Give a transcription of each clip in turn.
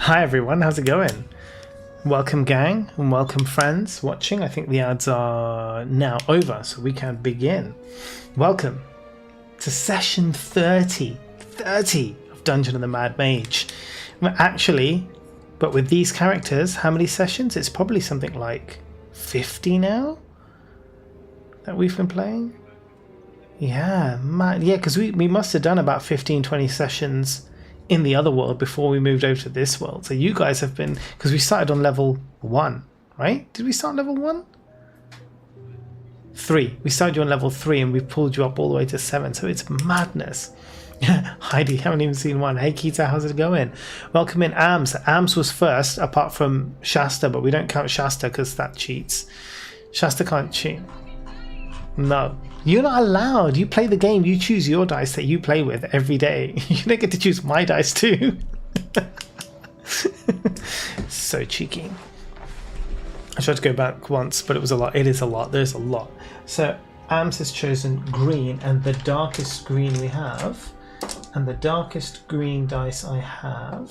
Hi everyone, how's it going? Welcome gang and welcome friends watching. I think the ads are now over so we can begin. Welcome to session 30 of Dungeon of the Mad Mage. Actually, but with these characters, how many sessions? It's probably something like 50 now that we've been playing. Yeah, because we must have done about 15-20 sessions in the other world before we moved over to this world. So you guys have been, because we started on level 1, right? Did we start level 1? 3. We started you on level 3 and we pulled you up all the way to 7. So it's madness. Heidi, haven't even seen one. Hey Keita, how's it going? Welcome in Ams. Ams was first, apart from Shasta, but we don't count Shasta because that cheats. Shasta can't cheat. No. You're not allowed. You play the game. You choose your dice that you play with every day. You don't get to choose my dice too. So cheeky. I tried to go back once, but it was a lot. It is a lot. There's a lot. So Ams has chosen green, and the darkest green we have, and the darkest green dice I have,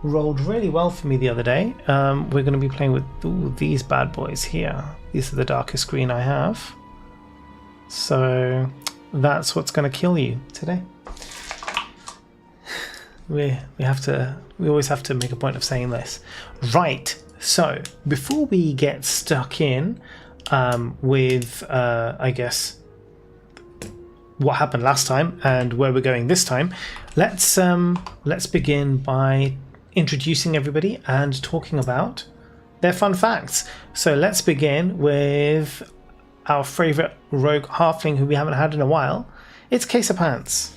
rolled really well for me the other day. We're going to be playing with these bad boys here. These are the darkest green I have. So that's what's going to kill you today. We always have to make a point of saying this. Right, so before we get stuck in with I guess what happened last time and where we're going this time, let's begin by introducing everybody and talking about their fun facts. So let's begin with our favourite rogue halfling who we haven't had in a while. It's Case of Pants.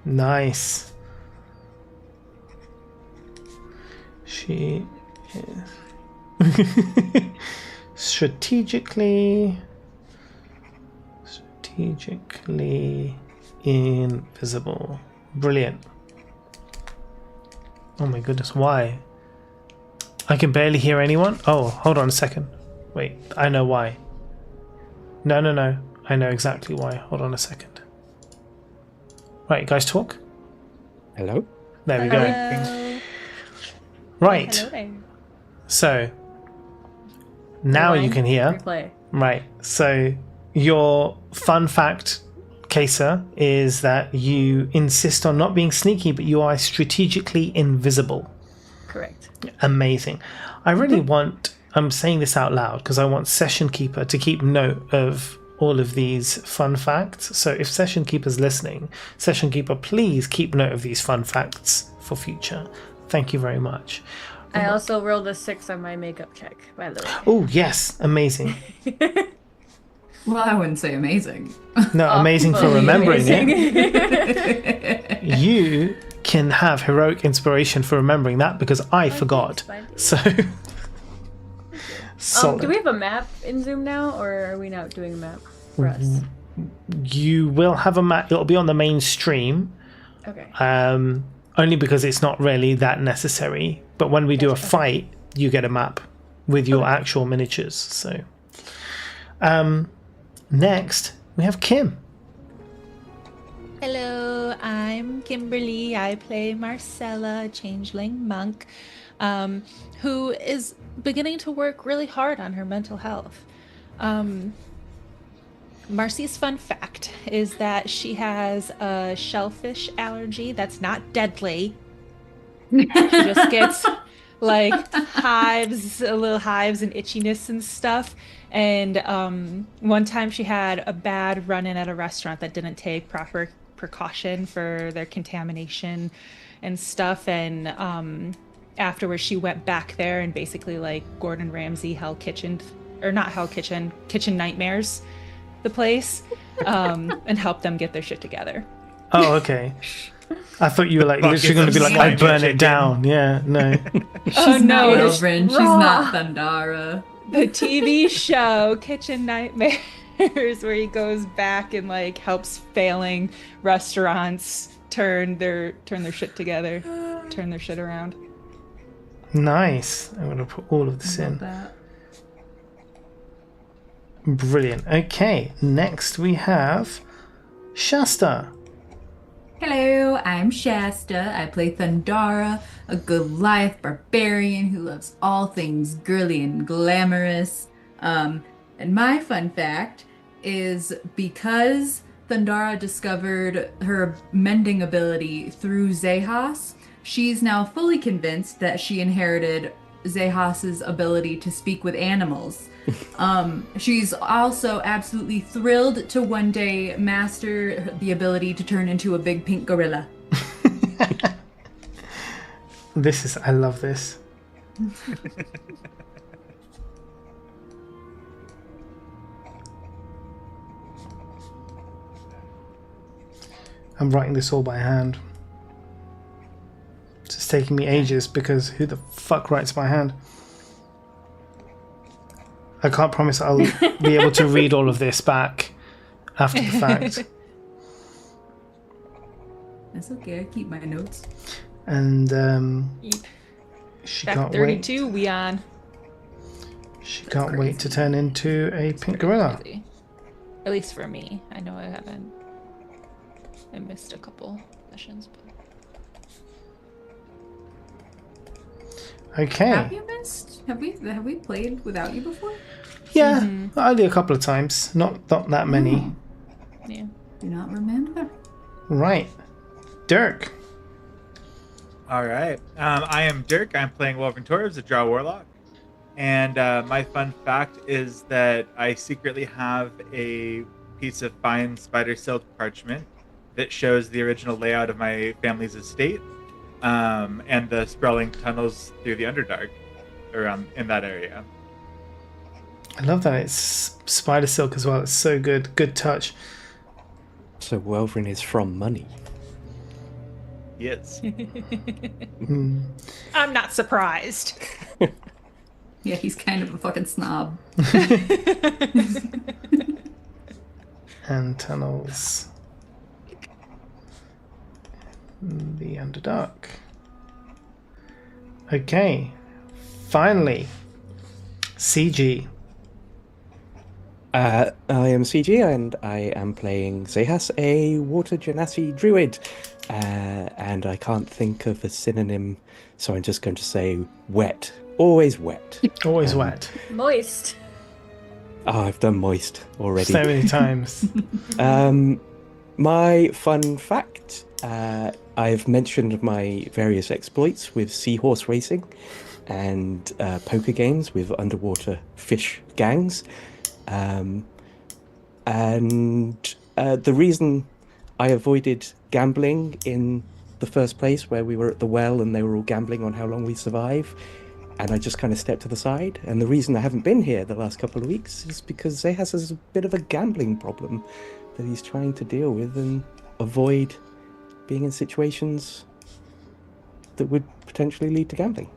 Nice. She is strategically invisible. Brilliant. Oh my goodness, why? I can barely hear anyone? Oh, hold on a second. Wait, I know why. No. I know exactly why. Hold on a second. Right, guys talk. Hello? There we go. Right. Hello. So now you can hear. Replay. Right. So your fun fact, Kesa, is that you insist on not being sneaky, but you are strategically invisible. Correct. Amazing. I really want, I'm saying this out loud because I want Session Keeper to keep note of all of these fun facts. So if Session Keeper's listening, Session Keeper, please keep note of these fun facts for future. Thank you very much. I also rolled a 6 on my makeup check, by the way. Oh, yes. Amazing. Well, I wouldn't say amazing. No, amazing for remembering amazing. it. You can have heroic inspiration for remembering that because I forgot. So, solid. Do we have a map in Zoom now, or are we not doing a map for us? You will have a map. It'll be on the main stream. Okay. Only because it's not really that necessary. But when we do a fight, you get a map with your actual miniatures. So, next we have Kim. Hello, I'm Kimberly. I play Marcella, changeling monk, who is beginning to work really hard on her mental health. Marcy's fun fact is that she has a shellfish allergy that's not deadly. She just gets like little hives and itchiness and stuff. And one time she had a bad run-in at a restaurant that didn't take proper precaution for their contamination and stuff. And afterwards she went back there and basically like Gordon Ramsay Kitchen Nightmares the place and help them get their shit together. Oh, okay. I thought you were like literally going to be like, I burn it down. Yeah, no. She's no, not it's Oberyn. She's not Thundara. The TV show Kitchen Nightmare. where he goes back and like helps failing restaurants turn their shit together, turn their shit around. Nice. I'm going to put all of this in. That. Brilliant. Okay, next we have Shasta. Hello, I'm Shasta. I play Thundara, a Goliath barbarian who loves all things girly and glamorous. And my fun fact is because Thundara discovered her mending ability through Zehas, she's now fully convinced that she inherited Zehas's ability to speak with animals. She's also absolutely thrilled to one day master the ability to turn into a big pink gorilla. I love this. I'm writing this all by hand. It's just taking me ages because who the fuck writes by hand? I can't promise I'll be able to read all of this back after the fact. That's okay, I keep my notes. And she Back can't 32, wait. we on. She can't wait to turn into a pink gorilla. Crazy. At least for me. I know I haven't. I missed a couple sessions, but Okay. Have you missed? Have we played without you before? Yeah, only a couple of times. Not that many. yeah. Do not remember. Right. Dirk. All right. I am Dirk. I'm playing Wolverine Torves, a Drow Warlock. And my fun fact is that I secretly have a piece of fine spider silk parchment that shows the original layout of my family's estate and the sprawling tunnels through the Underdark around in that area. I love that it's spider silk as well. It's so good. Good touch. So Wolverine is from money. Yes. I'm not surprised. Yeah, he's kind of a fucking snob. And tunnels. The Underdark. Okay. Finally. CG. I am CG and I am playing Zehas, a water genasi druid. And I can't think of a synonym, so I'm just going to say wet. Always wet. Always wet. Moist. Oh, I've done moist already. So many times. My fun fact, I've mentioned my various exploits with seahorse racing and poker games with underwater fish gangs. And the reason I avoided gambling in the first place, where we were at the well and they were all gambling on how long we survive, and I just kind of stepped to the side. And the reason I haven't been here the last couple of weeks is because Zehas has a bit of a gambling problem that he's trying to deal with and avoid being in situations that would potentially lead to gambling.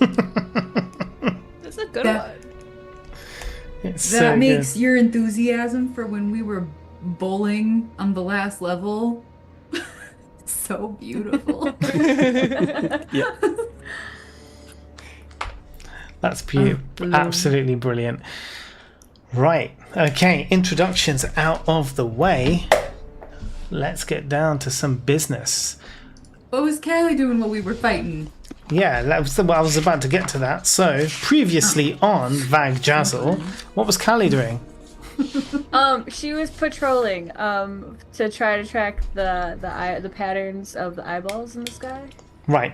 That's a good That- one. It's That so makes good. your enthusiasm for when we were bowling on the last level so beautiful. Yeah. That's brilliant. absolutely brilliant. Right. Okay. Introductions out of the way. Let's get down to some business. What was Callie doing while we were fighting? Yeah, I was about to get to that. So, previously on Vagjazzle, what was Callie doing? She was patrolling to try to track the patterns of the eyeballs in the sky. Right.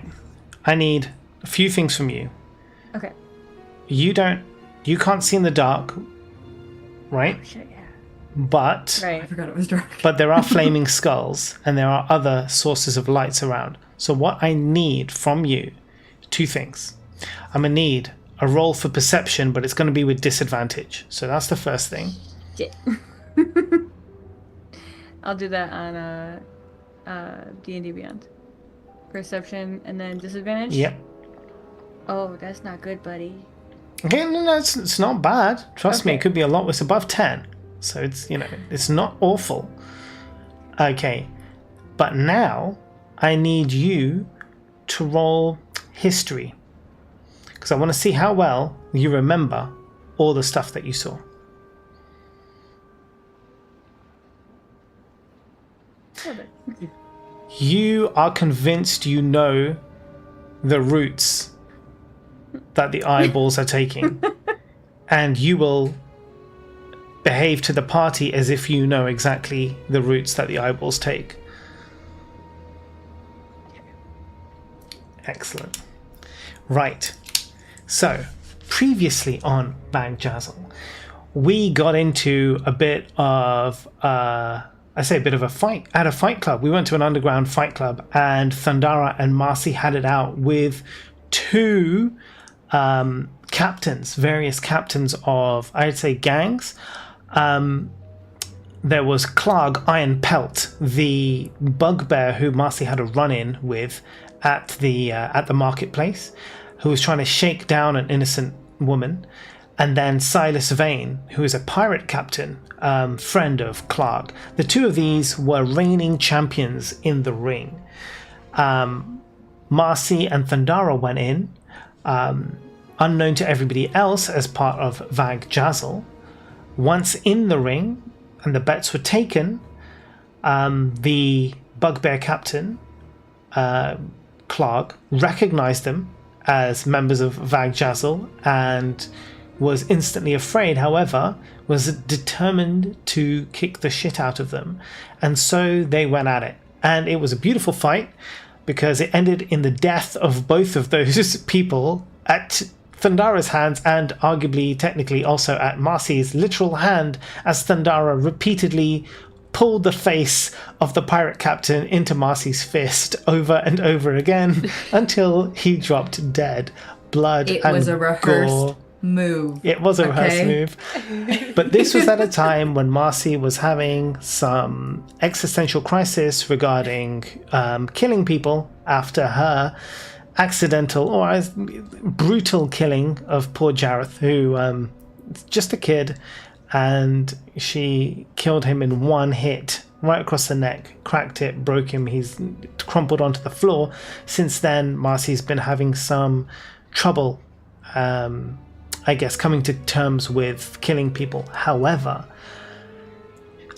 I need a few things from you. Okay. You can't see in the dark, right? Shit, yeah. But I Right. forgot it was dark. but there are flaming skulls and there are other sources of lights around. So what I need from you, two things. I'm gonna need a roll for perception, but it's gonna be with disadvantage. So that's the first thing. Shit. I'll do that on D&D Beyond. Perception and then disadvantage. Yep. Oh, that's not good, buddy. Okay, no, it's not bad. Trust me, it could be a lot worse. Above 10. So it's, it's not awful. Okay. But now I need you to roll history. Because I want to see how well you remember all the stuff that you saw. You are convinced you know the routes that the eyeballs are taking, and you will behave to the party as if you know exactly the routes that the eyeballs take. Excellent. Right. So, previously on Vagjazzle, we got into a bit of a bit of a fight at a fight club. We went to an underground fight club, and Thundara and Marcy had it out with two captains, various captains of, I'd say, gangs. There was Clark Ironpelt, the bugbear who Marcy had a run-in with at the marketplace, who was trying to shake down an innocent woman. And then Silas Vane, who is a pirate captain, friend of Clark. The two of these were reigning champions in the ring. Marcy and Thundara went in, unknown to everybody else, as part of Vagjazzle. Once in the ring, and the bets were taken, the bugbear captain, Clark, recognized them as members of Vagjazzle and was instantly afraid, however, was determined to kick the shit out of them. And so they went at it. And it was a beautiful fight because it ended in the death of both of those people at Thundara's hands, and arguably, technically, also at Marcy's literal hand, as Thundara repeatedly pulled the face of the pirate captain into Marcy's fist over and over again until he dropped dead. Blood and gore. It was a rehearsed move. It was a rehearsed move. But this was at a time when Marcy was having some existential crisis regarding killing people after her accidental or brutal killing of poor Jareth, who just a kid, and she killed him in one hit right across the neck, cracked it, broke him, he's crumpled onto the floor. Since then, Marcy's been having some trouble, I guess, coming to terms with killing people. However,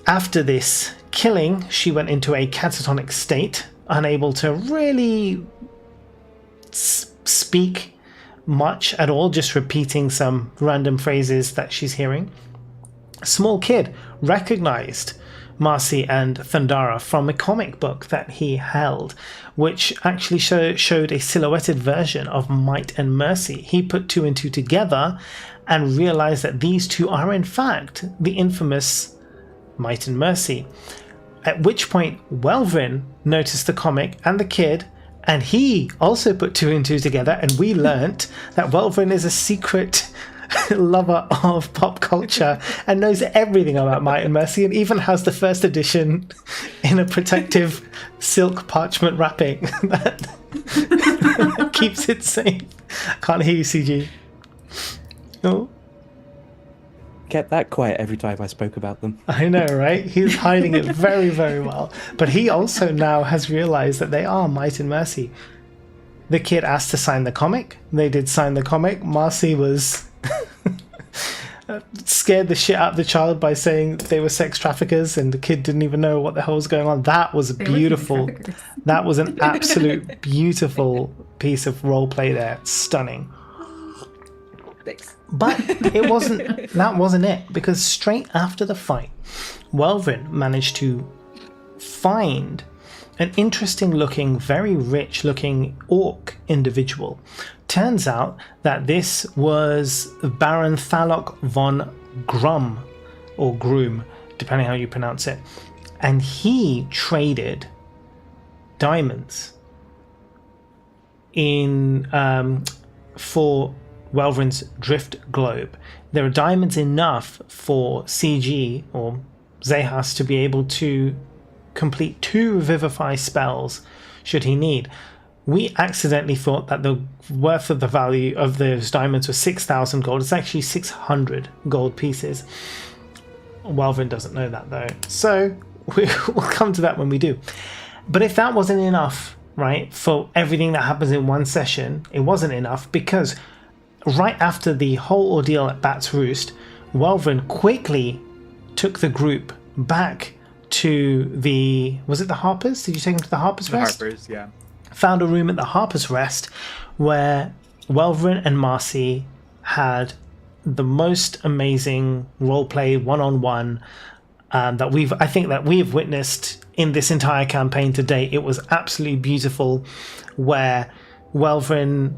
after this killing, she went into a catatonic state, unable to really speak much at all, just repeating some random phrases that she's hearing. A small kid recognized Marcy and Thundara from a comic book that he held, which actually showed a silhouetted version of Might and Mercy. He put two and two together and realized that these two are in fact the infamous Might and Mercy. At which point Welvin noticed the comic and the kid, and he also put two and two together, and we learnt that Welvin is a secret lover of pop culture and knows everything about Might and Mercy, and even has the first edition in a protective silk parchment wrapping that keeps it safe. Can't hear you, CG. Oh. Kept that quiet every time I spoke about them. I know, right? He's hiding it very, very well. But he also now has realized that they are Might and Mercy. The kid asked to sign the comic. They did sign the comic. Marcy was scared the shit out of the child by saying they were sex traffickers, and the kid didn't even know what the hell was going on. That was beautiful. That was an absolute beautiful piece of role play there. Stunning. Thanks. But it wasn't. That wasn't it, because straight after the fight, Welvin managed to find an interesting looking, very rich looking orc individual. Turns out that this was Baron Thalok von Grum, or Groom, depending how you pronounce it. And he traded diamonds in for Welvin's drift globe. There are diamonds enough for CG or Zehas to be able to complete 2 Vivify spells should he need. we accidentally thought that the worth of the value of those diamonds was 6,000 gold. It's actually 600 gold pieces. Welvin doesn't know that though, so we'll come to that when we do. But if that wasn't enough, right, for everything that happens in one session, it wasn't enough, because right after the whole ordeal at Bat's Roost, Welvin quickly took the group back to the... Was it the Harpers? Did you take them to the Harpers Rest? The Harpers, yeah. Found a room at the Harpers Rest where Welvin and Marcy had the most amazing roleplay one-on-one that I think we've witnessed in this entire campaign to date. It was absolutely beautiful, where Welvin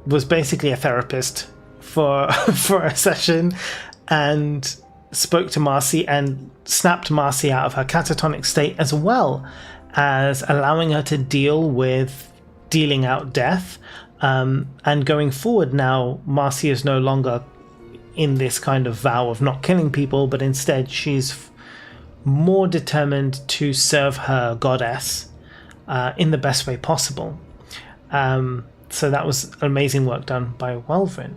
was basically a therapist for a session and spoke to Marcy and snapped Marcy out of her catatonic state, as well as allowing her to deal with dealing out death. And going forward now, Marcy is no longer in this kind of vow of not killing people, but instead she's more determined to serve her goddess in the best way possible. So that was amazing work done by Welvin.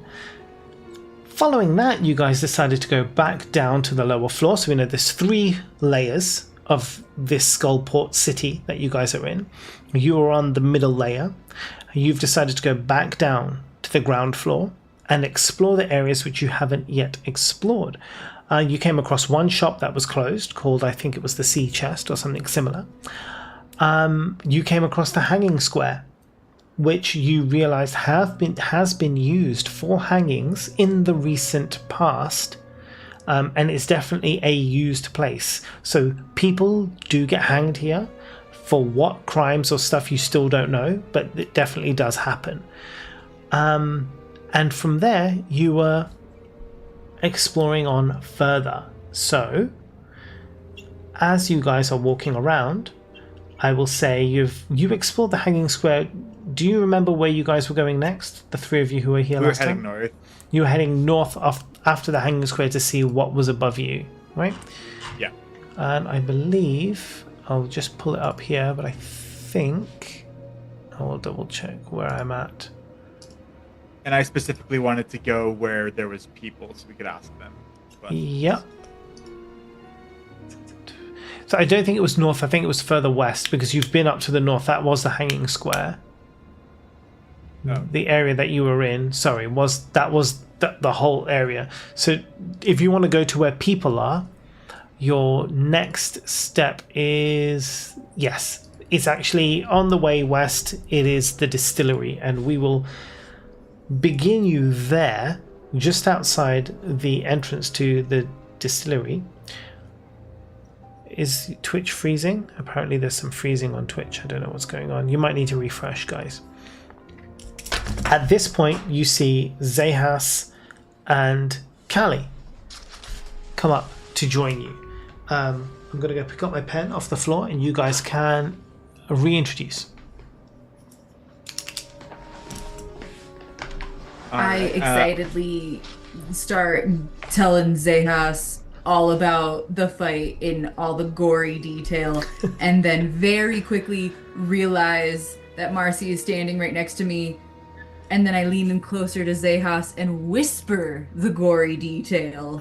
Following that, you guys decided to go back down to the lower floor. So we know there's 3 layers of this Skullport city that you guys are in. You are on the middle layer. You've decided to go back down to the ground floor and explore the areas which you haven't yet explored. You came across one shop that was closed, called, I think it was the Sea Chest or something similar. You came across the Hanging Square, which you realized has been used for hangings in the recent past, and it's definitely a used place. So people do get hanged here. For what crimes or stuff you still don't know, but it definitely does happen. And from there you were exploring on further. So as you guys are walking around, I will say you've explored the Hanging Square. Do you remember where you guys were going next? The 3 of you who were here last time? We were heading north. You were heading north after the Hanging Square to see what was above you, right? Yeah. And I believe, I'll just pull it up here, but I think I'll double check where I'm at. And I specifically wanted to go where there was people so we could ask them. Yep. So I don't think it was north, I think it was further west, because you've been up to the north. That was the Hanging Square. Oh. The area that you were in, sorry, was the whole area. So if you want to go to where people are, your next step is, yes, it's actually on the way west. It is the distillery, and we will begin you there, just outside the entrance to the distillery. Is Twitch freezing? Apparently there's some freezing on Twitch. I don't know what's going on. You might need to refresh, guys. At this point, you see Zehas and Callie come up to join you. I'm going to go pick up my pen off the floor, and you guys can reintroduce. I excitedly start telling Zehas all about the fight in all the gory detail, and then very quickly realize that Marcy is standing right next to me, and then I lean in closer to Zehas and whisper the gory detail.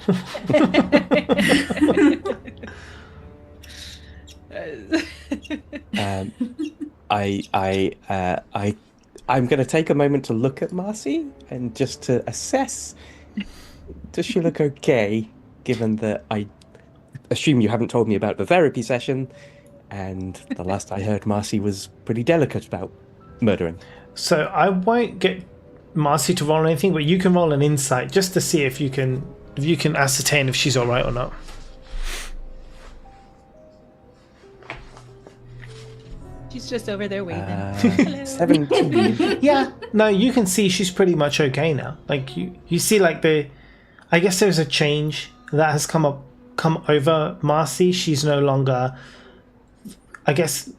I'm going to take a moment to look at Marcy and just to assess, does she look okay, given that I assume you haven't told me about the therapy session, and the last I heard Marcy was pretty delicate about murdering. So I won't get Marcy to roll anything, but you can roll an insight just to see if you can ascertain if she's all right or not. She's just over there waving. Hello. 17. Yeah, no, you can see she's pretty much okay now. Like you see, like I guess there's a change that has come over Marcy. She's no longer, I guess,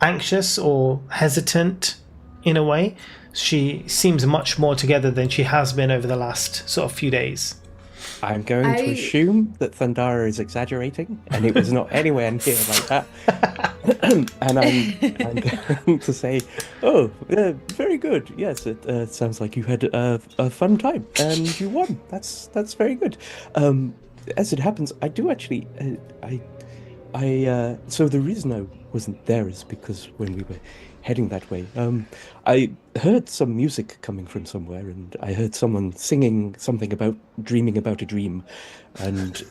anxious or hesitant in a way. She seems much more together than she has been over the last sort of few days. I'm going to assume that Thundara is exaggerating, and it was not anywhere near like that. and I'm going to say, oh, very good. Yes, it sounds like you had a fun time and you won. That's very good. As it happens, I do actually. So the reason I wasn't there is because when we were heading that way, I heard some music coming from somewhere, and I heard someone singing something about dreaming about a dream, and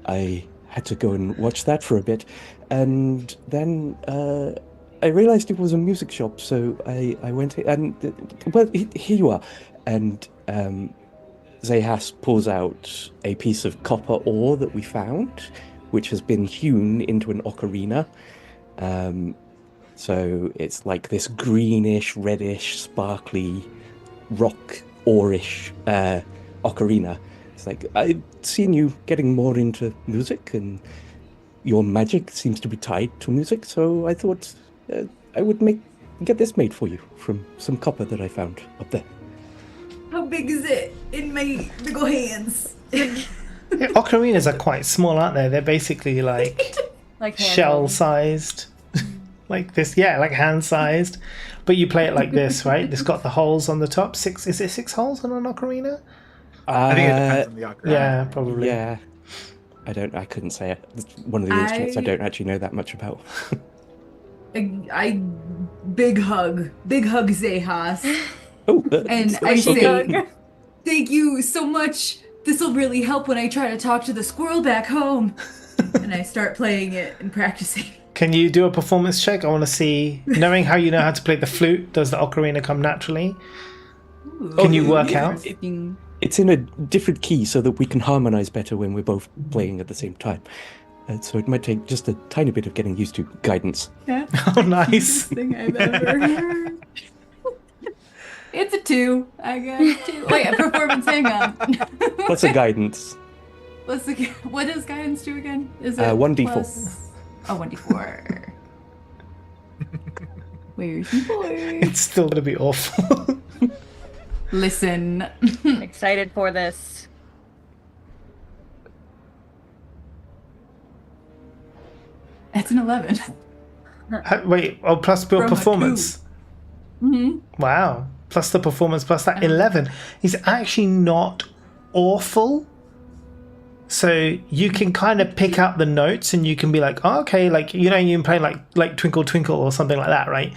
I had to go and watch that for a bit, and then I realized it was a music shop, so I went in, and well, here you are, and Zehas pulls out a piece of copper ore that we found, which has been hewn into an ocarina. So it's like this greenish, reddish, sparkly, rock ore-ish ocarina. It's like, I've seen you getting more into music, and your magic seems to be tied to music, so I thought I would get this made for you from some copper that I found up there. How big is it in my big ol' hands? Yeah, ocarinas are quite small, aren't they? They're basically like Like shell-sized. Like this, yeah, like hand-sized. But you play it like this, right? It's got the holes on the top. Is it 6 holes on an ocarina? I think it depends on the ocarina. Yeah, probably. Yeah. I couldn't say it. It's one of the instruments I don't actually know that much about. I big hug Zehas. Oh, And I okay. say, thank you so much. This will really help when I try to talk to the squirrel back home. And I start playing it and practicing. Can you do a performance check? I want to see, knowing how you know how to play the flute, does the ocarina come naturally? Can you work out? It's in a different key so that we can harmonize better when we're both playing at the same time. So it might take just a tiny bit of getting used to guidance. Yeah. Oh, nice. Thing I've ever heard. It's a 2. I got a 2. Wait, a performance, hang on. What's a guidance? What does guidance do again? Is it 1d4. plus- Oh, 1d4. Where's your boy? It's still going to be awful. Listen. I'm excited for this. That's an 11. Wait, plus your From a performance. Mm-hmm. Wow. Plus the performance, plus that 11. He's actually not awful. So you can kind of pick out the notes and you can be like, oh, okay, like, you know, you can play like Twinkle Twinkle or something like that, right?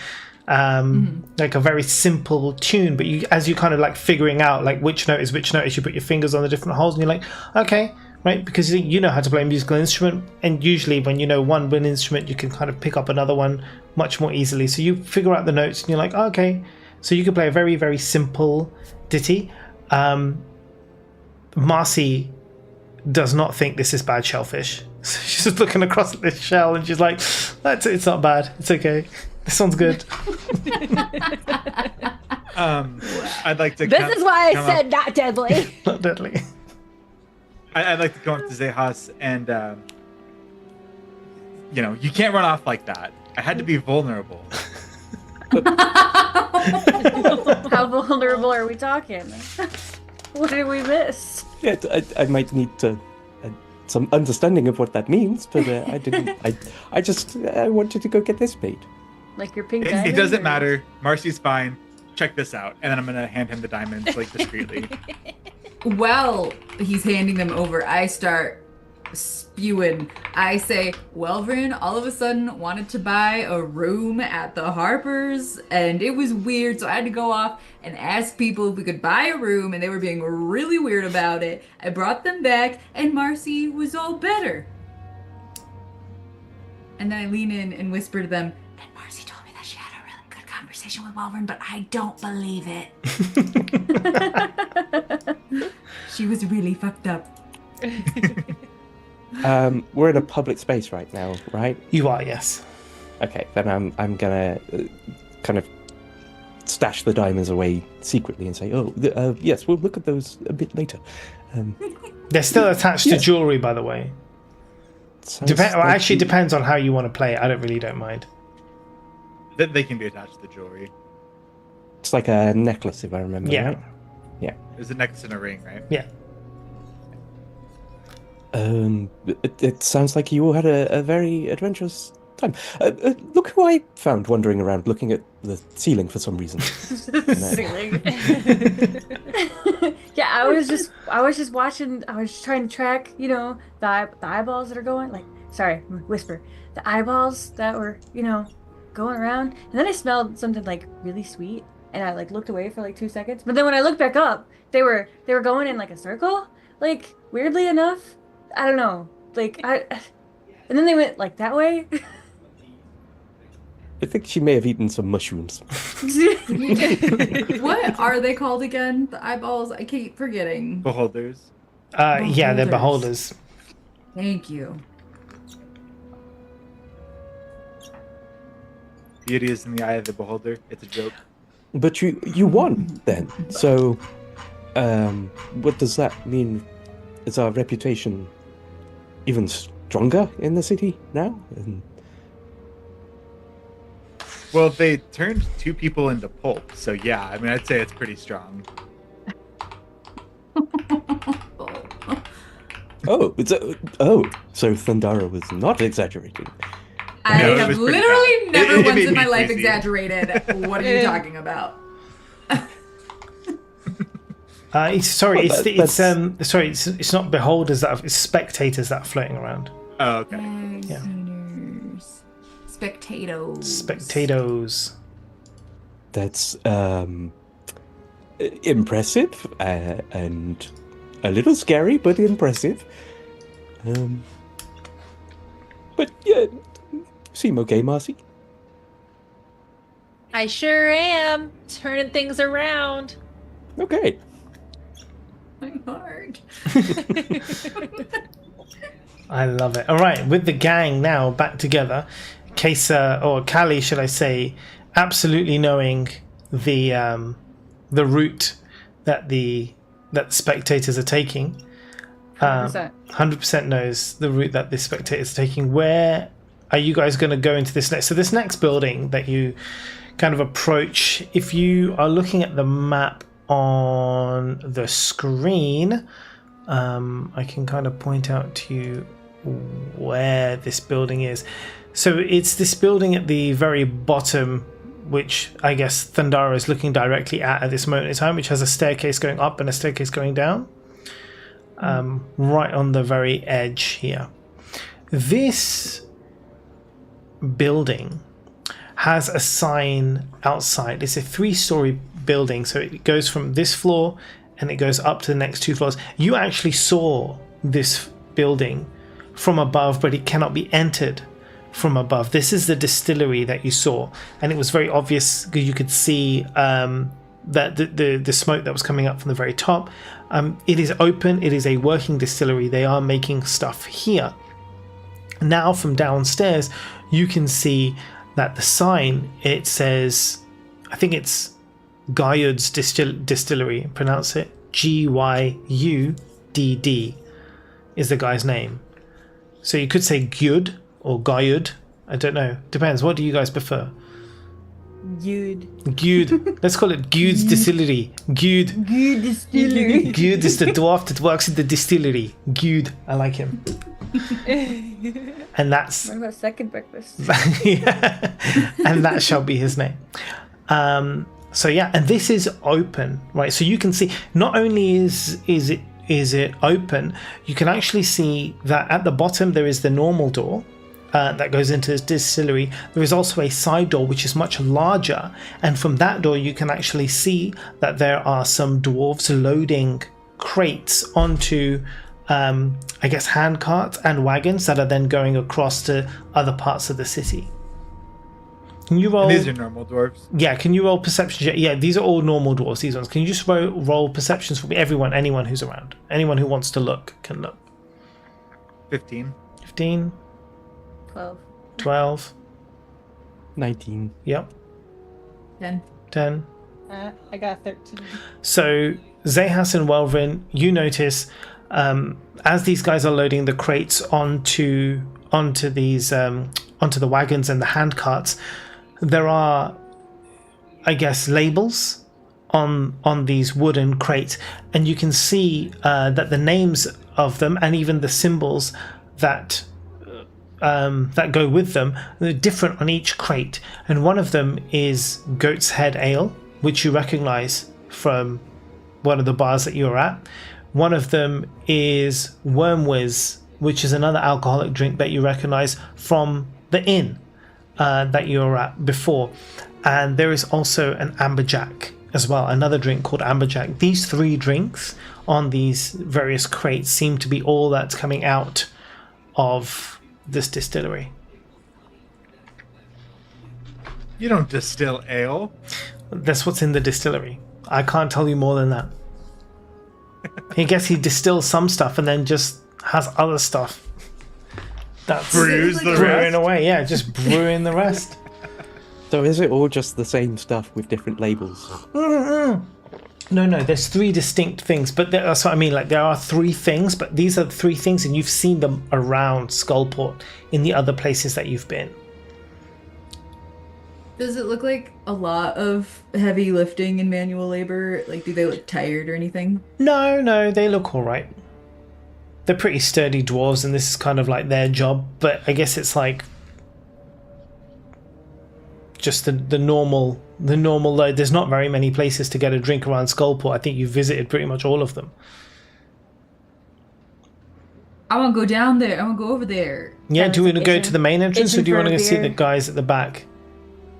Like a very simple tune, but as you kind of like figuring out like which note is which note, as you put your fingers on the different holes and you're like, okay, right? Because you know how to play a musical instrument, and usually when you know one instrument, you can kind of pick up another one much more easily. So you figure out the notes and you're like, oh, okay. So you can play a very, very simple ditty. Marcy does not think this is bad shellfish. So she's just looking across at this shell and she's like, it's not bad. It's okay. This one's good. I'd like to. This is why I said not deadly. Not deadly. I'd like to come up to Zehas and, you can't run off like that. I had to be vulnerable. How vulnerable are we talking? What did we miss? Yeah, I might need some understanding of what that means, but I didn't. I wanted to go get this made. Like your pink It diamond? doesn't or- matter. Marcy's fine. Check this out. And then I'm going to hand him the diamonds, like, discreetly. While he's handing them over, I start spewing. I say, Welvrin all of a sudden wanted to buy a room at the Harpers, and it was weird, so I had to go off and ask people if we could buy a room, and they were being really weird about it. I brought them back, and Marcy was all better. And then I lean in and whisper to them, and Marcy told me that she had a really good conversation with Welvrin, but I don't believe it. She was really fucked up. We're in a public space right now, right? You are, yes. Okay, then I'm gonna kind of stash the diamonds away secretly and say, yes, we'll look at those a bit later. They're still attached to Yes. jewelry, by the way. Actually, it depends on how you want to play it. I don't mind. They can be attached to the jewelry. It's like a necklace, if I remember Yeah. right. Yeah. There's a necklace and a ring, right? Yeah. It sounds like you all had a very adventurous time. Look who I found wandering around looking at the ceiling for some reason. Ceiling. Yeah, I was just watching. I was just trying to track, the eyeballs that are going. Like, sorry, whisper. The eyeballs that were, going around, and then I smelled something like really sweet, and I like looked away for like 2 seconds. But then when I looked back up, they were going in like a circle. Like, weirdly enough, I don't know. Like and then they went like that way. I think she may have eaten some mushrooms. What are they called again? The eyeballs? I keep forgetting. Beholders. Yeah, they're beholders. Thank you. Beauty is in the eye of the beholder. It's a joke. But you won then. So, what does that mean? Is our reputation even stronger in the city now? Well, they turned 2 people into pulp, so yeah, I mean, I'd say it's pretty strong. So Thundara was not exaggerating. I No, it have was pretty literally bad. never It once made in my me life queasy. exaggerated. What are you talking about? It's not beholders it's spectators that are floating around. Oh, okay. Yeah. Spectators. That's impressive and a little scary, but impressive. But yeah, seem okay, Marcy. I sure am turning things around. Okay. My heart. I love it. All right, with the gang now back together, Kesa, or Callie, should I say, absolutely knowing the route that the spectators are taking. 100% knows the route that the spectators are taking. Where are you guys going to go into this next? So this next building that you kind of approach, if you are looking at the map on the screen, I can kind of point out to you where this building is. So it's this building at the very bottom, which I guess Thundara is looking directly at this moment in time, which has a staircase going up and a staircase going down, right on the very edge here. This building has a sign outside. It's a 3-story building, so it goes from this floor and it goes up to the next 2 floors. You actually saw this building from above, but it cannot be entered from above. This is the distillery that you saw, and it was very obvious because you could see that the smoke that was coming up from the very top. It is open. It is a working distillery. They are making stuff here. Now from downstairs, you can see that the sign, it says, I think it's Gyud's Distillery, pronounce it Gyudd is the guy's name. So you could say Gyud or Gyud, I don't know, depends. What do you guys prefer? Gyud. Let's call it Gyud's Distillery. Gyud Distillery. Gyud is the dwarf that works at the distillery. Gyud, I like him. And that's What about second breakfast? yeah. And that shall be his name. So yeah, and this is open, right? So you can see not only is it open, you can actually see that at the bottom there is the normal door that goes into this distillery. There is also a side door which is much larger, and from that door you can actually see that there are some dwarves loading crates onto I guess hand carts and wagons that are then going across to other parts of the city. Can you roll? And these are normal dwarves. Yeah, can you roll perception? Yeah, these are all normal dwarves, these ones. Can you just roll perceptions for me? Anyone who's around. Anyone who wants to look can look. 15. 15. 12. 12. 19. Yep. 10. 10. I got 13. So, Zehas and Welvin, you notice as these guys are loading the crates onto these onto the wagons and the hand carts, there are, I guess, labels on these wooden crates, and you can see that the names of them and even the symbols that that go with them. They're different on each crate, and one of them is Goat's Head Ale, which you recognize from one of the bars that you were at. One of them is Wormwiz, which is another alcoholic drink that you recognize from the inn that you were at before. And there is also an Amberjack as well, another drink called Amberjack. These 3 drinks on these various crates seem to be all that's coming out of this distillery. You don't distill ale. That's what's in the distillery. I can't tell you more than that. I guess he distills some stuff and then just has other stuff. That's Brews the brewing rest. away. Yeah, just brewing the rest. So is it all just the same stuff with different labels? No, there's 3 distinct things, but that's what I mean. Like, there are 3 things, but these are the 3 things, and you've seen them around Skullport in the other places that you've been. Does it look like a lot of heavy lifting and manual labor? Like, do they look tired or anything? No, they look all right. They're pretty sturdy dwarves, and this is kind of like their job, but I guess it's like just the normal load. There's not very many places to get a drink around Skullport. I think you've visited pretty much all of them. I want to go down there. I want to go over there. Yeah, do you want to go itching- to the main entrance, or itching do you for want to a go see beer. the guys at the back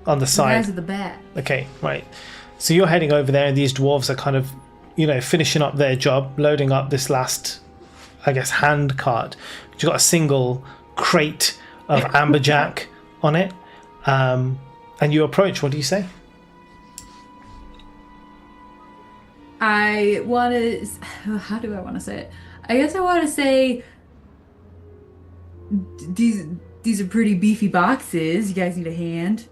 on the The side? guys at the back. Okay, right. So you're heading over there, and these dwarves are kind of, finishing up their job, loading up this last, I guess, hand cart. You've got a single crate of Amberjack on it. And you approach. What do you say? I want to. How do I want to say it? I guess I want to say these are pretty beefy boxes. You guys need a hand.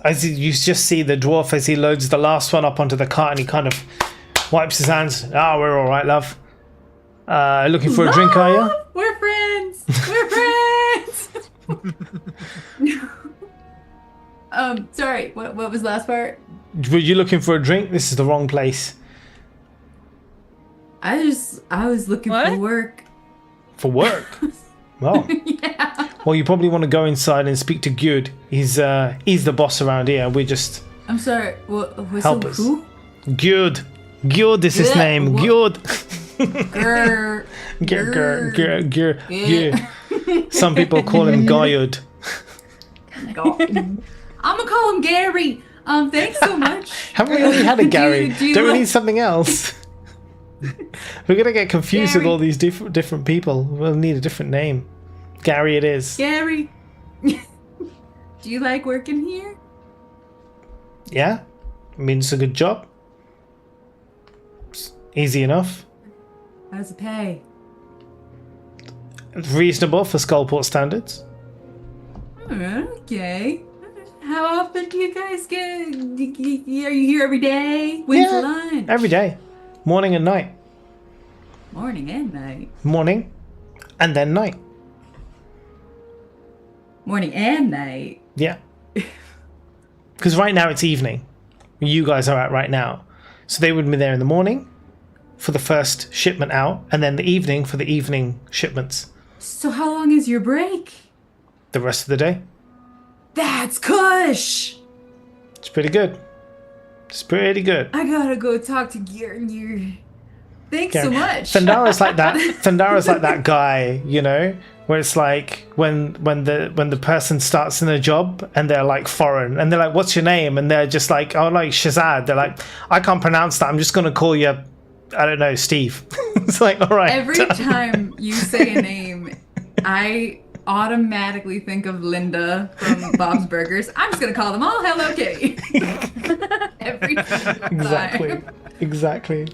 As you just see the dwarf as he loads the last one up onto the cart, and he kind of wipes his hands. We're all right, love. Looking for a drink, are you? We're friends. We're friends. Sorry. What was the last part? Were you looking for a drink? This is the wrong place. I was looking for What? work. For work? Well, Yeah. well, you probably want to go inside and speak to Gyud. He's the boss around here. We're just I'm sorry. What? Help us. Who? Gyud. Gyud is his Yeah, name. what- Gyud. Grr. Gyud. Some people call him Gyud. God. I'm gonna call him Gary. Thanks so much. Haven't we already had a Gary? Do you Don't we like- need something else? We're gonna get confused with Gary. all these different people. We'll need a different name. Gary, it is. Gary. Do you like working here? Yeah, I mean it's a good job. It's easy enough. How's the pay? Reasonable for Skullport standards. Okay. How often do you guys get? Are you here every day? When's Yeah. lunch? Every day, morning and night. Morning and night. Morning, and then night. Morning and night. Yeah. Because right now it's evening. Where you guys are at right now. So they would be there in the morning for the first shipment out, and then the evening for the evening shipments. So how long is your break? The rest of the day. That's cush. It's pretty good. It's pretty good. I gotta go talk to Gear. Thanks so much. Thandara's like that. Thandara's like that guy, where it's like when the person starts in a job and they're like foreign and they're like, "What's your name?" and they're just like, "Oh, like Shazad." They're like, "I can't pronounce that. I'm just gonna call you, I don't know, Steve." It's like, all right. Every time you say a name, I automatically think of Linda from Bob's Burgers. I'm just gonna call them all Hello Kitty. Every single time. Exactly.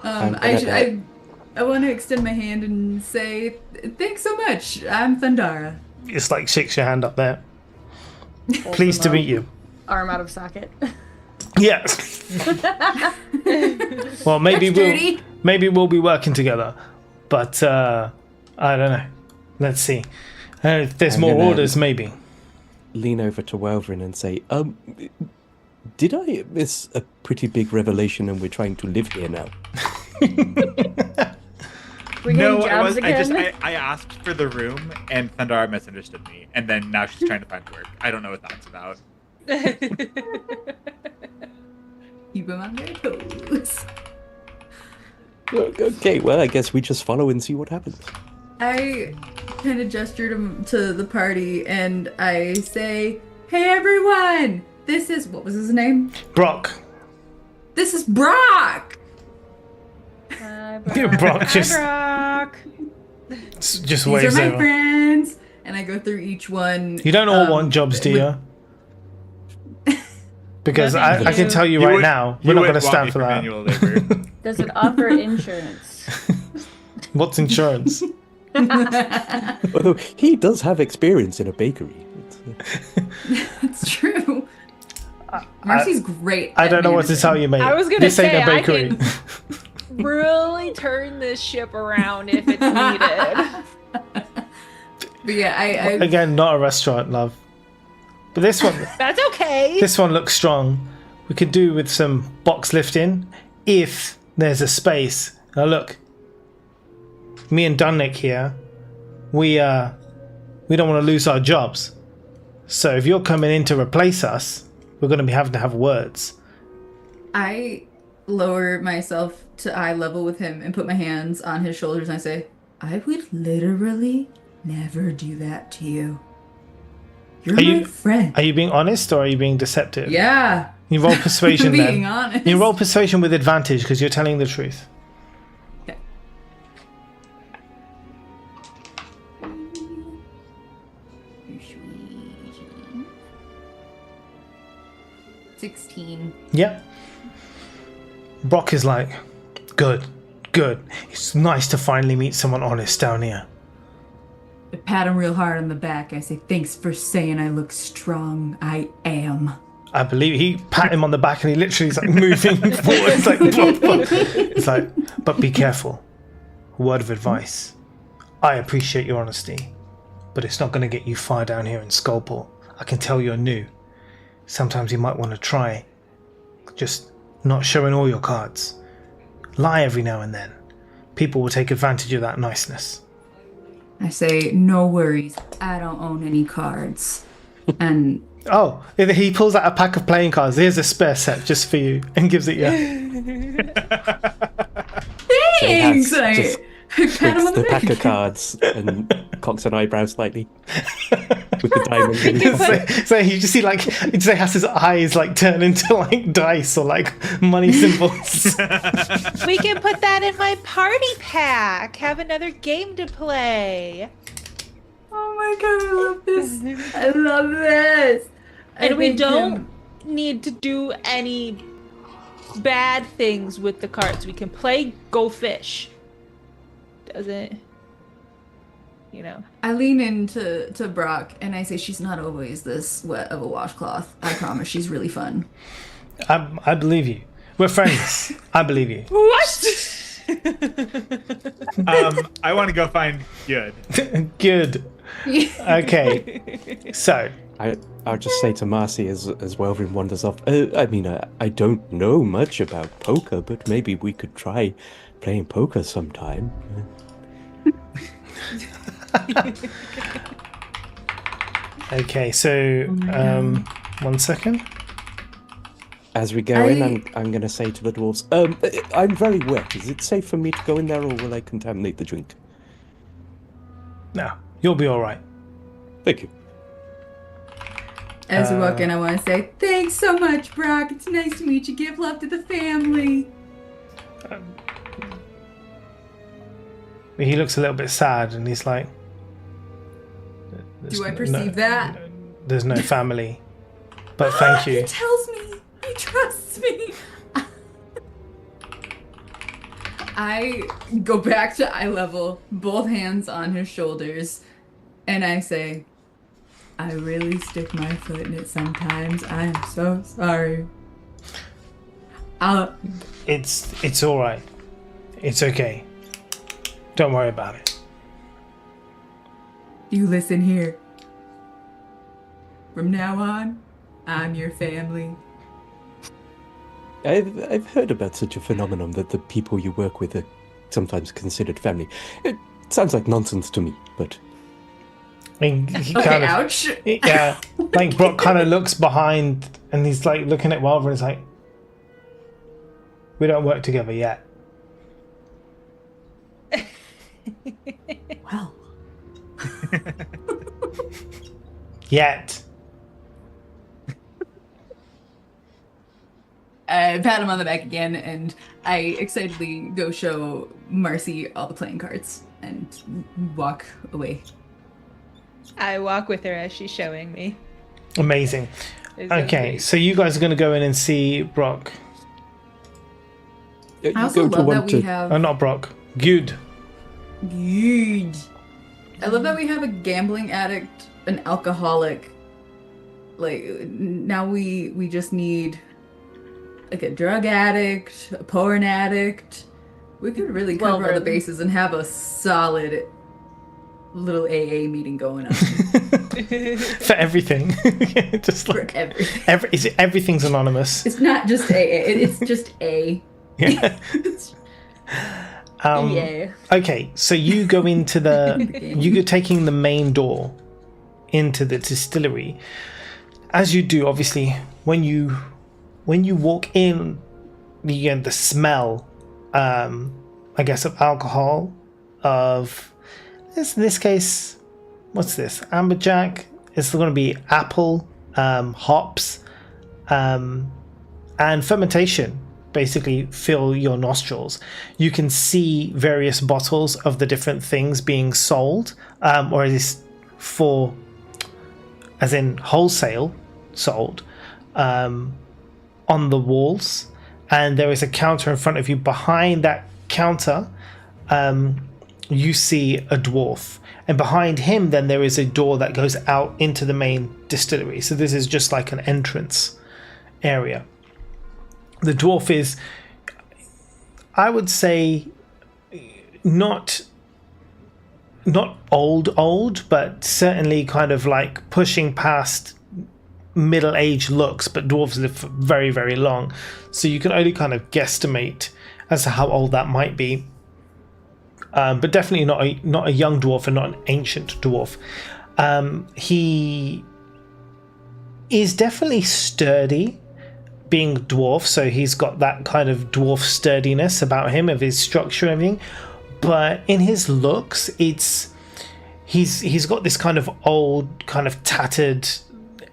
I want to extend my hand and say thanks so much. I'm Thandara. It's like shakes your hand up there. Pleased to meet you. Arm out of socket. Yeah. Well, maybe That's we'll be working together, but I don't know. Let's see. If there's I'm more gonna- orders, maybe. Lean over to Welvrin and say, did I miss a pretty big revelation and we're trying to live here now? We're getting No, jobs again. I asked for the room, and Thundara misunderstood me, and then now she's trying to find work. I don't know what that's about. Keep them on their toes. Okay, well, I guess we just follow and see what happens. I kind of gesture to the party and I say, "Hey everyone! This is," what was his name? Brock. "This is Brock!" Hi, Brock just Brock. just "These waves are my over. friends!" And I go through each one. You don't all want jobs, do you? Because I can tell you right now, we're not going to stand for that. Manual labor. Does it offer insurance? What's insurance? Although he does have experience in a bakery. That's true. Marcy's great. I at don't know what to managing. tell you, mate. I was gonna This ain't say a bakery. I can really turn this ship around if it's needed. But yeah, I Again, not a restaurant, love. But this one, That's okay. this one looks strong. We could do with some box lifting if there's a space. Now look, me and Dunnick here, we don't want to lose our jobs. So if you're coming in to replace us, we're going to be having to have words. I lower myself to eye level with him and put my hands on his shoulders and I say, "I would literally never do that to you. You're Are my you- friend." Are you being honest or are you being deceptive? Yeah. You roll persuasion Being then. honest. You roll persuasion with advantage because you're telling the truth. Okay. Persuasion. 16. Yep. Brock is like, good. It's nice to finally meet someone honest down here. I pat him real hard on the back. I say, "Thanks for saying I look strong. I am." I believe he pat him on the back and he literally is like moving forward. It's like, it's like, but be careful. Word of advice. I appreciate your honesty, but it's not going to get you far down here in Skullport. I can tell you're new. Sometimes you might want to try just not showing all your cards. Lie every now and then. People will take advantage of that niceness. I say, "No worries. I don't own any cards." And Oh, he pulls out a pack of playing cards. Here's a spare set just for you, and gives it you. thanks! So he has And I pat him on the the pack of back. cards and cocks an eyebrow slightly with the diamond in his pocket. So you just see like he just has his eyes like turn into like dice or like money symbols. We can put that in my party pack. Have another game to play. Oh my god, I love this. I love this. And we think don't need to do any bad things with the cards. We can play Go Fish. Doesn't, you know. I lean into Brock and I say, "She's not always this wet of a washcloth. I promise she's really fun." I believe you. We're friends. I believe you. What? I want to go find Good. Good. Okay. So I'll just say to Marcy as Welvin wanders off. I don't know much about poker, but maybe we could try playing poker sometime. okay. So 1 second. As we go in, I'm going to say to the dwarves, I'm very wet. Is it safe for me to go in there, or will I contaminate the drink? No, you'll be all right. Thank you. As we walk in, I want to say, "Thanks so much, Brock. It's nice to meet you. Give love to the family." He looks a little bit sad, and he's like, Do I perceive that? There's no family, but thank He you. tells me. He trusts me. I go back to eye level, both hands on his shoulders, and I say, "I really stick my foot in it sometimes. I'm so sorry." It's all right. It's okay. Don't worry about it. You listen here. From now on, I'm your family. I've heard about such a phenomenon that the people you work with are sometimes considered family. It sounds like nonsense to me, but I mean, he Okay, kind of, ouch. yeah, like Brock kind of looks behind and he's like looking at Wilder and he's like, we don't work together yet. Well, Yet. I pat him on the back again, and I excitedly go show Marcy all the playing cards and walk away. I walk with her as she's showing me. Amazing. It's so Okay, sweet. so you guys are going to go in and see Brock. you I also go to love one that we to- have. Not Brock. Good. Good. I love that we have a gambling addict, an alcoholic. Like now we just need like a drug addict, a porn addict. We could really cover all the Well-rounded. bases and have a solid little AA meeting going on For everything. Just for like everything. everything's anonymous. It's not just AA. It's just A. Yeah. Yeah. Okay, so you go into you go taking the main door into the distillery. As you do, obviously, when you walk in, the smell, I guess, of alcohol, of in this case, what's this? Amberjack. It's going to be apple, hops, and fermentation. Basically fill your nostrils. You can see various bottles of the different things being sold, or at least as in wholesale sold, on the walls. And there is a counter in front of you. Behind that counter, you see a dwarf, and behind him then there is a door that goes out into the main distillery. So this is just like an entrance area. The dwarf is, I would say, not old, but certainly kind of like pushing past middle-aged looks, but dwarves live for very, very long. So you can only kind of guesstimate as to how old that might be. But definitely not a young dwarf and not an ancient dwarf. He is definitely sturdy, being dwarf, so he's got that kind of dwarf sturdiness about him, of his structure and everything. But in his looks, he's got this kind of old, kind of tattered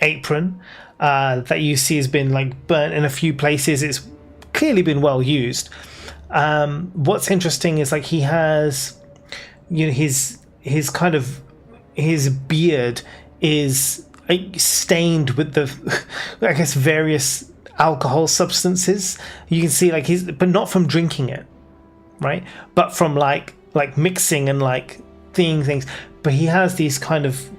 apron that you see has been like burnt in a few places. It's clearly been well used. What's interesting is like he has, his kind of his beard is stained with the I guess various alcohol substances. You can see like but not from drinking it, right? But from like mixing and like things. But he has these kind of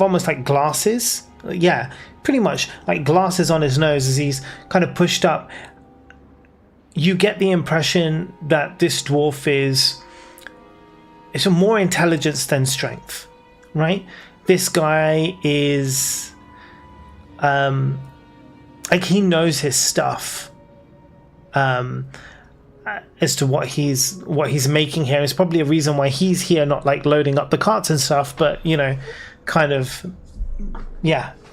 almost like glasses. Yeah, pretty much like glasses on his nose as he's kind of pushed up. You get the impression that this dwarf it's a more intelligence than strength, right? This guy is like he knows his stuff as to what he's making here. It's probably a reason why he's here, not like loading up the carts and stuff, but kind of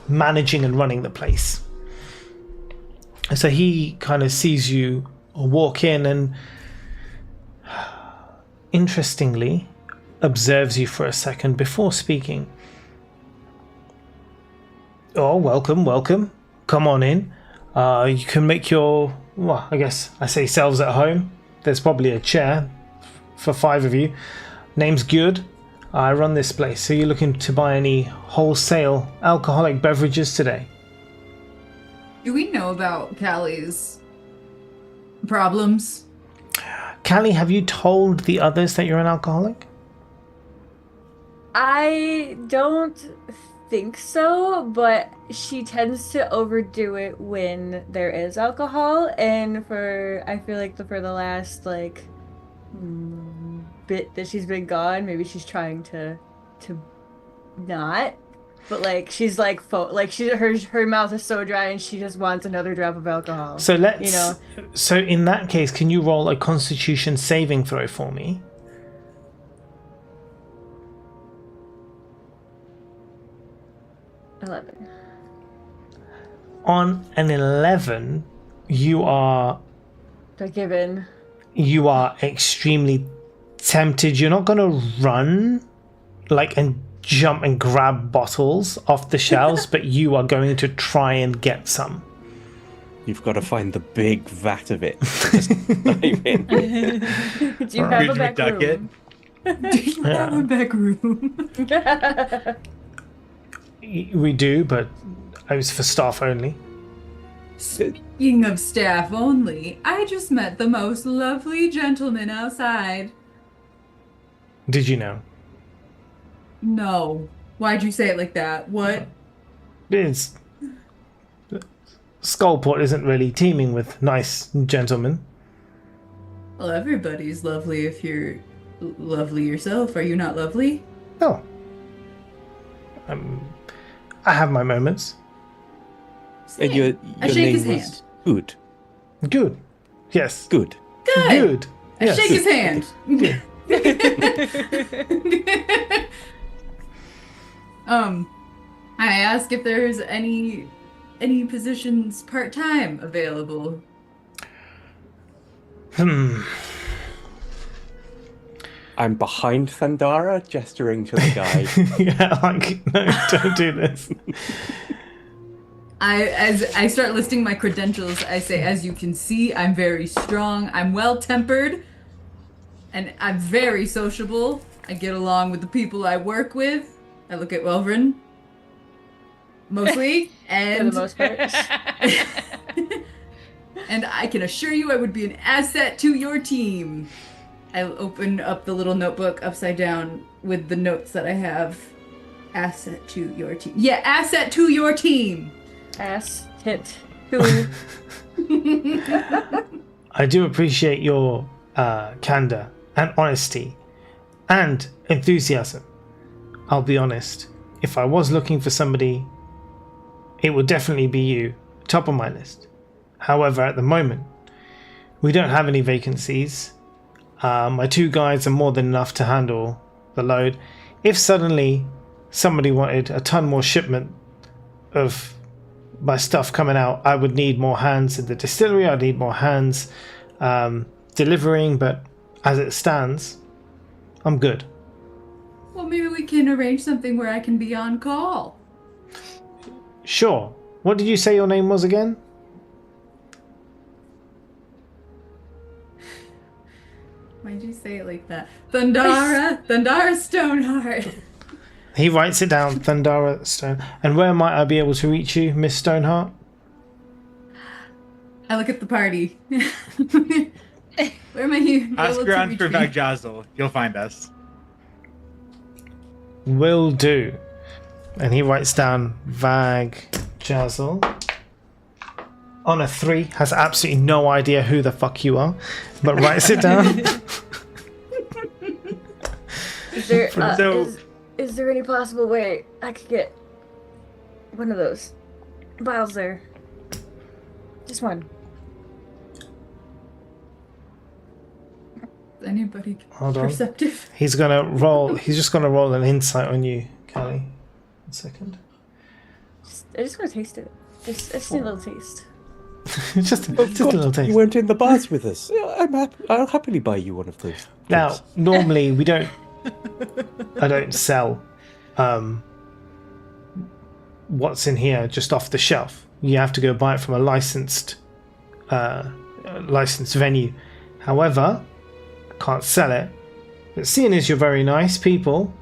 managing and running the place. So he kind of sees you walk in and interestingly observes you for a second before speaking. Oh, welcome. Come on in. You can make your, well, I guess I say selves at home. There's probably a chair for 5 of you. Name's Good. I run this place. So you're looking to buy any wholesale alcoholic beverages today? Do we know about Callie's problems? Callie, have you told the others that you're an alcoholic? I don't think so, but she tends to overdo it when there is alcohol, and I feel like for the last bit that she's been gone, maybe she's trying to not. but like she's like her mouth is so dry and she just wants another drop of alcohol. So let's. You know. So in that case, can you roll a Constitution saving throw for me? 11. On an 11, you are Forgiven. You are extremely tempted. You're not going to run and jump and grab bottles off the shelves, but you are going to try and get some. You've got to find the big vat of it. Just dive in. Do you have a back McDucket. room? Do you have a back room? We do, but it was for staff only. Speaking of staff only, I just met the most lovely gentleman outside. Did you know? No. Why'd you say it like that? What? It's Skullport isn't really teeming with nice gentlemen. Well, everybody's lovely if you're lovely yourself. Are you not lovely? Oh. I have my moments. And your I shake name his was hand. Good. Good. Yes. Good. Good. Good. I Yes. shake his hand. I ask if there's any positions part-time available. I'm behind Thandara, gesturing to the guy. No, don't do this. As I start listing my credentials, I say, as you can see, I'm very strong, I'm well-tempered, and I'm very sociable. I get along with the people I work with. I look at Welvrin, mostly, and For the most part. and I can assure you I would be an asset to your team. I open up the little notebook upside down with the notes that I have. Asset to your team. Yeah, asset to your team. Ass hit who? I do appreciate your candor and honesty and enthusiasm. I'll be honest. If I was looking for somebody, it would definitely be you, top of my list. However, at the moment, we don't have any vacancies. My two guys are more than enough to handle the load. If suddenly somebody wanted a ton more shipment of my stuff coming out, I would need more hands in the distillery. I'd need more hands delivering, but as it stands, I'm good. Well, maybe we can arrange something where I can be on call. Sure. What did you say your name was again? Why'd you say it like that? Thandara Stoneheart. He writes it down, Thandara Stone. And where might I be able to reach you, Miss Stoneheart? I look at the party. Where am I here? Ask around for Vagjazzle. You'll find us. Will do. And he writes down Vagjazzle. On a 3, has absolutely no idea who the fuck you are, but writes it down. Is there So- is there any possible way I could get one of those vials there? Just one. Is anybody Hold on. perceptive? He's just gonna roll an insight on you, Callie. 1 second. I just want to taste it. Just need a little taste. just a little taste. You weren't in the bars with us. I'll happily buy you one of those. Now, please. normally we don't. I don't sell what's in here just off the shelf. You have to go buy it from a licensed venue. However, I can't sell it. But seeing as you're very nice people,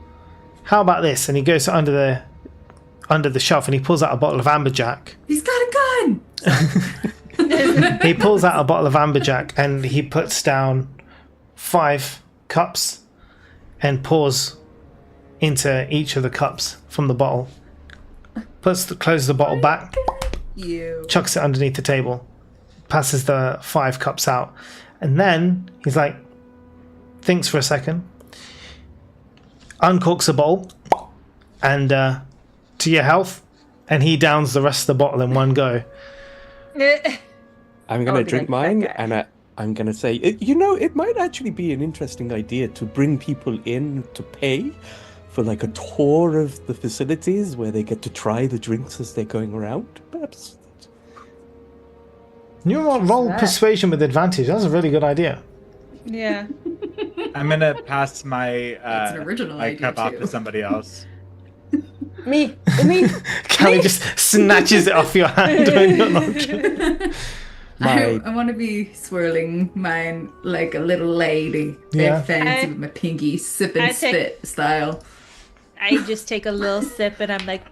how about this? And he goes under the shelf and he pulls out a bottle of Amberjack. He's got a gun! He pulls out a bottle of Amberjack and he puts down 5 cups and pours into each of the cups from the bottle. Closes the bottle back, You. chucks it underneath the table, passes the 5 cups out, and then he's like, thinks for a second, uncorks a bowl, and to your health, and he downs the rest of the bottle in one go. I'm going to drink mine, and I'm going to say, it might actually be an interesting idea to bring people in to pay for like a tour of the facilities where they get to try the drinks as they're going around. Perhaps. You want roll persuasion with advantage. That's a really good idea. Yeah. I'm gonna pass my That's an original my idea, cup off too. to somebody else. Me. Callie just snatches it off your hand when you're not drinking. I want to be swirling mine like a little lady. Yeah. Very fancy with my pinky, sip and spit style. I just take a little sip and I'm like,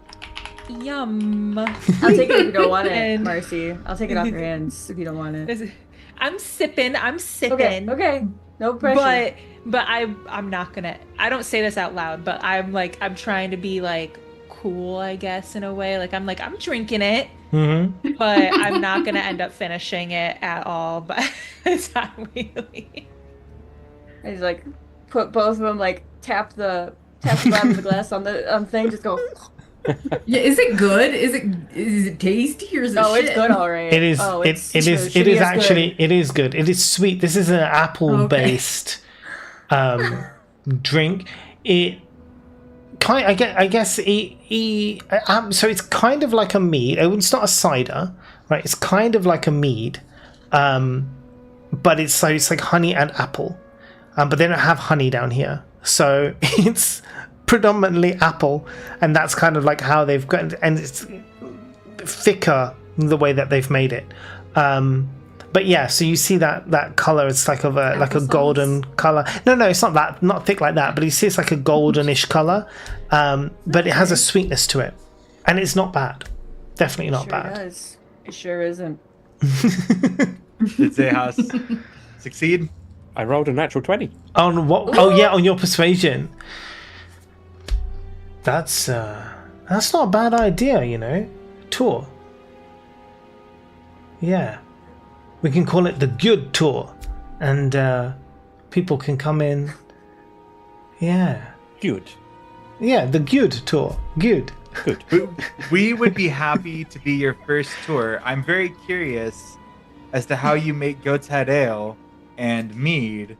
yum. I'll take it if you don't want it, And- Marcy. I'll take it off your hands if you don't want it. I'm sipping. Okay. No pressure. But I'm not gonna. I don't say this out loud, but I'm trying to be like cool, I guess, in a way. Like I'm drinking it, Mm-hmm. but I'm not gonna end up finishing it at all. But it's not really. I just like put both of them, like tap the bottom of the glass on the thing, just go. Yeah, is it good? Is it tasty or is it Oh, shit? it's good, all right. It is. Oh, It is actually. It is good. It is sweet. This is an apple-based drink. It kind. I guess. So it's kind of like a mead. It's not a cider, right? It's kind of like a mead, but it's like honey and apple, but they don't have honey down here, so it's predominantly apple, and that's kind of like how they've got, and it's thicker the way that they've made it. But yeah, so you see that color. It's like like a golden color. No, it's not thick like that. But you see, it's like a goldenish color. But it has a sweetness to it, and it's not bad. Definitely not bad. Does. It sure isn't. Did Zehas succeed? I rolled a natural 20. On what? Oh yeah, on your persuasion. That's not a bad idea, Tour. Yeah. We can call it the good tour. And people can come in. Yeah. Good. Yeah, the good tour. Good. We would be happy to be your first tour. I'm very curious as to how you make goat's head ale and mead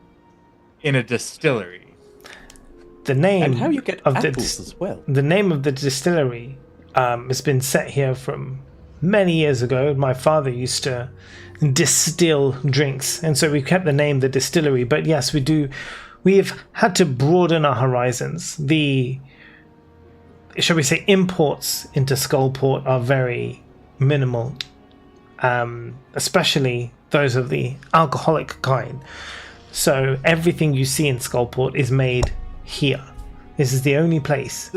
in a distillery. The name And how you get of apples as well. The name of the distillery has been set here from many years ago. My father used to distill drinks, and so we kept the name the distillery. But yes, we've had to broaden our horizons. The, shall we say, imports into Skullport are very minimal, especially those of the alcoholic kind. So everything you see in Skullport is made here. This is the only place,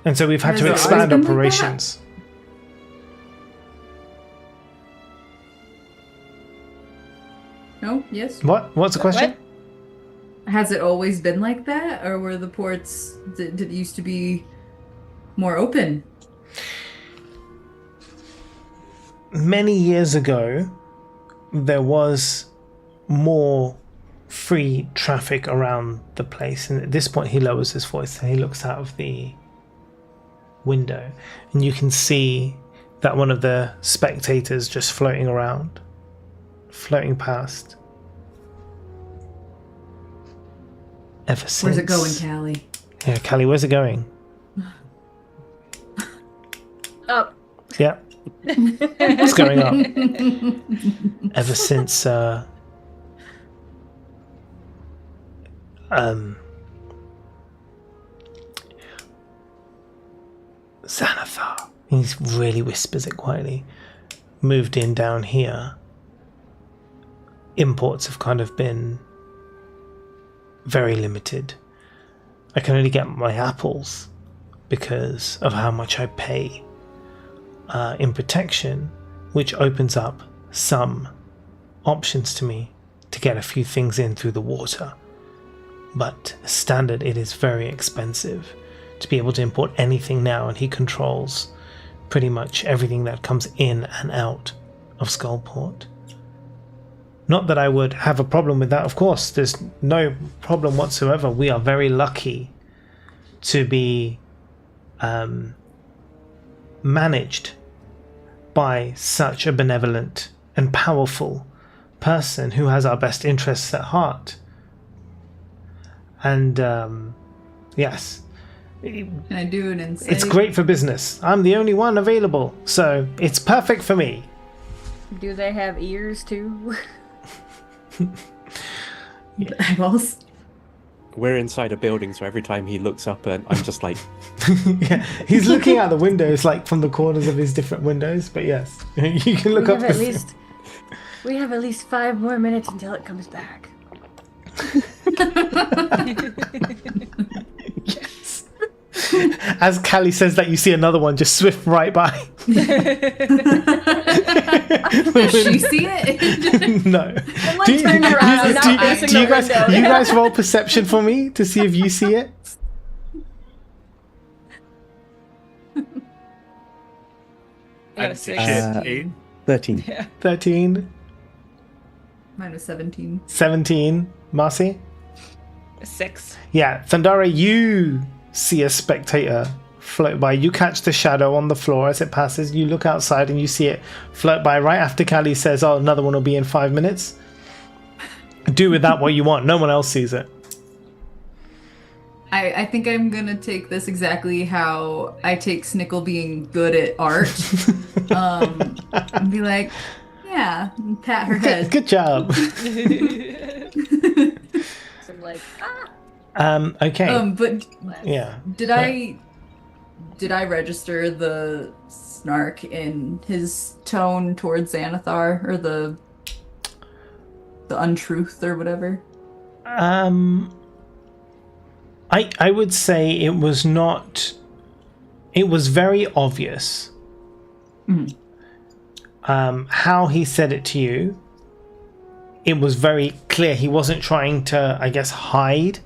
and so we've had to expand operations. No? Yes? What's the question? Has it always been like that? Or were the ports, did it used to be more open? Many years ago, there was more free traffic around the place, and at this point he lowers his voice and he looks out of the window, and you can see that one of the spectators just floating past. Ever since. Where's it going, Callie? Yeah, Callie, where's it going? Up. Yeah. What's going on? Ever since Xanathar, he really whispers it quietly, moved in down here, imports have kind of been very limited. I can only get my apples because of how much I pay in protection, which opens up some options to me to get a few things in through the water. But standard, it is very expensive to be able to import anything now, and he controls pretty much everything that comes in and out of Skullport. Not that I would have a problem with that, of course. There's no problem whatsoever. We are very lucky to be managed by such a benevolent and powerful person who has our best interests at heart. And yes, Can I do an insight? it's great for business. I'm the only one available, so it's perfect for me. Do they have ears too? Eyeballs. We're inside a building, so every time he looks up, and I'm just like, Yeah, he's looking out the windows, like from the corners of his different windows. But yes, you can look we up. have we have at least 5 more minutes until it comes back. Yes. As Callie says that, you see another one just swift right by. Does she see it? No. I'm like turned around, not facing the window. you guys roll perception for me to see if you see it? I got a I'd say 6. shit. 8. 13. 13, Mine was 17. 17. Marcy? A 6. Yeah, Thundara, you see a spectator float by. You catch the shadow on the floor as it passes. You look outside and you see it float by right after Callie says, oh, another one will be in 5 minutes. Do with that what you want. No one else sees it. I think I'm gonna take this exactly how I take Snickle being good at art. And be like, yeah, and pat her head. Good job. So I'm like, Okay. But Yeah. did I register the snark in his tone towards Xanathar, or the untruth or whatever? I would say it was not. It was very obvious. How he said it to you. It was very clear. He wasn't trying to, I guess, hide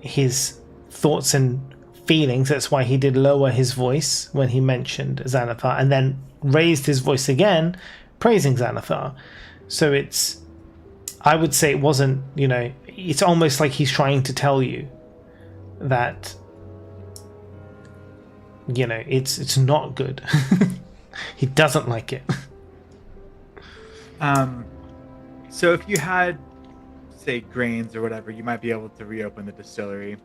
his thoughts and feelings. That's why he did lower his voice when he mentioned Xanathar, and then raised his voice again, praising Xanathar. So it's, I would say it wasn't, it's almost like he's trying to tell you that, it's not good. He doesn't like it. So if you had, say, grains or whatever, you might be able to reopen the distillery.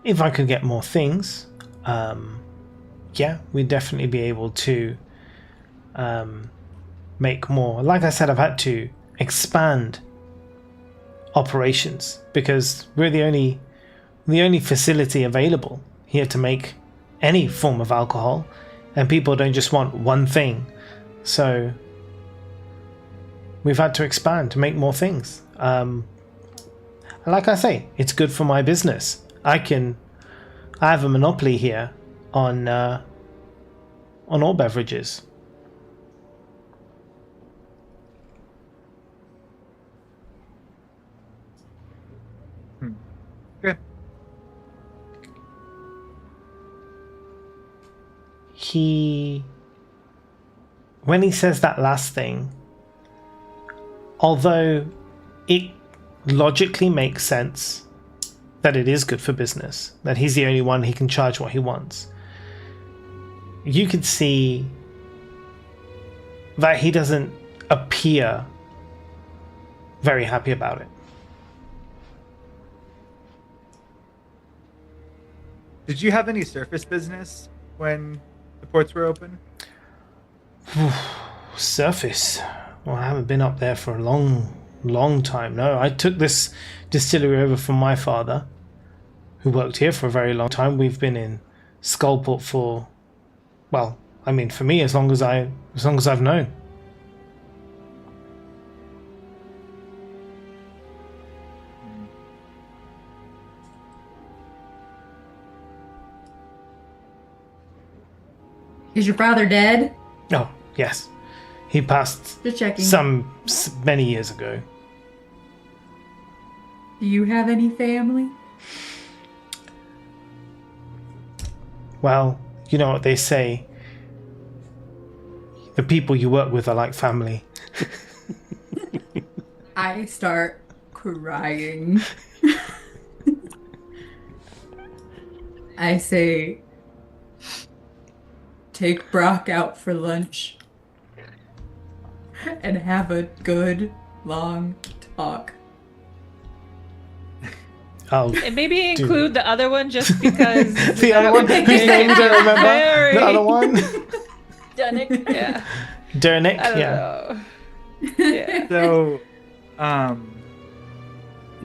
If I could get more things, yeah, we'd definitely be able to make more. Like I said, I've had to expand operations because we're the only facility available here to make any form of alcohol, and people don't just want one thing. So we've had to expand to make more things. Like I say, it's good for my business. I have a monopoly here on all beverages. Okay. When he says that last thing, although it logically makes sense that it is good for business, that he's the only one he can charge what he wants, you could see that he doesn't appear very happy about it. Did you have any surface business when the ports were open? Surface? Well, I haven't been up there for a long time. No, I took this distillery over from my father, who worked here for a very long time. We've been in Skullport for, well, I mean, for me, as long as I've known. Is your father dead? Oh, yes. He passed Just checking. many years ago. Do you have any family? Well, you know what they say. The people you work with are like family. I start crying. I say, take Brock out for lunch and have a good, long talk. Oh, And maybe include the other one just because. the other one whose name you don't remember. Very. The other one, Dunnick. Yeah. Dernick. I don't Yeah. know. Yeah. So,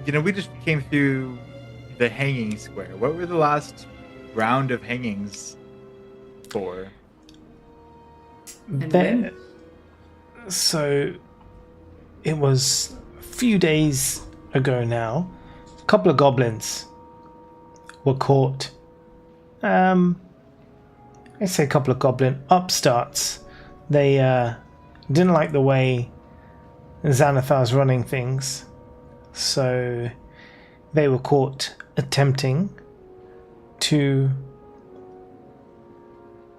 we just came through the hanging square. What were the last round of hangings for? And There, so it was a few days ago now. A couple of goblins were caught. I say a couple of goblin upstarts. They didn't like the way Xanathar's running things, so they were caught attempting to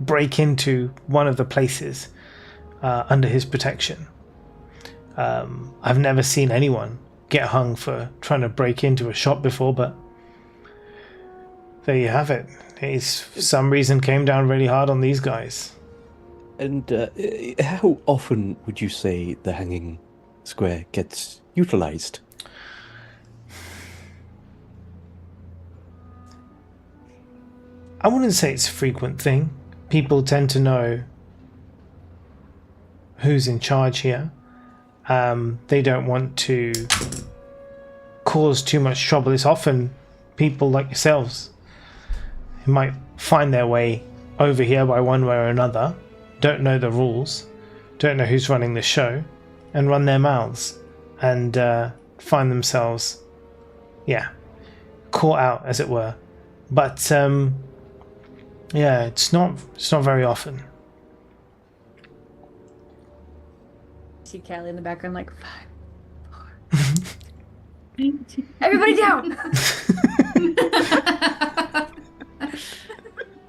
break into one of the places under his protection. I've never seen anyone get hung for trying to break into a shop before, but there you have it. He's for some reason came down really hard on these guys. And how often would you say the hanging square gets utilized? I wouldn't say it's a frequent thing. People tend to know who's in charge here. They don't want to cause too much trouble. It's often people like yourselves who might find their way over here by one way or another, don't know the rules, don't know who's running the show, and run their mouths and find themselves, caught out, as it were. But it's not very often. See Callie in the background, like 5, 4. Everybody down.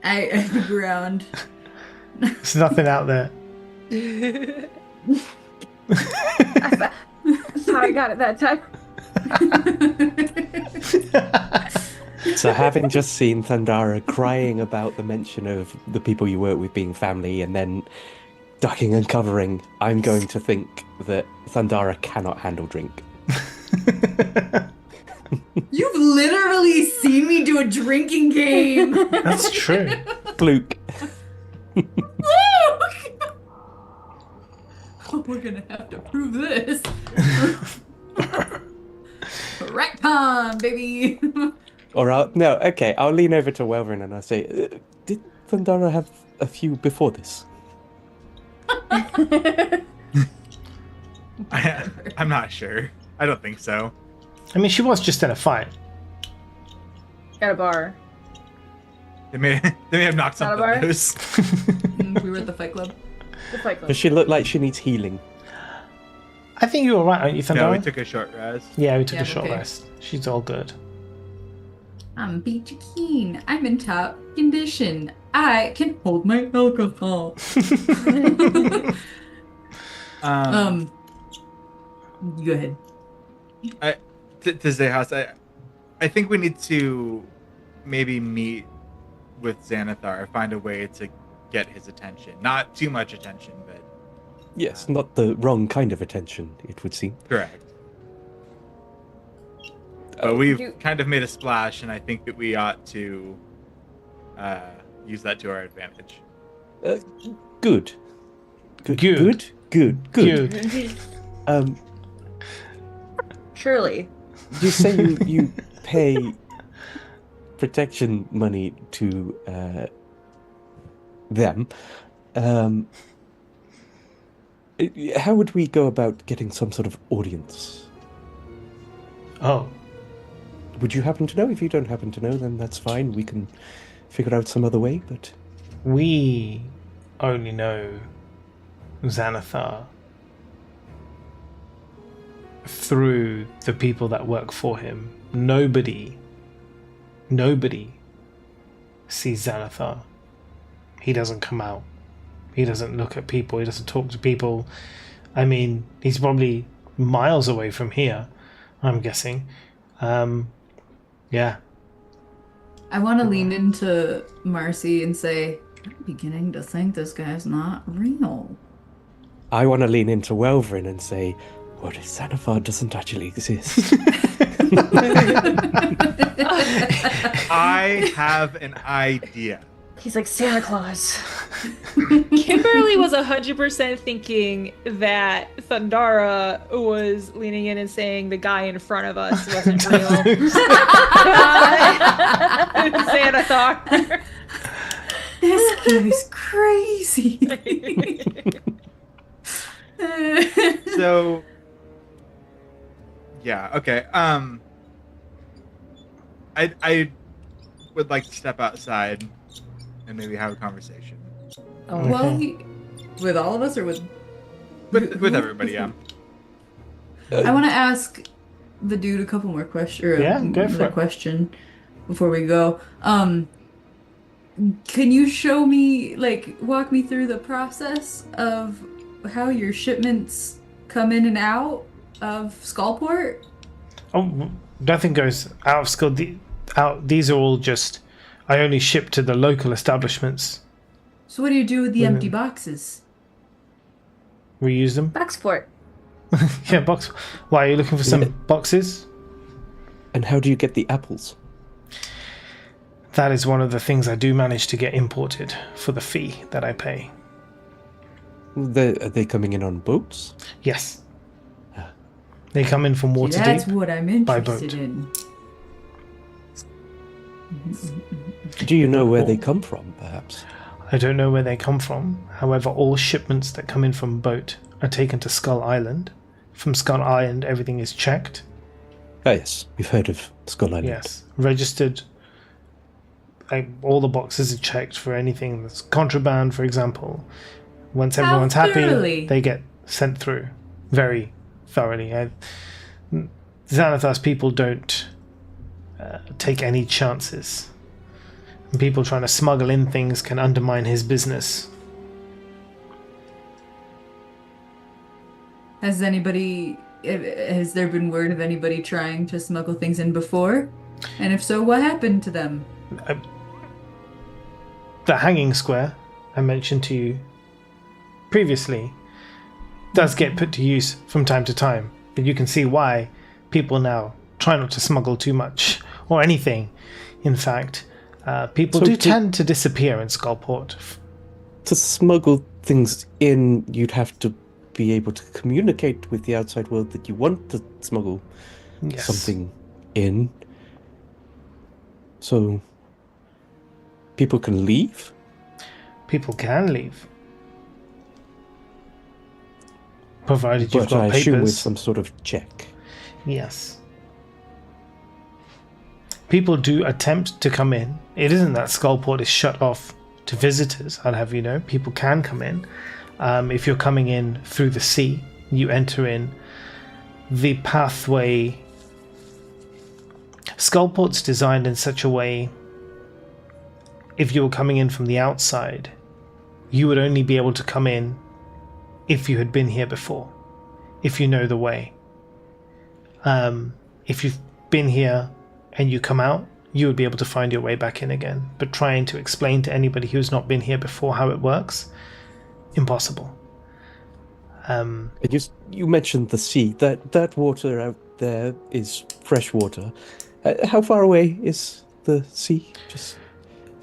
I ground. There's nothing out there. I thought I got it that time. So having just seen Thandara crying about the mention of the people you work with being family and then ducking and covering, I'm going to think that Thandara cannot handle drink. You've literally seen me do a drinking game. That's true. Fluke. Oh, we're gonna have to prove this. Retcon, baby. Or I'll lean over to Welvin and I'll say, did Thandara have a few before this? I'm not sure. I don't think so. I mean, she was just in a fight. At a bar. They may have knocked Not a something bar? loose. We were at the fight club. The fight club. Does she look like she needs healing? I think you were right, aren't you, No, we Thandara? took a short rest. Yeah, we took Yeah, a short okay. rest. She's all good. I'm Peachy Keen. I'm in top condition. I can hold my alcohol. Go ahead. To Zehas, I think we need to maybe meet with Xanathar, find a way to get his attention. Not too much attention, but Yes, not the wrong kind of attention, it would seem. correct. But we've You- kind of made a splash, and I think that we ought to use that to our advantage. Good. Good. Good. Good. Good. Surely. You say you pay protection money to them. How would we go about getting some sort of audience? Oh, Would you happen to know? If you don't happen to know, then that's fine. We can figure out some other way, but... we only know Xanathar through the people that work for him. Nobody sees Xanathar. He doesn't come out. He doesn't look at people. He doesn't talk to people. I mean, he's probably miles away from here, I'm guessing. Yeah. I want to lean into Marcy and say, I'm beginning to think this guy's not real. I want to lean into Welverin and say, what if Xanathar doesn't actually exist? I have an idea. He's like Santa Claus. Kimberly was 100% thinking that Thundara was leaning in and saying the guy in front of us wasn't real. Xanathar. This guy's crazy. So, yeah, okay. I would like to step outside and maybe have a conversation Oh, Well, with all of us or with with everybody. Yeah. I want to ask the dude a couple more questions. Yeah, go for it. Question before we go. Can you show me, like, walk me through the process of how your shipments come in and out of Skullport? Oh, nothing goes out of Skull. These are all just. I only ship to the local establishments. So what do you do with the empty boxes? Reuse them. Backsport. Yeah, box. Why are you looking for some Yeah. boxes? And how do you get the apples? That is one of the things I do manage to get imported for the fee that I pay. Are they coming in on boats? Yes. They come in from See, that's Waterdeep. what I'm by interested boat. in. Do you know where they come from, perhaps? I don't know where they come from. However, all shipments that come in from boat are taken to Skull Island. From Skull Island, everything is checked. Ah, yes, we've heard of Skull Island. Yes. Registered. All the boxes are checked for anything that's contraband, for example. Once How everyone's happy, thoroughly? they get sent through very thoroughly. Xanathar's people don't take any chances. And people trying to smuggle in things can undermine his business. Has there been word of anybody trying to smuggle things in before? And if so, what happened to them? The hanging square I mentioned to you previously does get put to use from time to time, but you can see why people now try not to smuggle too much or anything. In fact, people So do to- tend to disappear in Skullport. To smuggle things in, you'd have to be able to communicate with the outside world that you want to smuggle Yes. something in. So people can leave? People can leave, provided you've But got I papers. assume with some sort of check. Yes. People do attempt to come in. It isn't that Skullport is shut off to visitors, I'll have you know. People can come in. If you're coming in through the sea, you enter in the pathway. Skullport's designed in such a way, if you were coming in from the outside, you would only be able to come in if you had been here before, if you know the way. If you've been here and you come out, you would be able to find your way back in again. But trying to explain to anybody who's not been here before how it works, impossible. And you mentioned the sea. That water out there is fresh water. How far away is the sea? Just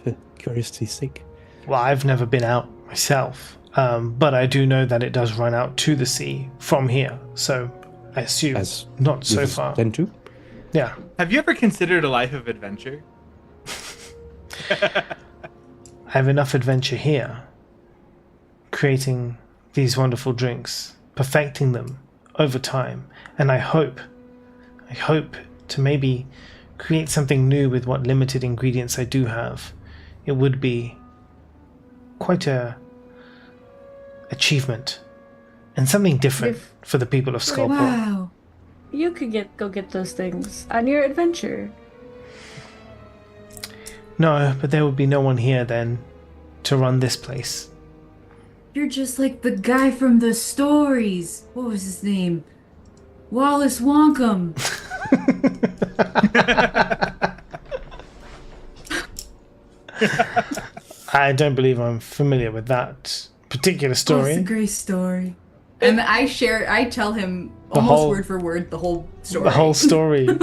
for curiosity's sake. Well, I've never been out myself, but I do know that it does run out to the sea from here. So I assume As not so rivers far. tend to. Yeah. Have you ever considered a life of adventure? I have enough adventure here, creating these wonderful drinks, perfecting them over time, and I hope to maybe create something new with what limited ingredients I do have. It would be quite a achievement and something different for the people of Skullport. Wow. You could go get those things on your adventure. No, but there would be no one here then to run this place. You're just like the guy from the stories. What was his name? Wallace Wonkum. I don't believe I'm familiar with that particular Oh, story. it's a great story. And I tell him The almost whole- word for word the whole story. The whole story. Oh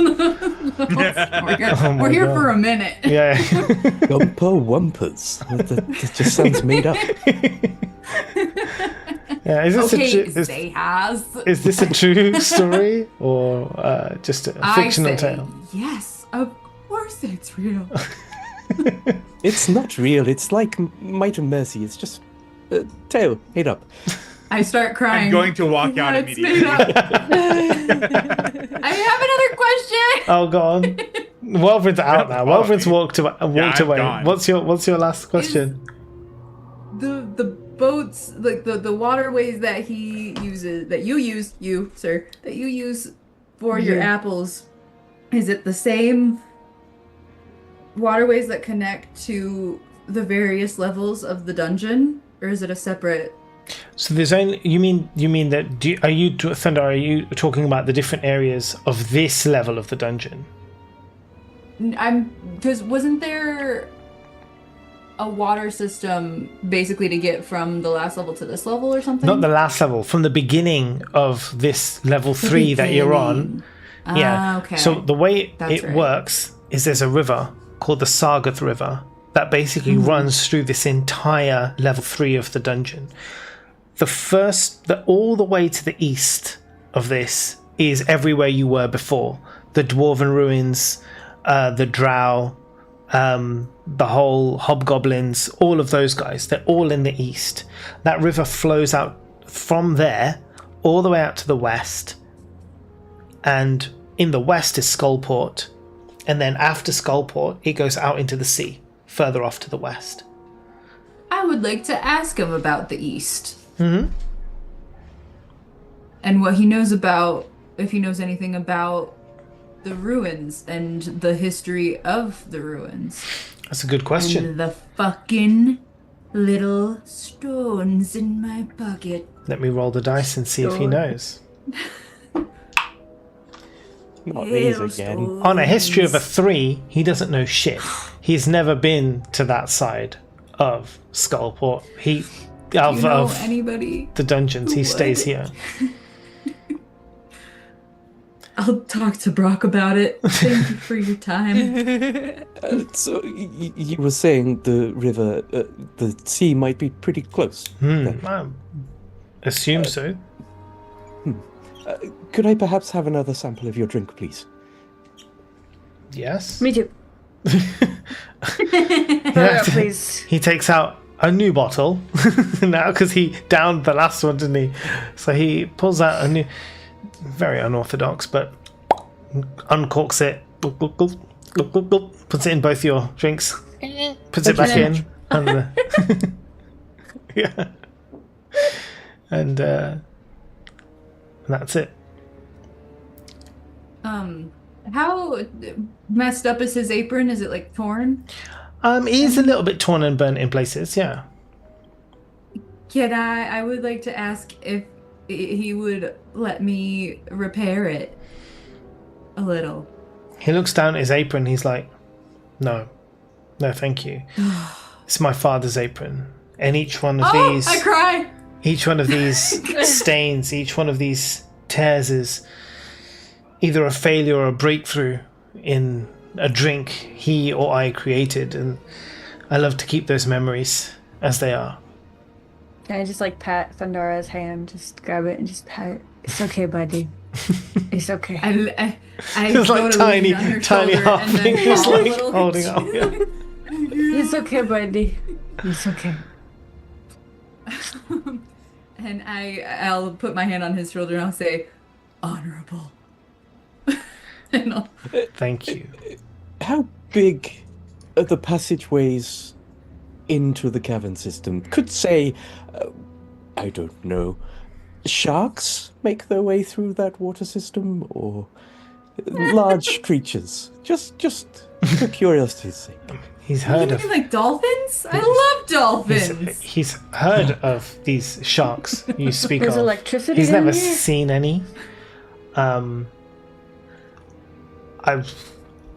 my We're here God. for a minute. Yeah. Gumper Wumpers. That just sounds made up. Yeah. Is this Okay, a has. is this a true story or just a fictional tale? Yes, of course it's real. It's not real. It's like Might and Mercy. It's just a tale made up. I start crying. I'm going to walk out Yeah, it's immediately. made up. I have another question. Oh, go on. Welvrin's out now. Follow Welvrin's me. walked I'm away. gone. What's your last question? The boats, like the waterways that he uses, that you use for your apples, is it the same waterways that connect to the various levels of the dungeon, or is it a separate? So there's only you mean that Thunder? Are you talking about the different areas of this level of the dungeon? Because wasn't there a water system basically to get from the last level to this level or something? Not the last level, from the beginning of this level 3 that you're on. Yeah. Okay. So the way That's it right. works is there's a river called the Sargath River that basically runs through this entire level 3 of the dungeon. All the way to the east of this is everywhere you were before. The Dwarven Ruins, the Drow, the whole Hobgoblins, all of those guys, they're all in the east. That river flows out from there all the way out to the west. And in the west is Skullport. And then after Skullport, it goes out into the sea, further off to the west. I would like to ask him about the east. Mm-hmm. And what he knows about, if he knows anything about the ruins and the history of the ruins. That's a good question. And the fucking little stones in my pocket. Let me roll the dice and see if he Sure. knows. Not these Little again. stones. On a history of a 3, he doesn't know shit. He's never been to that side of Skullport. Do you know Of anybody? the dungeons. He who stays would? here. I'll talk to Brock about it. Thank you for your time. So you were saying the river, the sea might be pretty close. then. I assume so. Could I perhaps have another sample of your drink, please? Yes. Me too. Yeah. Hurry up, please. He takes out a new bottle now because he downed the last one, didn't he? So he pulls out a new, very unorthodox, but uncorks it, puts it in both your drinks, puts it back in, and yeah, and that's it. How messed up is his apron? Is it like torn? He's a little bit torn and burnt in places, yeah. Can I would like to ask if he would let me repair it a little. He looks down at his apron. He's like, no, thank you. It's my father's apron, and each one of these, I cry. each one of these stains, each one of these tears is either a failure or a breakthrough in a drink he or I created, and I love to keep those memories as they are. Can I just like pat Thundara's hand, just grab it and just pat it? It's okay, buddy. It's okay. I It's go like to tiny, lean on her tiny shoulder half and then fingers fall a like little. holding up. Yeah. It's okay, buddy. It's okay. And I'll put my hand on his shoulder and I'll say, honorable. And I'll, Thank you. How big are the passageways into the cavern system? Could say, I don't know, sharks make their way through that water system, or large creatures? Just for curiosity's sake. He's heard you of mean like dolphins? I love dolphins. he's heard of these sharks you speak There's of. electricity He's down never here? seen any. I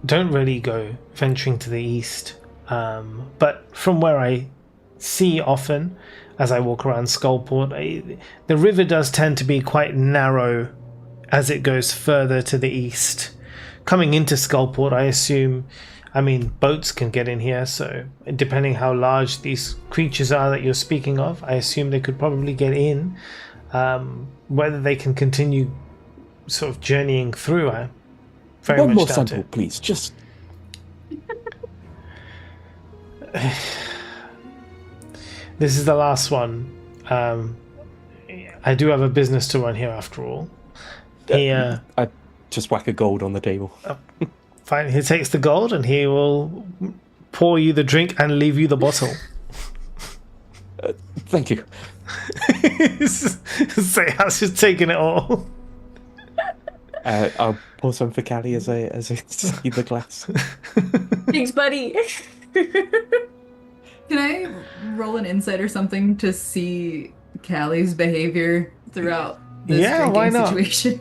don't really go venturing to the east. But from where I see often as I walk around Skullport, the river does tend to be quite narrow as it goes further to the east. Coming into Skullport, I assume, I mean, boats can get in here, so depending how large these creatures are that you're speaking of, I assume they could probably get in. Whether they can continue sort of journeying through, I very One much more doubt sample, it. please. Just This is the last one. I do have a business to run here after all. I just whack a gold on the table. Fine, he takes the gold and he will pour you the drink and leave you the bottle. Thank you. Zayas just taking it all. I'll pour some for Callie as I see the glass. Thanks, buddy. Can I roll an insight or something to see Callie's behavior throughout this drinking why not? situation?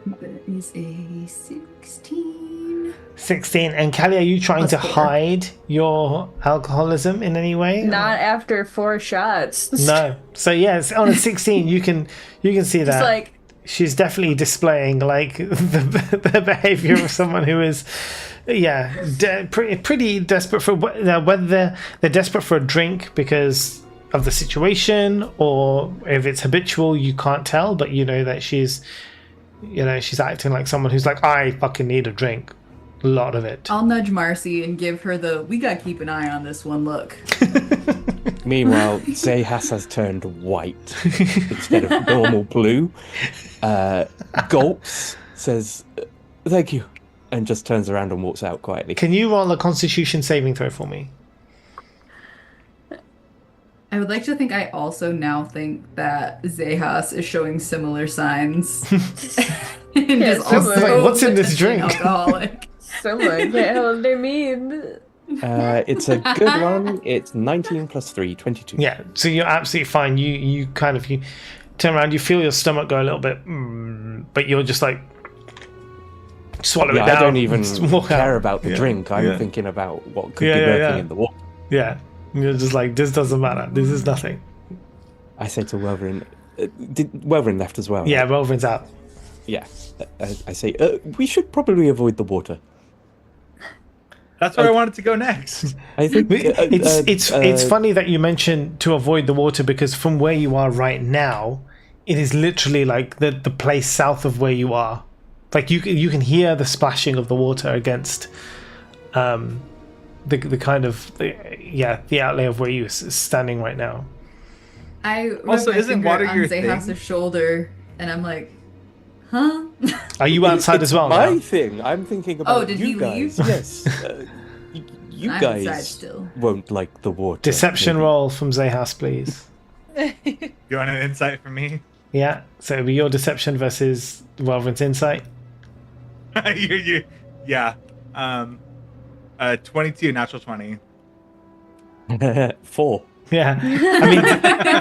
That is a 16. 16. And Callie, are you trying Plus to 4. hide your alcoholism in any way? Not after 4 shots. No. So yes, on a 16, you can see that Just like, she's definitely displaying like the behavior of someone who is, pretty desperate for whether they're desperate for a drink because of the situation or if it's habitual. You can't tell, but you know that she's acting like someone who's like, I fucking need a drink. A lot of it. I'll nudge Marcy and give her the "we gotta keep an eye on this one" look. Meanwhile, Zayas has turned white instead of normal blue. Gulps, says, "Thank you," and just turns around and walks out quietly. Can you roll a Constitution saving throw for me? I would like to think I also now think that Zayas is showing similar signs. And Yeah, is also similar. What's in this potentially drink? alcoholic. someone can't hold their mean. It's a good one. It's 19 plus 3, 22. Yeah, so you're absolutely fine. You kind of you turn around, you feel your stomach go a little bit, but you're just like swallow Yeah, it down. I don't even just walk care out. about the Yeah, drink. I'm yeah. thinking about what could Yeah, be yeah, lurking yeah. in the water. Yeah, you're just like, this doesn't matter. This is nothing. I say to Welverin, did Welverin left as well? Yeah, right? Welverin's out. Yeah. I say, we should probably avoid the water. That's where I wanted to go next. I think It's funny that you mentioned to avoid the water because from where you are right now, it is literally like the place south of where you are. Like you can hear the splashing of the water against the kind of the outlay of where you're standing right now. I rub Also, my isn't finger water on your Zayas' thing? shoulder, and I'm like, huh? Are you outside as well my now? thing. I'm thinking about did you he guys. leave? Yes. You I'm inside guys still. won't like the water. Deception maybe. roll from Zayas, please. You want an insight from me? Yeah, so it'll be your deception versus Welverin's insight. Yeah. 22, natural 20. 4. Yeah, I mean,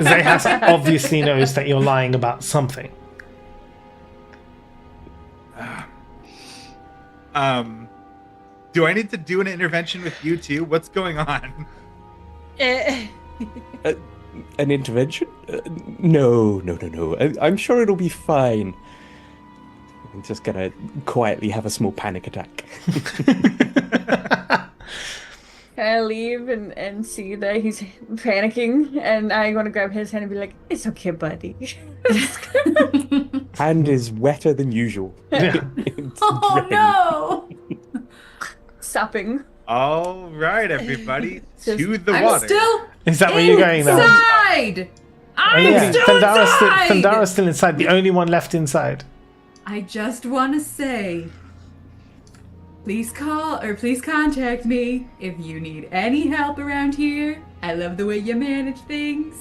Zayas obviously knows that you're lying about something. Do I need to do an intervention with you too? What's going on? An intervention? No. I'm sure it'll be fine. I'm just gonna quietly have a small panic attack. Can I leave and see that he's panicking? And I want to grab his hand and be like, "It's okay, buddy." Hand is wetter than usual. Yeah. It's Oh red. no! Sopping. All right, everybody, Just- to the I'm water. still Is that where you're going now? inside. I'm Yeah, still inside. Thundara's still inside, the only one left inside. I just want to say, please contact me if you need any help around here. I love the way you manage things.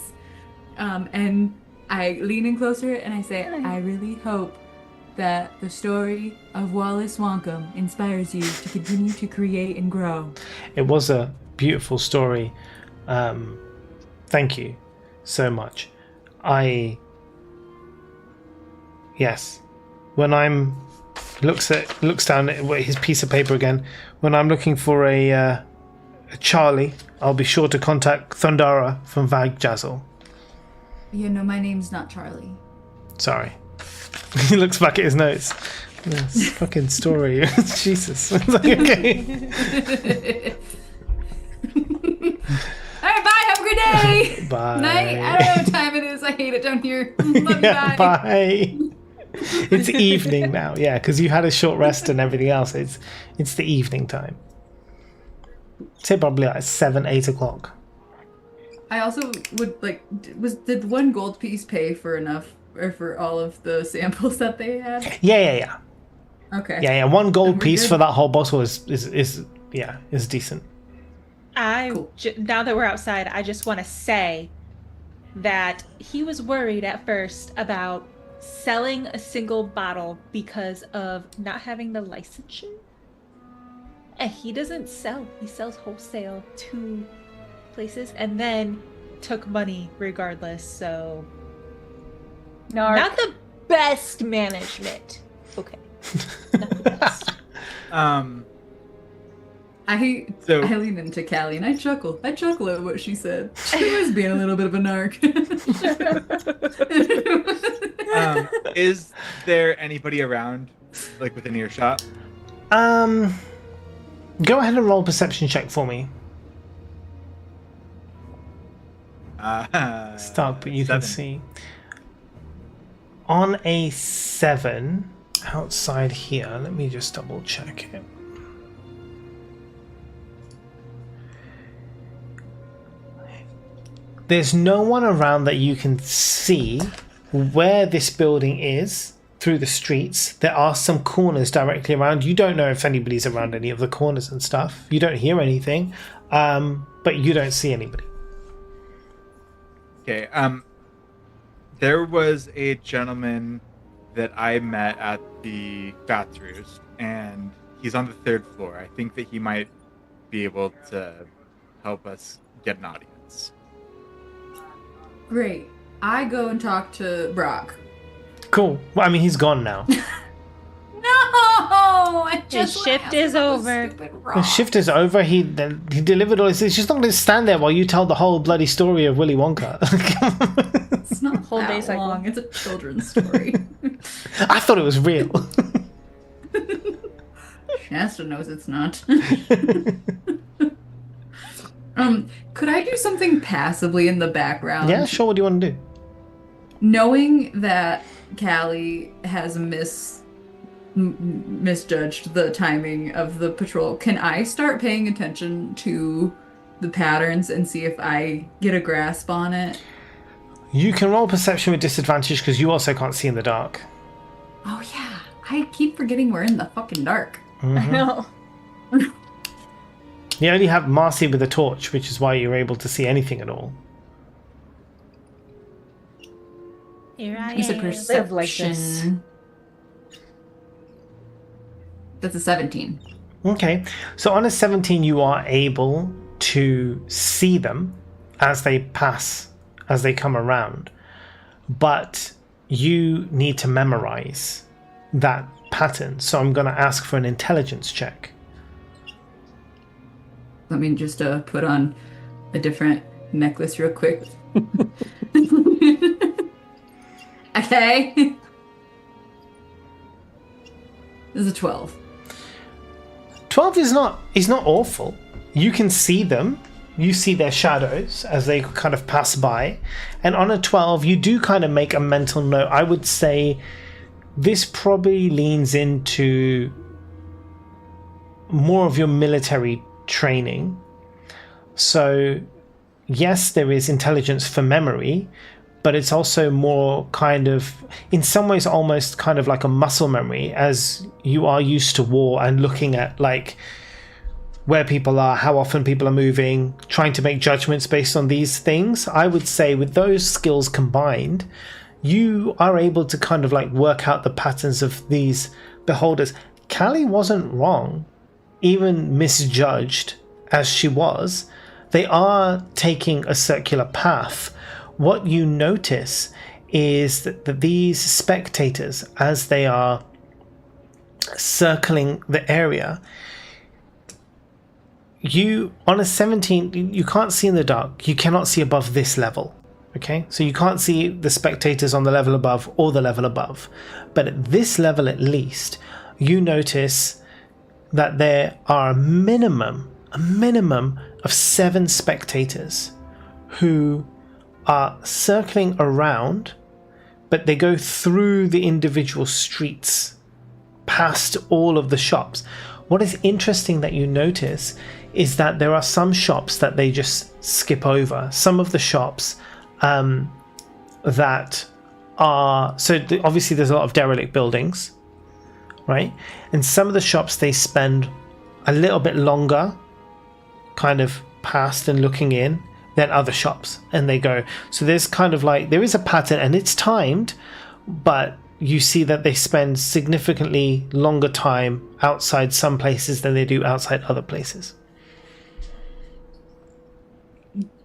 And I lean in closer and I say, I really hope that the story of Wallace Wonkum inspires you to continue to create and grow. It was a beautiful story. Thank you so much. Yes, when I'm looks down at his piece of paper again. When I'm looking for a Charlie, I'll be sure to contact Thundara from Vagjazzle. You know, my name's not Charlie. Sorry. He looks back at his notes. This fucking story. Jesus. It's like, okay. All right, bye. Have a great day. Bye. Night. I don't know what time it is. I hate it down here. Love you, Yeah, bye. bye. It's because now. Yeah, because you had a short rest and everything else. It's the evening time. Say probably like 7, 8 o'clock. I also would like. Did one gold piece pay for enough or for all of the samples that they had? Yeah. Okay. Yeah. One gold We're piece good. for that whole bottle is decent. Cool. Now that we're outside, I just want to say that he was worried at first about selling a single bottle because of not having the licensure. And he doesn't sell. He sells wholesale to places and then took money regardless. So not the best management. Okay. Not the best. I lean into Callie and I chuckle. I chuckle at what she said. She was being a little bit of a narc. Is there anybody around, like within earshot? Go ahead and roll a perception check for me. It's dark, but you can 7. see. On a 7, outside here, let me just double check it. There's no one around that you can see where this building is through the streets. There are some corners directly around. You don't know if anybody's around any of the corners and stuff. You don't hear anything, but you don't see anybody. Okay. There was a gentleman that I met at the Bats Roost, and he's on the 3rd floor. I think that he might be able to help us get an audience. Great. I go and talk to Brock. Cool. Well, I mean, he's gone now. No! I His just shift is over. The shift is over. He delivered all this. He's just not going to stand there while you tell the whole bloody story of Willy Wonka. It's not Whole day that cycle. long. It's a children's story. I thought it was real. Shasta knows it's not. Could I do something passively in the background? Yeah, sure. What do you want to do? Knowing that Callie has misjudged the timing of the patrol, can I start paying attention to the patterns and see if I get a grasp on it? You can roll perception with disadvantage because you also can't see in the dark. Oh yeah, I keep forgetting we're in the fucking dark. I know. You only have Marcy with a torch, which is why you're able to see anything at all. Here I Use a am. Live like this. perception. That's a 17. Okay, so on a 17, you are able to see them as they pass, as they come around. But you need to memorize that pattern. So I'm going to ask for an intelligence check. Let me just put on a different necklace real quick. Okay. This is a 12. 12 is not awful. You can see them. You see their shadows as they kind of pass by. And on a 12, you do kind of make a mental note. I would say this probably leans into more of your military training. So, yes, there is intelligence for memory, but it's also more kind of, in some ways, almost kind of like a muscle memory, as you are used to war and looking at like where people are, how often people are moving, trying to make judgments based on these things. I would say with those skills combined, you are able to kind of like work out the patterns of these beholders. Callie wasn't wrong, even misjudged as she was. They are taking a circular path. What you notice is that these spectators, as they are circling the area. You, on a 17, you can't see in the dark. You cannot see above this level. Okay, so you can't see the spectators on the level above or the level above. But at this level at least, you notice that there are a minimum of 7 spectators who are circling around, but they go through the individual streets, past all of the shops. What is interesting that you notice is that there are some shops that they just skip over. Some of the shops that are... obviously there's a lot of derelict buildings, right? And some of the shops they spend a little bit longer kind of past and looking in than other shops, and they go. So there's kind of like, there is a pattern and it's timed, but you see that they spend significantly longer time outside some places than they do outside other places.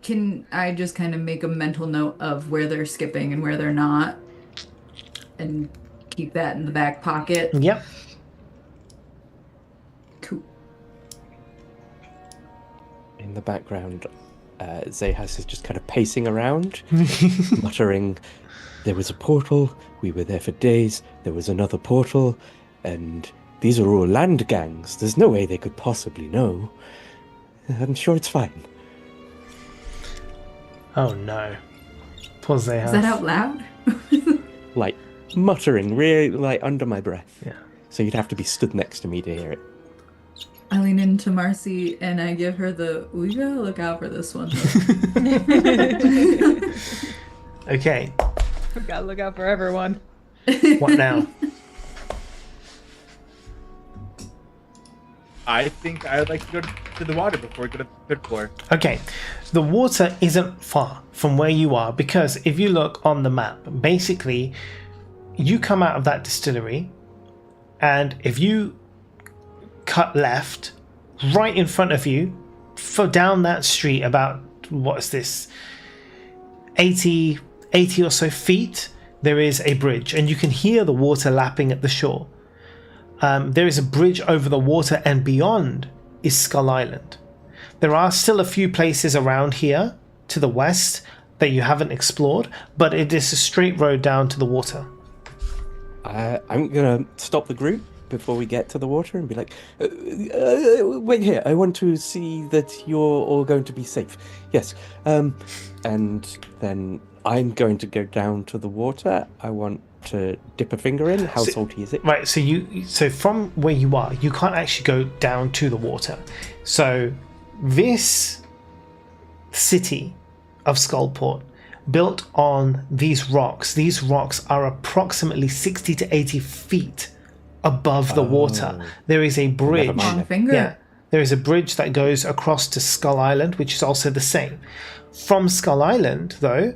Can I just kind of make a mental note of where they're skipping and where they're not, and keep that in the back pocket? Yep. Cool. In the background, Zahas is just kind of pacing around, muttering, "There was a portal, we were there for days, there was another portal, and these are all land gangs. There's no way they could possibly know. I'm sure it's fine." Oh no. Poor Zahas. Is that out loud? Like, muttering, really, like, under my breath. Yeah. So you'd have to be stood next to me to hear it. I lean into Marcy and I give her we gotta look out for this one. Okay. We've got to look out for everyone. What now? I think I would like to go to the water before we go to the 3rd floor. Okay, the water isn't far from where you are, because if you look on the map, basically you come out of that distillery, and if you cut left, right in front of you, for down that street about, what is this, 80 or so feet, there is a bridge, and you can hear the water lapping at the shore. There is a bridge over the water, and beyond is Skull Island. There are still a few places around here to the west that you haven't explored, but it is a straight road down to the water. I'm going to stop the group before we get to the water and be like, wait here, I want to see that you're all going to be safe. Yes. And then I'm going to go down to the water. I want to dip a finger in. How salty is it? Right, so from where you are, you can't actually go down to the water. So this city of Skullport, built on these rocks are approximately 60 to 80 feet above the water. There is a bridge. Long finger. Yeah, there is a bridge that goes across to Skull Island, which is also the same. From Skull Island, though,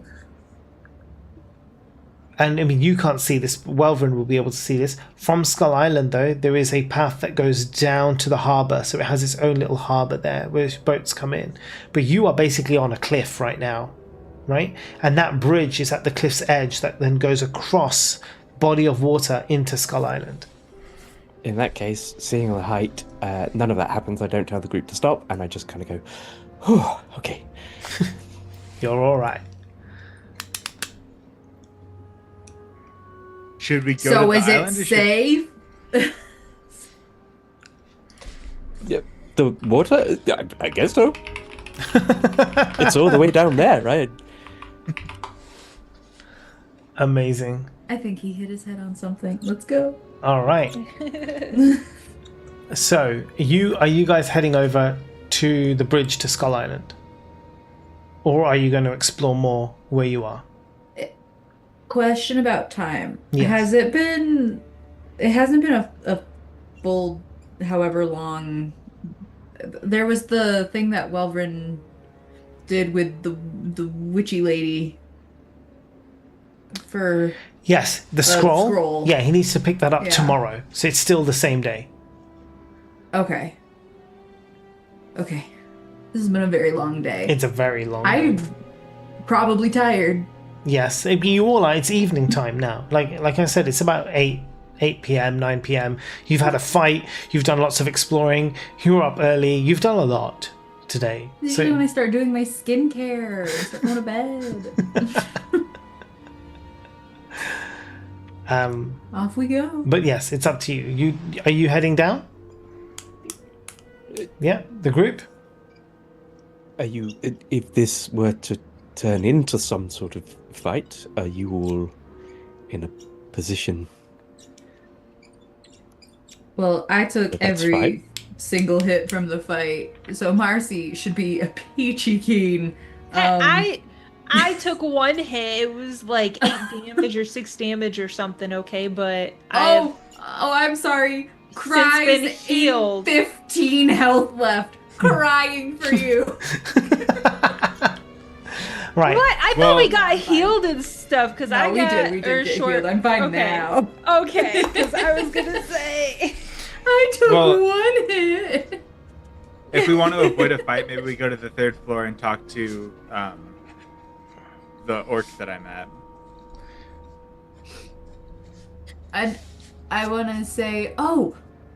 and I mean, you can't see this, Welvin will be able to see this. From Skull Island, though, there is a path that goes down to the harbour, so it has its own little harbour there where boats come in. But you are basically on a cliff right now, right? And that bridge is at the cliff's edge that then goes across body of water into Skull Island. In that case, seeing the height, none of that happens. I don't tell the group to stop, and I just kind of go, "Oh, okay." You're all right. Should we go to So the is it island? safe? Yeah, the water? I guess so. It's all the way down there, right? Amazing. I think he hit his head on something. Let's go. All right. So, are you guys heading over to the bridge to Skull Island? Or are you going to explore more where you are? Question about time. Yes. Has it been... It hasn't been a full however long... There was the thing that Welvin did with the witchy lady for... Yes, the scroll. scroll. Yeah, he needs to pick that up Yeah. tomorrow. So it's still the same day. Okay. Okay. This has been a very long day. It's a very long day. I'm probably tired. Yes, you all are. It's evening time now. Like I said, it's about 8 8 p.m., 9 p.m. You've had a fight. You've done lots of exploring. You were up early. You've done a lot today. Usually when I start doing my skincare, start going to bed. Off we go. But yes, it's up to you. Are you heading down? Yeah, the group. Are you? If this were to turn into some sort of fight, are you all in a position? Well, I took That's every fine. single hit from the fight, so Marcy should be a peachy keen. I took one hit. It was like 8 damage or 6 damage or something. Okay, but I'm sorry. Cries been healed. 15 health left. Crying for you. Right. What? I thought we got healed and stuff because No, we did get healed. I'm fine now. Okay, because I was gonna say I took one hit. If we want to avoid a fight, maybe we go to the 3rd floor and talk to the orc that I met. I want to say,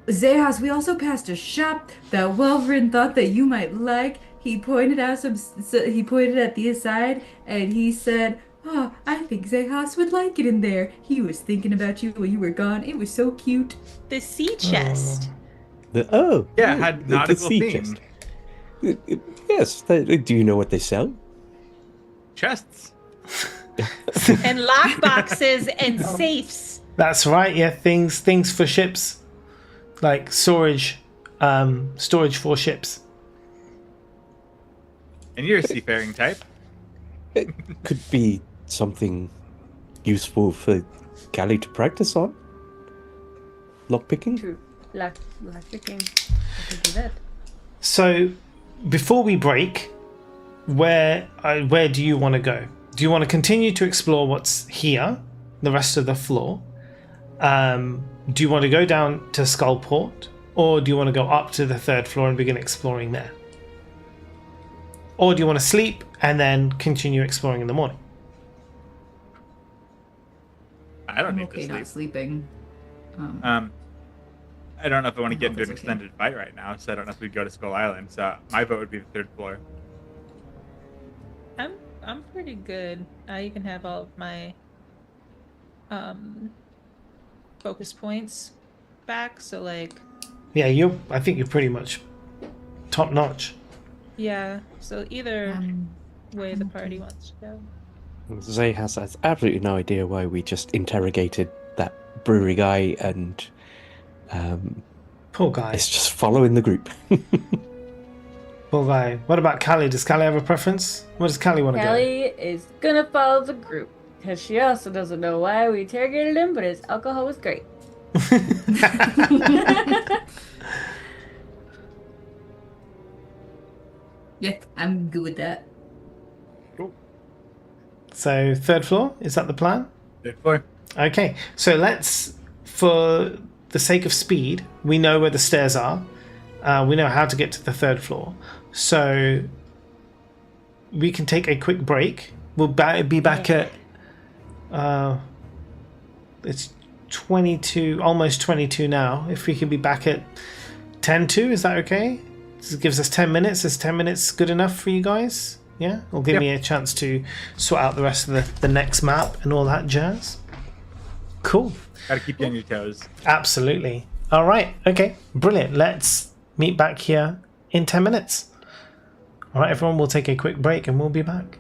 Zehas, we also passed a shop that Welvrin thought that you might like. He pointed at the aside, and he said, "Oh, I think Zehas would like it in there. He was thinking about you when you were gone. It was so cute." the sea chest. It had nautical theme. Yes. Do you know what they sell? Chests. And lockboxes and safes. That's right. Yeah, things for ships, like storage for ships. And you're a seafaring type. It could be something useful for Callie to practice on. Lockpicking. True. Lockpicking. I could do that. So, before we break, where do you want to go? Do you want to continue to explore what's here, the rest of the floor? Do you want to go down to Skullport, or do you want to go up to the 3rd floor and begin exploring there? Or do you want to sleep and then continue exploring in the morning? I don't I'm need okay to sleep. not sleeping. I don't know if I want to get into an extended fight right now, so I don't know if we'd go to Skull Island. So my vote would be the 3rd floor. I'm pretty good. You can have all of my focus points back. So like. Yeah, I think you're pretty much top notch. Yeah. So either way the party wants to go. Zehas has absolutely no idea why we just interrogated that brewery guy, and Poor guy. it's just following the group. Poor guy. What about Callie? Does Callie have a preference? Where does Callie want to go? Callie is gonna follow the group because she also doesn't know why we interrogated him, but his alcohol was great. Yeah, I'm good with that. So 3rd floor, is that the plan? 3rd floor. Okay, so let's, for the sake of speed, we know where the stairs are. We know how to get to the 3rd floor. So we can take a quick break. We'll be back at... it's 22, almost 22 now. If we can be back at 10:02, is that okay? This gives us 10 minutes. Is 10 minutes good enough for you guys? Yeah? It'll give me a chance to sort out the rest of the next map and all that jazz. Cool. Gotta keep you on your toes. Absolutely. All right. Okay. Brilliant. Let's meet back here in 10 minutes. All right, everyone. We'll take a quick break and we'll be back.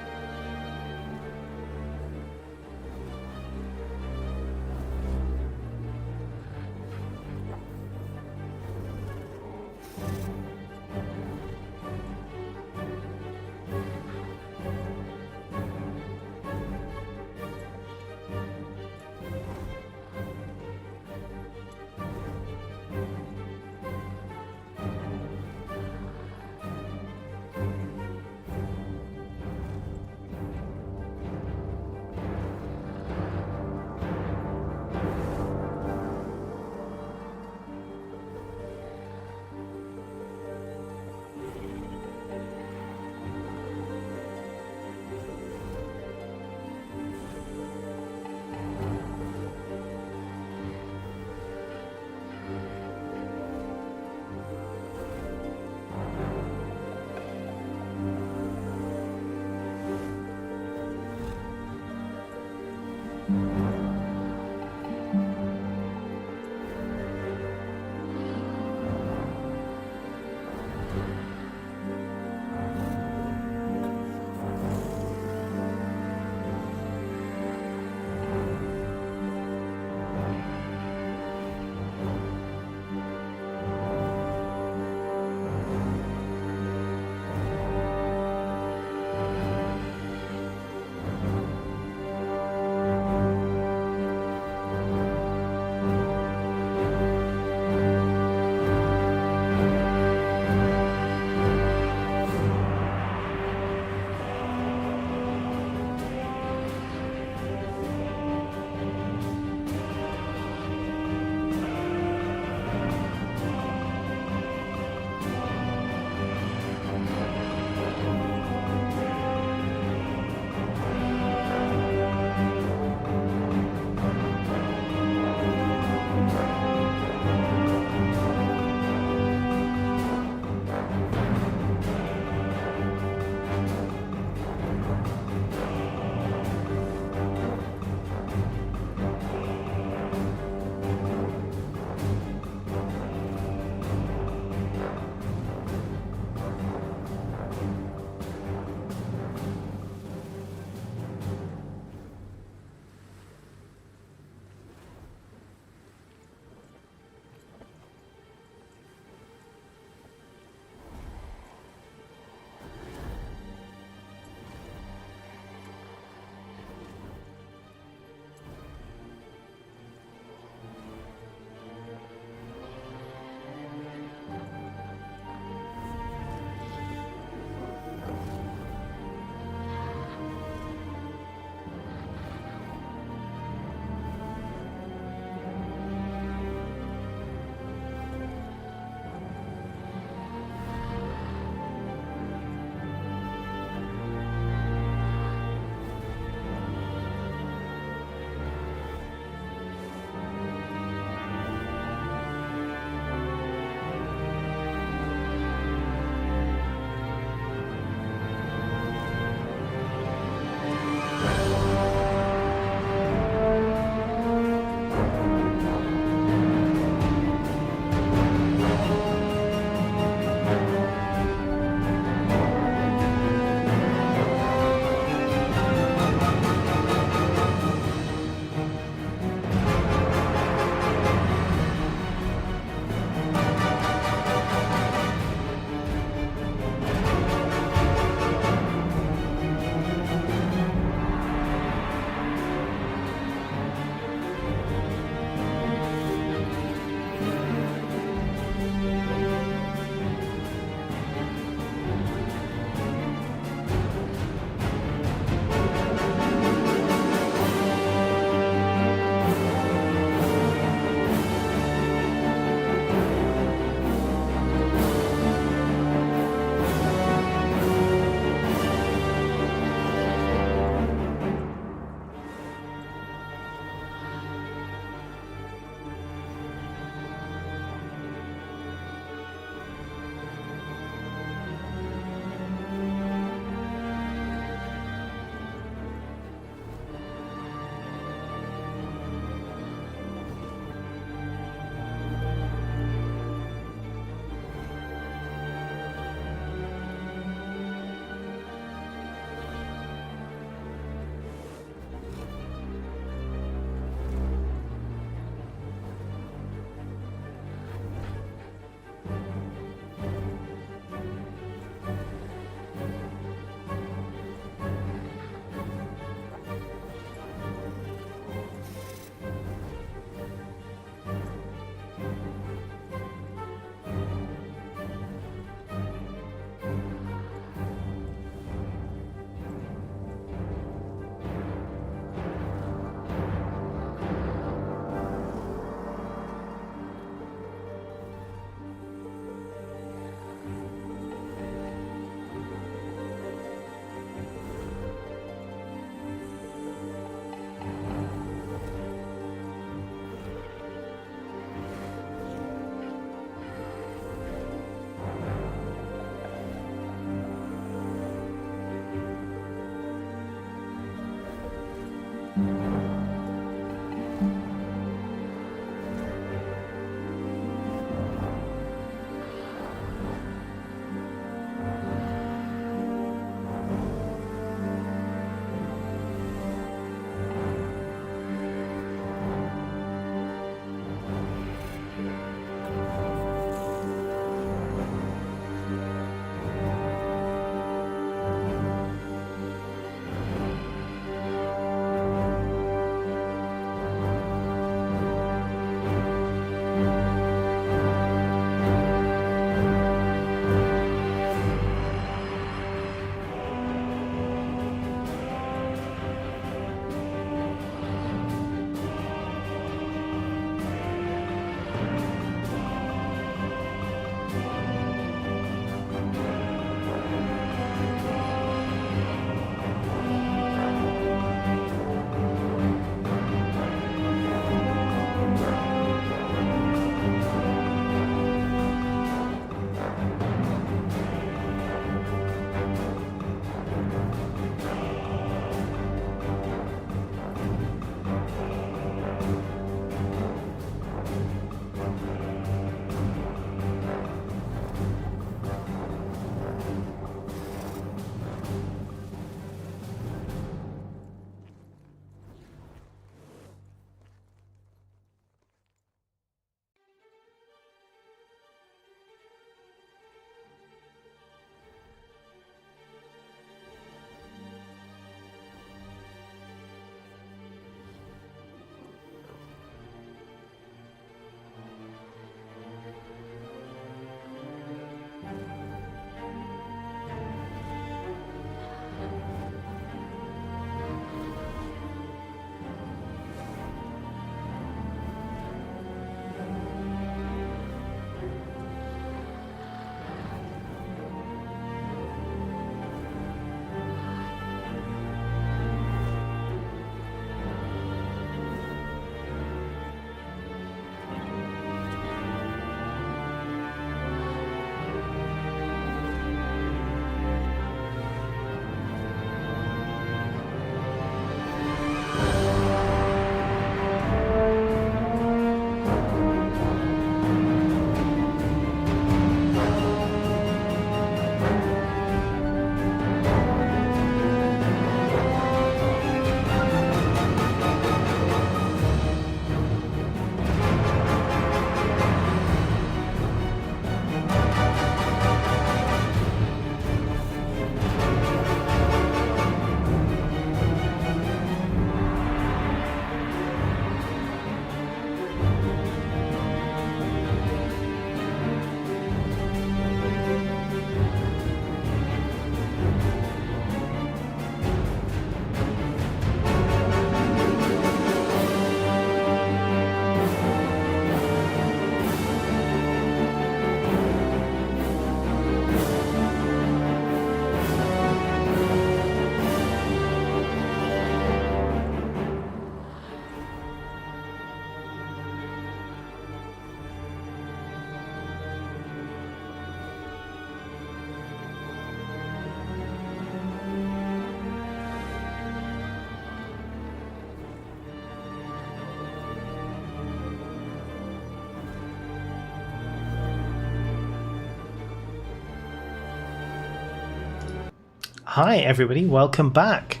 Hi everybody, welcome back.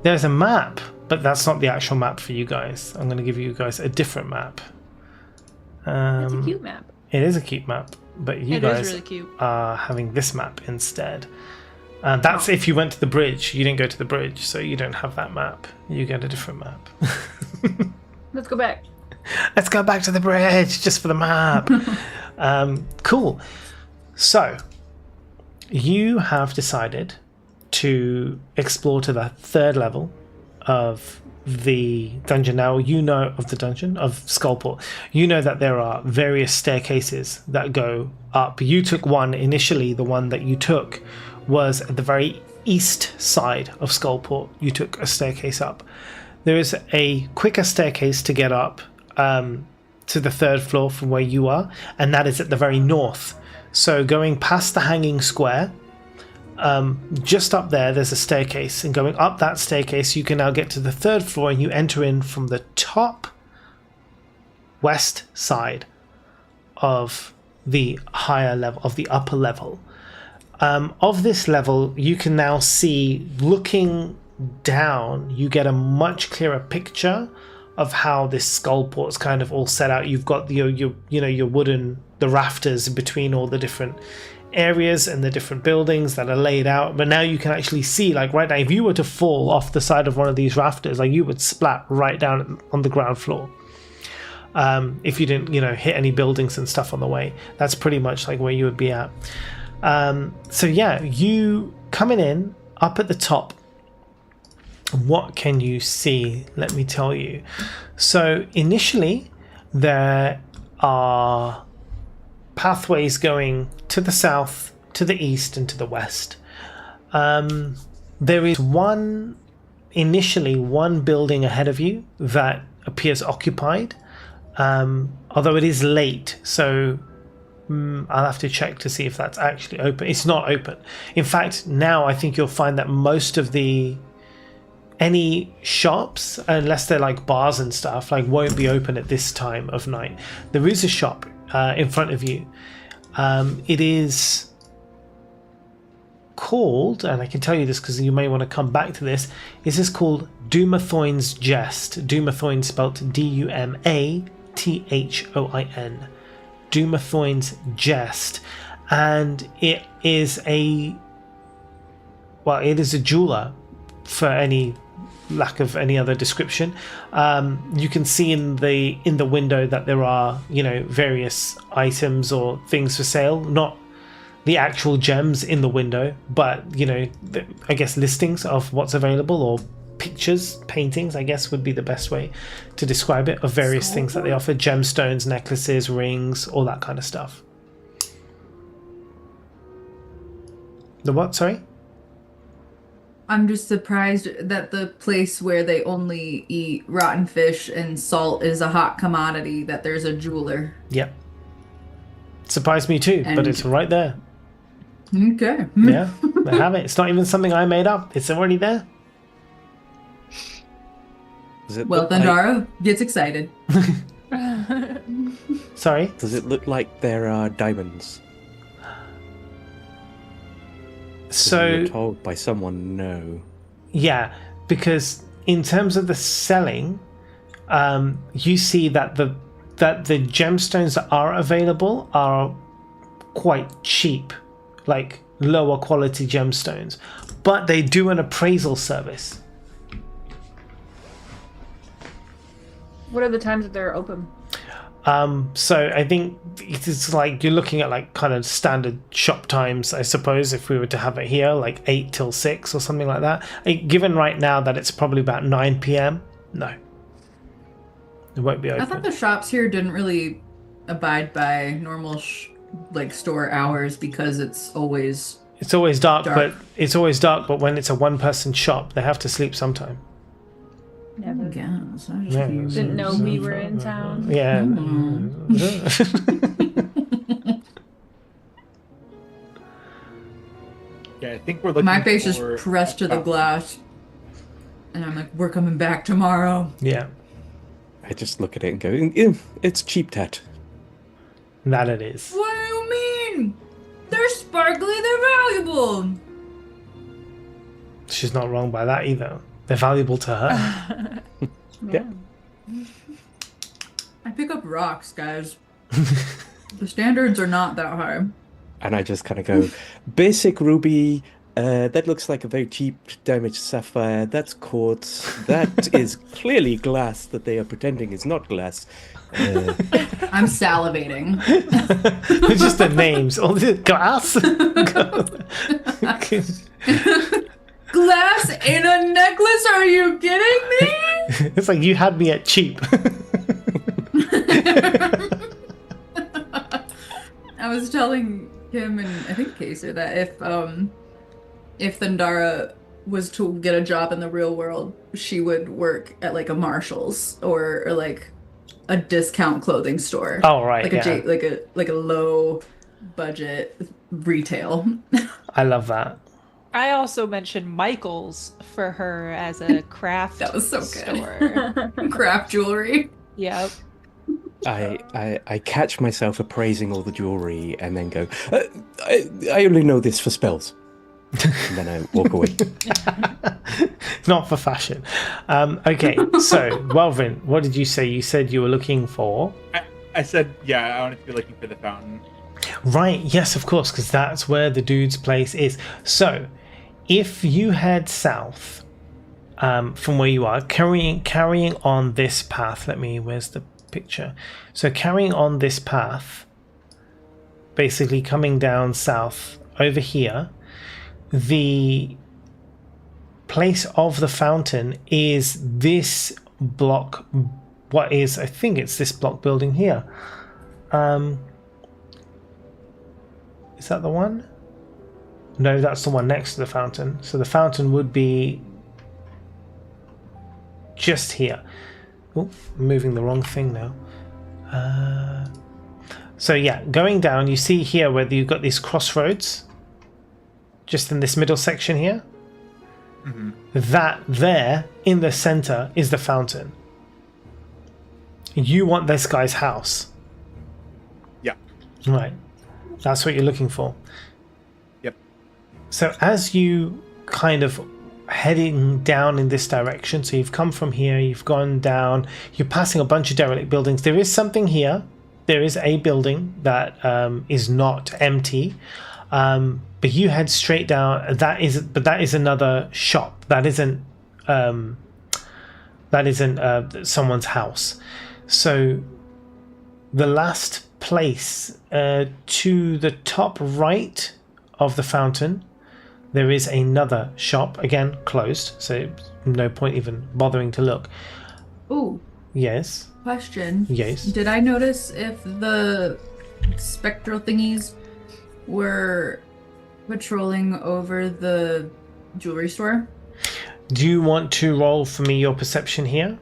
There's a map, but that's not the actual map for you guys. I'm going to give you guys a different map. That's a cute map. It is a cute map, but you It is guys really cute. are having this map instead. That's if you went to the bridge. You didn't go to the bridge, so you don't have that map. You get a different map. Let's go back. Let's go back to the bridge just for the map. Cool. So, you have decided to explore to the 3rd level of the dungeon. Now, you know of the dungeon of Skullport. You know that there are various staircases that go up. You took one initially. The one that you took was at the very east side of Skullport. You took a staircase up. There is a quicker staircase to get up to the 3rd floor from where you are, and that is at the very north. So going past the hanging square, just up there's a staircase, and going up that staircase you can now get to the 3rd floor, and you enter in from the top west side of the higher level, of the upper level. Of this level, you can now see, looking down, you get a much clearer picture of how this Skullport's kind of all set out. You've got your wooden, the rafters between all the different areas and the different buildings that are laid out. But now you can actually see, like right now, if you were to fall off the side of one of these rafters, like you would splat right down on the ground floor. If you didn't, hit any buildings and stuff on the way. That's pretty much like where you would be at. So yeah, you coming in up at the top. What can you see? Let me tell you. So initially, there are pathways going to the south, to the east, and to the west. There is initially one building ahead of you that appears occupied, although it is late, so I'll have to check to see if that's actually open. It's not open. In fact, now I think you'll find that most of any shops, unless they're like bars and stuff, like won't be open at this time of night. There is a shop in front of you. It is called, and I can tell you this because you may want to come back to this, this is called Dumathoin's Jest. Dumathoin spelt Dumathhoin. Dumathoin's Jest. And it is a jeweler, for any lack of any other description. You can see in the window that there are various items or things for sale, not the actual gems in the window, but I guess listings of what's available, or pictures, paintings, I guess would be the best way to describe it, of various things that they offer: gemstones, necklaces, rings, all that kind of stuff. The what? Sorry? I'm just surprised that the place where they only eat rotten fish and salt is a hot commodity, that there's a jeweler. Yep. Surprised me too, but it's right there. Okay. Yeah, they have it. It's not even something I made up. It's already there. Well, Thundara gets excited. Sorry? Does it look like there are diamonds? So you were told by someone, no. Yeah, because in terms of the selling, you see that the gemstones that are available are quite cheap, like lower quality gemstones, but they do an appraisal service. What are the times that they're open? So I think it's like you're looking at like kind of standard shop times, I suppose, if we were to have it here, like 8 till 6 or something like that. Given right now that it's probably about 9 p.m, no, it won't be open. I thought the shops here didn't really abide by normal store hours because it's always dark. But it's always dark. But when it's a one-person shop, they have to sleep sometime. Never. Guess. Didn't know we were in town. Yeah. Yeah, I think we're looking. My face is for pressed to the glass, and I'm like, "We're coming back tomorrow." Yeah. I just look at it and go, "Yeah, it's cheap tat." That it is. What do you mean? They're sparkly. They're valuable. she's not wrong by that either. They're valuable to her. Yeah. I pick up rocks, guys. The standards are not that high. And I just kind of go, basic ruby. That looks like a very cheap damaged sapphire. That's quartz. That is clearly glass that they are pretending is not glass. I'm salivating. It's just the names. All the glass. Glass in a necklace? Are you kidding me? It's like you had me at cheap. I was telling him and I think Kaser that if Thundara was to get a job in the real world, she would work at like a Marshall's or like a discount clothing store. Oh right, like a low budget retail. I love that. I also mentioned Michael's for her as a craft That was so good. store. Craft jewelry. Yep. I catch myself appraising all the jewelry and then go, I only know this for spells. And then I walk away. Not for fashion. Okay, so Welvin, what did you say? You said you were looking for. I said, yeah, I wanted to be looking for the fountain. Right, yes, of course, because that's where the dude's place is. So, if you head south from where you are, carrying on this path, where's the picture? So, carrying on this path, basically coming down south over here, the place of the fountain is this block. I think it's this block building here. Is that the one? No, that's the one next to the fountain. So the fountain would be just here. Oh, I'm moving the wrong thing now. So yeah, going down, you see here where you've got these crossroads, just in this middle section here. Mm-hmm. That there in the center is the fountain. You want this guy's house. Yeah. Right. That's what you're looking for. Yep. So as you kind of heading down in this direction, so you've come from here, you've gone down, you're passing a bunch of derelict buildings. There is something here. There is a building that is not empty. But you head straight down. That is another shop. That isn't someone's house. So the last place to the top right of the fountain, there is another shop, again closed, so no point even bothering to look. Ooh, Yes. question. Yes. Did I notice if the spectral thingies were patrolling over the jewelry store? Do you want to roll for me your perception here?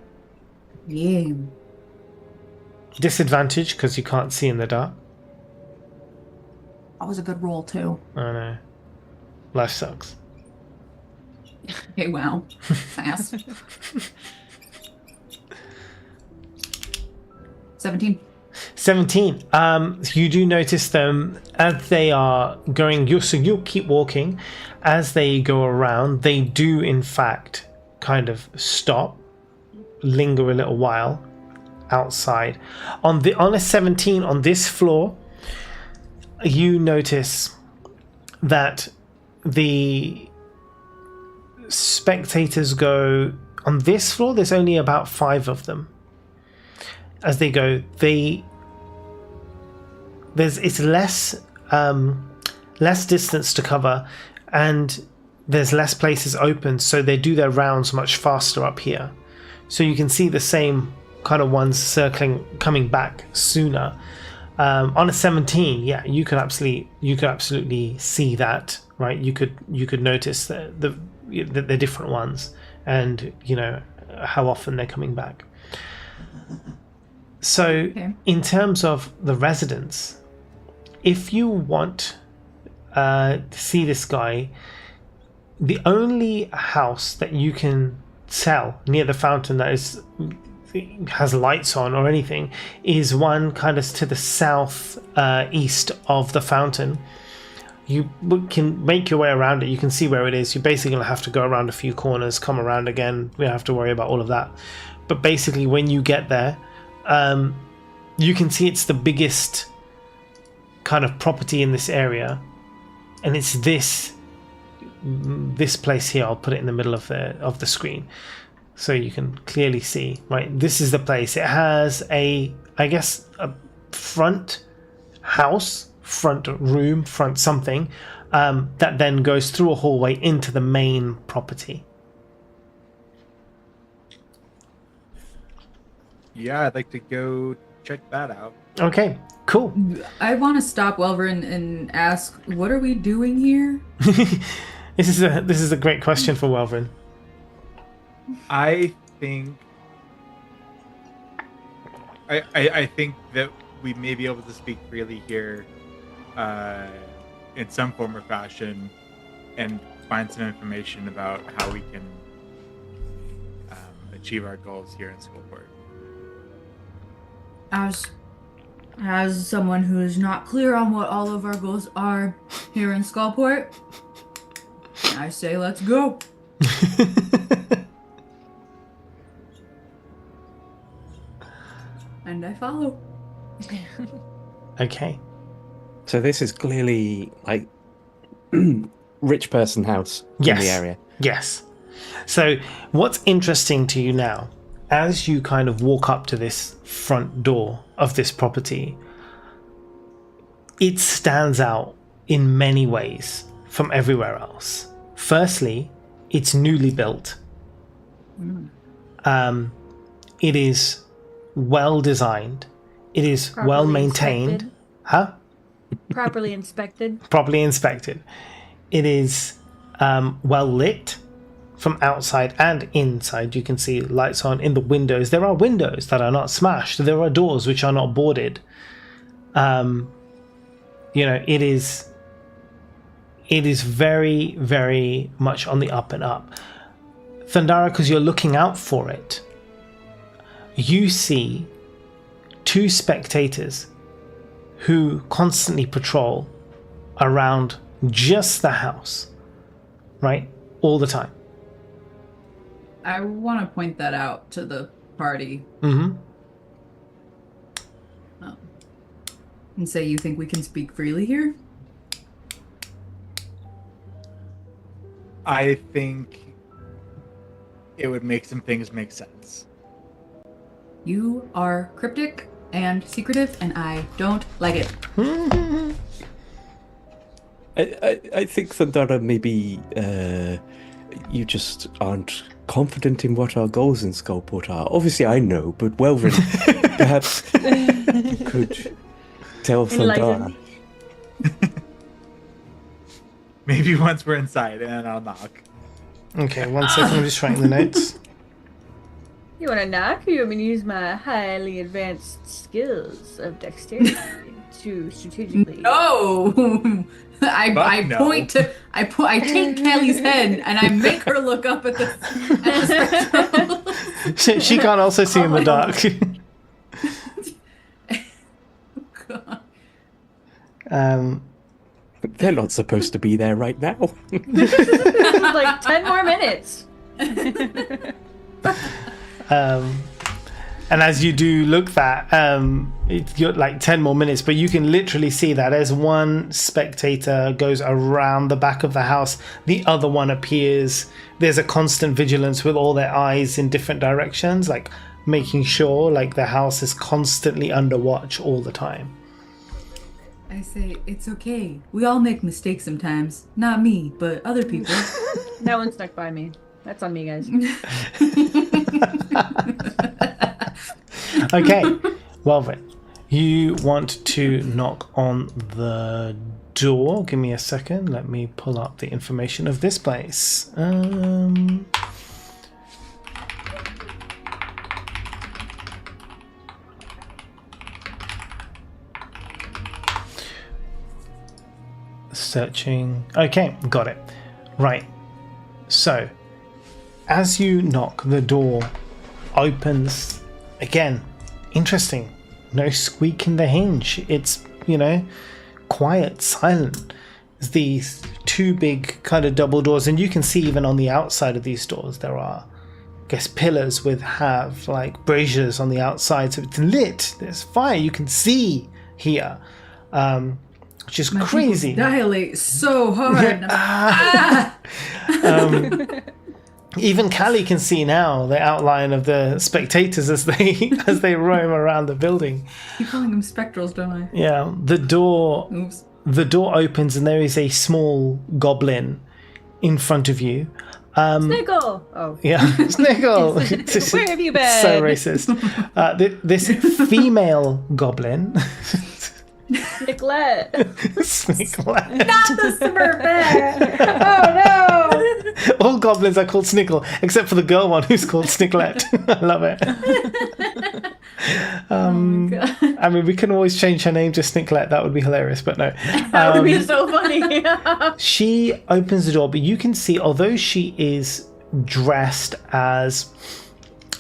Yeah. Disadvantage because you can't see in the dark. That was a good roll too. I know. Life sucks. Okay, wow. Fast. 17. 17. You do notice them as they are going. So you'll keep walking. As they go around, they do in fact kind of stop, linger a little while outside. On a 17 on this floor, you notice that the spectators go on this floor. There's only about 5 of them. As they go, it's less distance to cover, and there's less places open, so they do their rounds much faster up here. So you can see the same kind of ones circling, coming back sooner. On a 17, yeah, you could absolutely see that, right? You could notice the different ones, and you know how often they're coming back. So, okay. In terms of the residents, if you want to see this guy, the only house that you can tell near the fountain that has lights on or anything is one kind of to the south east of the fountain. you can make your way around it. You can see where it is. You're basically going to have to go around a few corners, come around again. We don't have to worry about all of that. But basically, when you get there, you can see it's the biggest kind of property in this area. And it's this place here. I'll put it in the middle of the screen so you can clearly see. Right, this is the place. It has a front house, front room, front something that then goes through a hallway into the main property. Yeah, I'd like to go check that out. Okay, cool. I want to stop Welver and ask, what are we doing here? This is a great question for Welvrin. I think that we may be able to speak freely here in some form or fashion and find some information about how we can achieve our goals here in Skullport. As someone who is not clear on what all of our goals are here in Skullport, I say let's go. And I follow. Okay. So this is clearly like rich person house in the area. Yes. So what's interesting to you now, as you kind of walk up to this front door of this property, it stands out in many ways from everywhere else. Firstly, it's newly built. It is well designed. It is Properly well maintained. inspected. Huh? Properly inspected. Properly inspected. It is well lit from outside and inside. You can see lights on in the windows. There are windows that are not smashed. There are doors which are not boarded. It is very, very much on the up and up. Thundara, because you're looking out for it, you see two spectators who constantly patrol around just the house, right? All the time. I want to point that out to the party. Mm-hmm. And say, you think we can speak freely here? I think it would make some things make sense. You are cryptic and secretive, and I don't like it. I think Thundara, maybe you just aren't confident in what our goals in Skullport are. Obviously I know, but Welvin, perhaps you could tell Thundara. Maybe once we're inside, and I'll knock. Okay, 1 second. I'm just writing the notes. You want to knock? Or you want me to use my highly advanced skills of dexterity to strategically? No! I no. point to I take Kelly's head and I make her look up at the spectral. She can't also see in the dark. God. They're not supposed to be there right now. Like 10 more minutes. And as you do look that, you're like 10 more minutes, but you can literally see that as one spectator goes around the back of the house, the other one appears. There's a constant vigilance with all their eyes in different directions, like making sure like the house is constantly under watch all the time. I say, it's okay. We all make mistakes sometimes. Not me, but other people. That one snuck by me. That's on me, guys. Okay, well then, you want to knock on the door. Give me a second. Let me pull up the information of this place. Searching. Okay, got it. Right. So, as you knock, the door opens again. Interesting. No squeak in the hinge. It's, quiet, silent. these two big kind of double doors, and you can see even on the outside of these doors there are, I guess, pillars have like braziers on the outside, so it's lit. There's fire. You can see here, which is crazy. Dilate so hard. Even Callie can see now the outline of the spectators as they roam around the building. I keep calling them spectrals, don't I? Yeah, the door. Oops. The door opens and there is a small goblin in front of you. Sniggle! Oh. Yeah, Sniggle! Where have you been? So racist. This female goblin. Snicklet! Snicklet. Not the Smurfette! Oh no! All goblins are called Snickle, except for the girl one who's called Snicklet. I love it. Oh my God. I mean, we can always change her name to Snicklet. That would be hilarious, but no. That would be so funny. She opens the door, but you can see, although she is dressed as,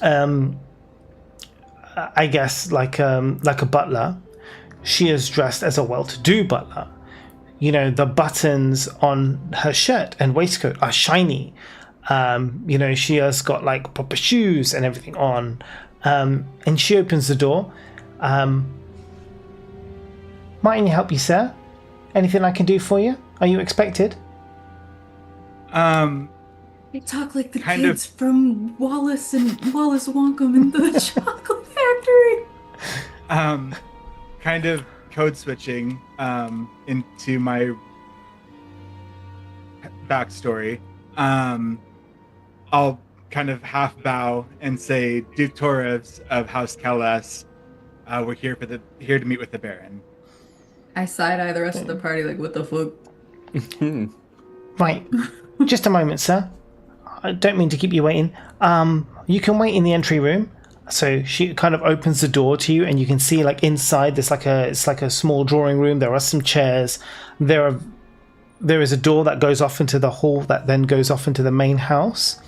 I guess, like a butler, she is dressed as a well-to-do butler. You know, the buttons on her shirt and waistcoat are shiny. You know, she has got like proper shoes and everything on. And she opens the door. Might I help you, sir? Anything I can do for you? Are you expected? They talk like the Kind kids from Wallace Wonkum in the Chocolate Factory. Kind of code switching into my backstory. I'll kind of half bow and say, Duke Torres of House Kalas, we're here to meet with the Baron. I side-eye the rest of the party like, what the fuck? Right. Just a moment, sir. I don't mean to keep you waiting. You can wait in the entry room. So she kind of opens the door to you, and you can see like inside there's it's like a small drawing room. There are some chairs. There is a door that goes off into the hall that then goes off into the main house.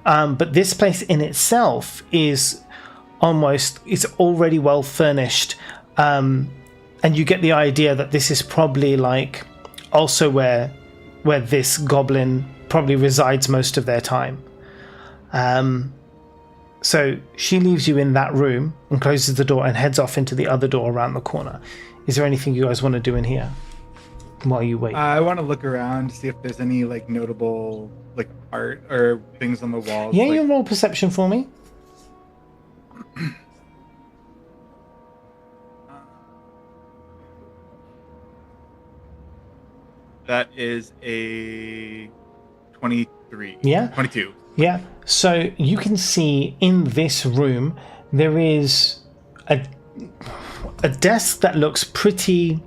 But this place in itself is it's already well furnished. And you get the idea that this is probably like also where this goblin probably resides most of their time. So she leaves you in that room and closes the door and heads off into the other door around the corner. Is there anything you guys want to do in here while you wait? I want to look around to see if there's any like notable like art or things on the walls. Yeah, like... you roll perception for me. That is a 23. Yeah. 22. Yeah. So you can see in this room there is a desk that looks pretty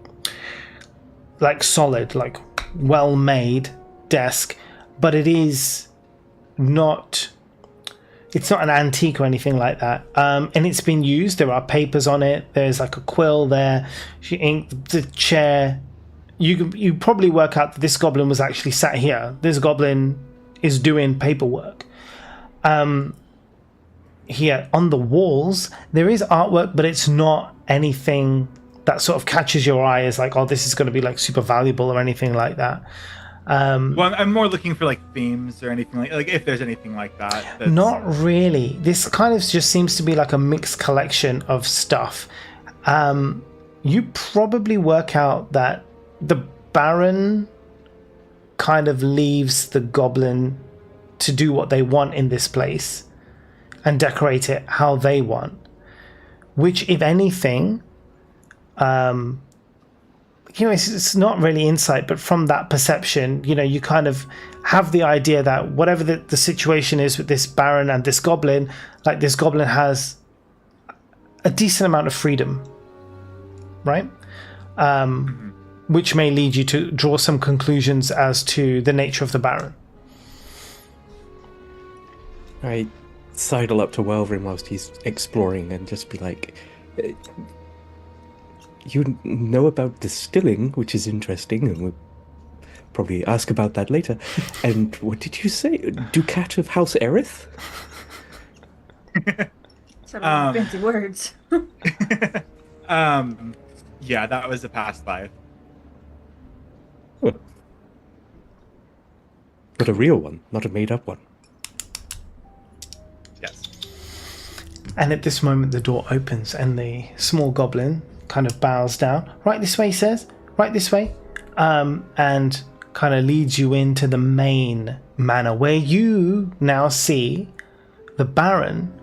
like solid, like well made desk, but it's not an antique or anything like that. And it's been used. There are papers on it. There's like a quill there. She inked the chair. You probably work out that this goblin was actually sat here. This goblin is doing paperwork. Here on the walls there is artwork, but it's not anything that sort of catches your eye as like, oh, this is going to be like super valuable or anything like that. Well, I'm more looking for like themes or anything like if there's anything like that. That's... Not really. This kind of just seems to be like a mixed collection of stuff. You probably work out that the Baron kind of leaves the goblin to do what they want in this place and decorate it how they want, which, if anything, it's not really insight, but from that perception, you kind of have the idea that whatever the situation is with this Baron and this goblin, like this goblin has a decent amount of freedom, right? Which may lead you to draw some conclusions as to the nature of the Baron. I sidle up to Welvrin whilst he's exploring and just be like, you know about distilling, which is interesting, and we'll probably ask about that later. And what did you say? Ducat of House Erith? Some fancy words. Yeah, that was a past life. But a real one, not a made-up one. Yes. And at this moment, the door opens and the small goblin kind of bows down. Right this way, he says. Right this way. And kind of leads you into the main manor where you now see the Baron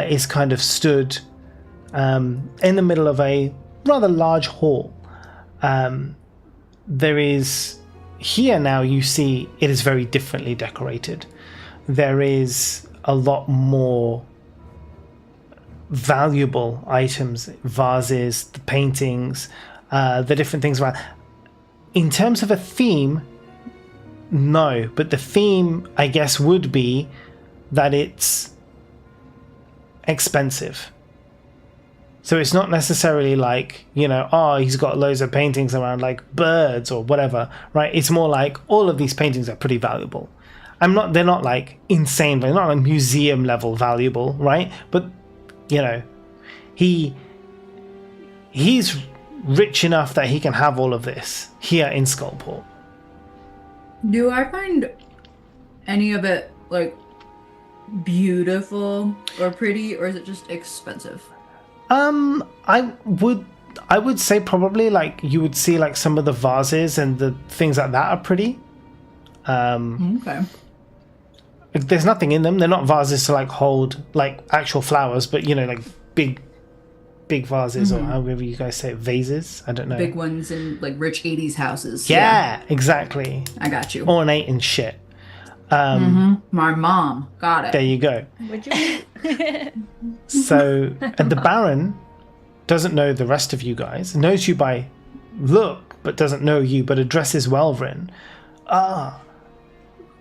is kind of stood in the middle of a rather large hall. There is... Here now you see it is very differently decorated. There is a lot more valuable items, vases, the paintings, the different things around. In terms of a theme, no, but the theme, I guess, would be that it's expensive. So it's not necessarily like, you know, oh, he's got loads of paintings around like birds or whatever, right? It's more like all of these paintings are pretty valuable. They're not like insane, they're not like museum level valuable, right? But, you know, he's rich enough that he can have all of this here in Skullport. Do I find any of it like beautiful or pretty, or is it just expensive? I would say probably like you would see like some of the vases and the things like that are pretty. Okay. There's nothing in them. They're not vases to like hold like actual flowers, but you know, like big vases or however you guys say it, vases. I don't know. Big ones in like rich 80s houses. Yeah, exactly. I got you. Ornate and shit. My mom got it. There you go. Would you? So, and the Baron doesn't know the rest of you guys, knows you by look, but doesn't know you, but addresses Welvrin. Ah,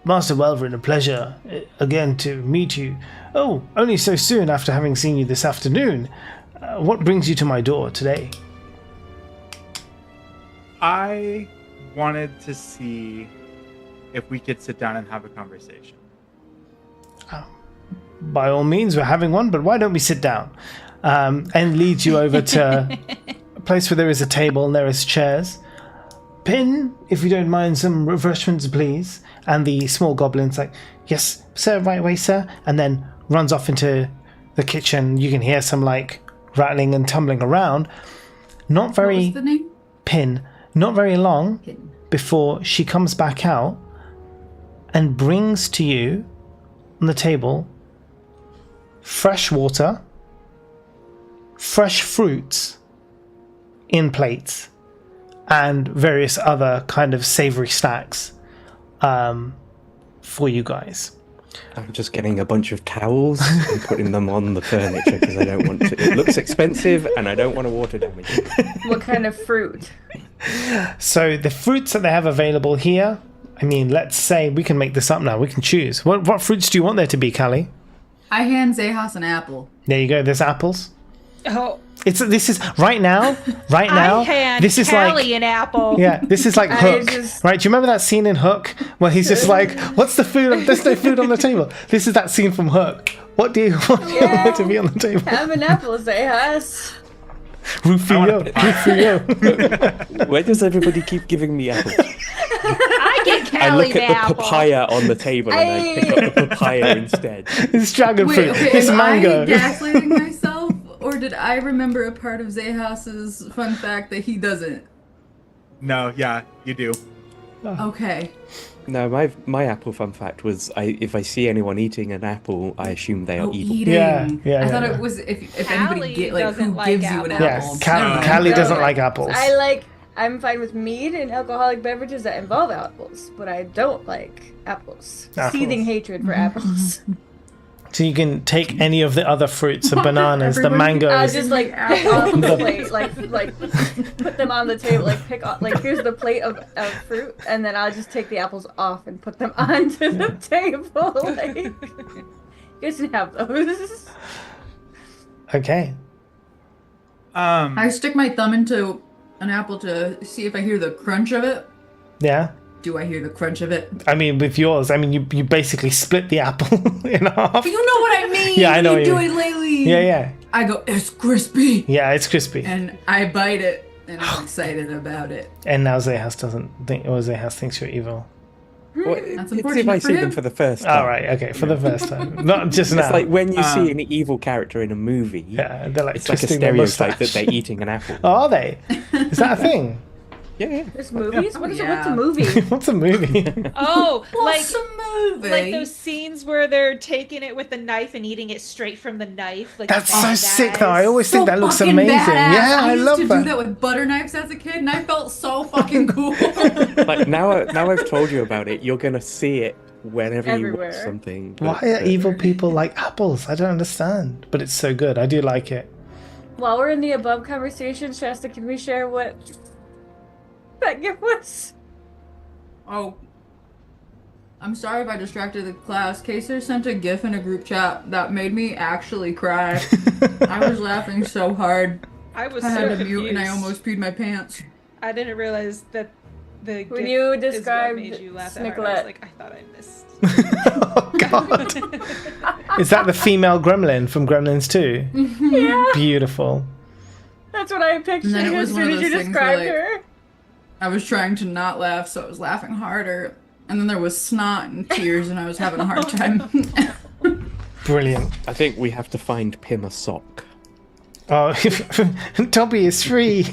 Master Welvrin, a pleasure again to meet you. Oh, only so soon after having seen you this afternoon. What brings you to my door today? I wanted to see if we could sit down and have a conversation. By all means, we're having one, but why don't we sit down? And leads you over to a place where there is a table and there is chairs. Pin, if you don't mind, some refreshments, please. And the small goblin's like, yes, sir, right away, sir. And then runs off into the kitchen. You can hear some like rattling and tumbling around. Not very... What was the name? Pin. Not very long Pin. before she comes back out and brings to you on the table fresh water, fresh fruits in plates, and various other kind of savory snacks for you guys. I'm just getting a bunch of towels and putting them on the furniture because I don't want to. It looks expensive and I don't want to water damage it. What kind of fruit? So the fruits that they have available here, I mean, let's say we can make this up now. We can choose. What fruits do you want there to be, Callie? I hand Zahas an apple. There you go. There's apples. Oh, This is right now. I hand This is Callie like an apple. yeah. This is like Hook, just- right? Do you remember that scene in Hook where he's just like, "What's the food? There's no food on the table." This is that scene from Hook. What do you want to be on the table? Have an apple, Zahas. Rufio. Why does everybody keep giving me apples? I get I Callie look the at the apple. papaya on the table and I pick up the papaya instead. It's dragon fruit. It's am mango. I gaslighting myself, or did I remember a part of Zahas's fun fact that he doesn't? No, yeah, you do. Okay. No, my apple fun fact was if I see anyone eating an apple, I assume they are evil. Eating. Yeah, I thought yeah. it was if Callie anybody get like doesn't who like gives you an apples. Yeah, apple. Callie No, doesn't no. like apples. I'm fine with mead and alcoholic beverages that involve apples, but I don't like apples. Apples. Seething hatred for apples. So you can take any of the other fruits, the bananas, the Everybody- I'll mangoes. just like pick off the plate, like put them on the table, like pick off, like here's the plate of fruit, and then I'll just take the apples off and put them onto the table. Like, you guys can have those. Okay. I stick my thumb into an apple to see if I hear the crunch of it. Yeah. Do I hear the crunch of it? I mean, with yours, I mean, you basically split the apple in half. But you know what I mean. Yeah, I know You what do you it lately. Yeah. I go, it's crispy, Yeah, it's crispy. and I bite it, and I'm excited about it. And now Zahas doesn't think, or Zahas thinks you're evil. Well, That's it's if unfortunate I for see him. them for the first time. All right, okay, for the first time, not just now. It's like when you see an evil character in a movie. Yeah, they're like It's like a twisting their stereotype that mustache. they're eating an apple. Oh, are they? Is that a thing? Yeah. There's movies? What's a Yeah. movie? What's a movie? Oh, What's a movie? like those scenes where they're taking it with the knife and eating it straight from the knife. Like That's the so bad sick, though. I guys. always think that looks fucking amazing. badass. Yeah, I used love to that. do that with butter knives as a kid, and I felt so fucking cool. Like now I've told you about it. You're gonna see it whenever you Everywhere. watch something. Why are evil people like apples? I don't understand. But it's so good. I do like it. While we're in the above conversation, Shasta, can we share what that gift was? Oh, I'm sorry if I distracted the class. Kaser sent a GIF in a group chat that made me actually cry. I was laughing so hard. I was I so had to confused. mute and I almost peed my pants. I didn't realize that the When gift you is what described made you laugh that hard. I Snicklet. was like, I thought I missed. Oh, God. Is that the female gremlin from Gremlins 2? Yeah, Beautiful. that's what I pictured And then it was as one soon of as you those things where, described like, her. I was trying to not laugh, so I was laughing harder. And then there was snot and tears, and I was having a hard time. Brilliant. I think we have to find Pim a sock. Oh, Toby is free.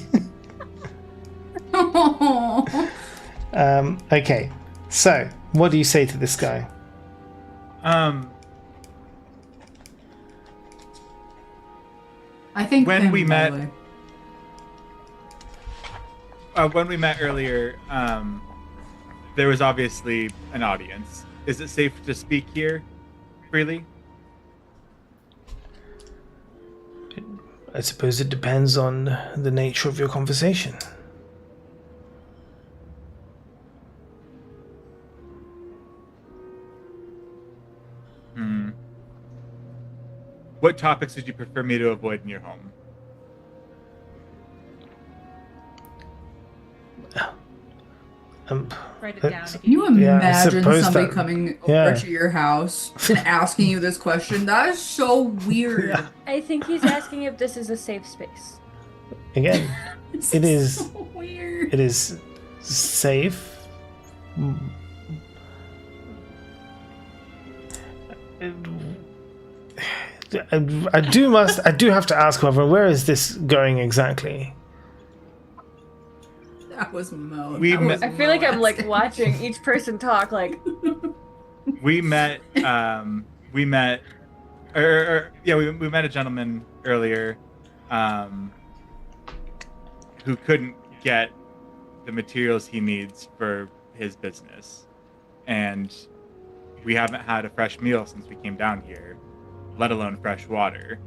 Okay, so what do you say to this guy? I think When Pim, we by met- the way. When we met earlier, there was obviously an audience. Is it safe to speak here freely? I suppose it depends on the nature of your conversation. What topics would you prefer me to avoid in your home? Write it down. Can you Yeah, I imagine suppose somebody that- coming yeah. over to your house and asking you this question? That is so weird. Yeah. I think he's asking if this is a safe space. Again, This It is- so weird. it is safe. I do have to ask, however, where is this going exactly? That was Mo. We That met- was I feel like Mo I'm like asking. watching each person talk. Like, We met we met we met a gentleman earlier who couldn't get the materials he needs for his business, and we haven't had a fresh meal since we came down here, let alone fresh water.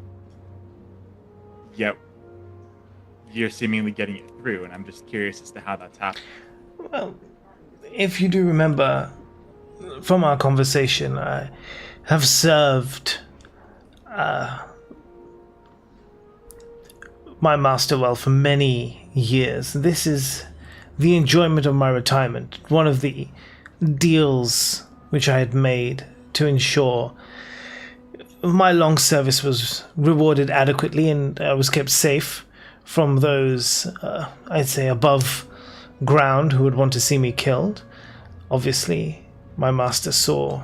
Yet you're seemingly getting it through, and I'm just curious as to how that's happening. Well, if you do remember from our conversation, I have served my master well for many years. This is the enjoyment of my retirement, one of the deals which I had made to ensure my long service was rewarded adequately and I was kept safe from those, I'd say, above ground who would want to see me killed. Obviously, my master saw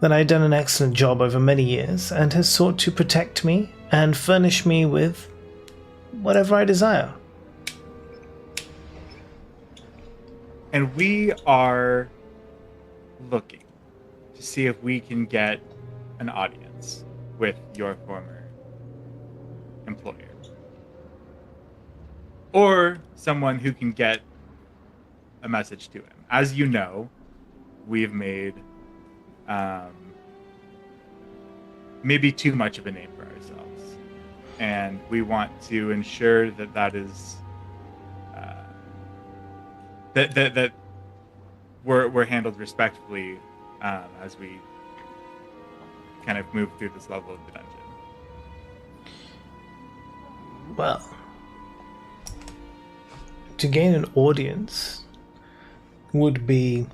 that I had done an excellent job over many years and has sought to protect me and furnish me with whatever I desire. And we are looking to see if we can get an audience with your former employer. Or someone who can get a message to him. As you know, we've made maybe too much of a name for ourselves. And we want to ensure that that is that we're handled respectfully as we kind of move through this level of the dungeon. Well, to gain an audience would be,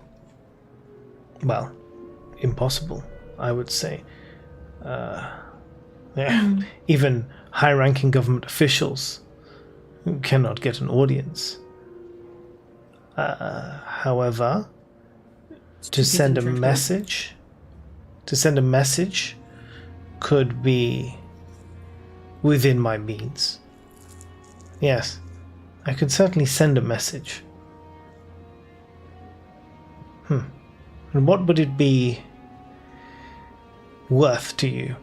well, impossible, I would say. Even high-ranking government officials cannot get an audience. However, To send a message? To send a message could be within my means. Yes, I could certainly send a message. And what would it be worth to you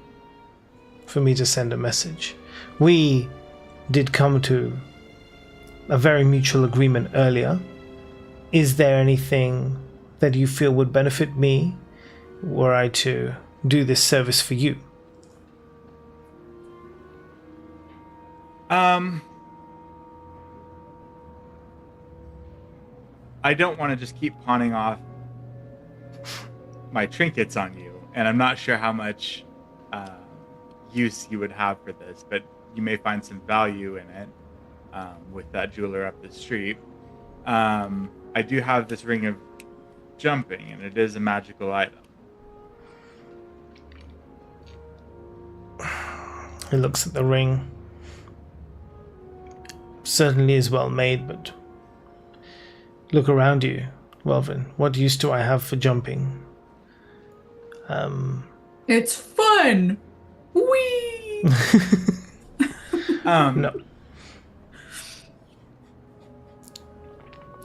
for me to send a message? We did come to a very mutual agreement earlier. Is there anything that you feel would benefit me were I to do this service for you? I don't want to just keep pawning off my trinkets on you, and I'm not sure how much use you would have for this, but you may find some value in it with that jeweler up the street. I do have this ring of jumping, and it is a magical item. He looks at the ring. Certainly is well made, but look around you, Welvin. What use do I have for jumping? It's fun! Whee! No.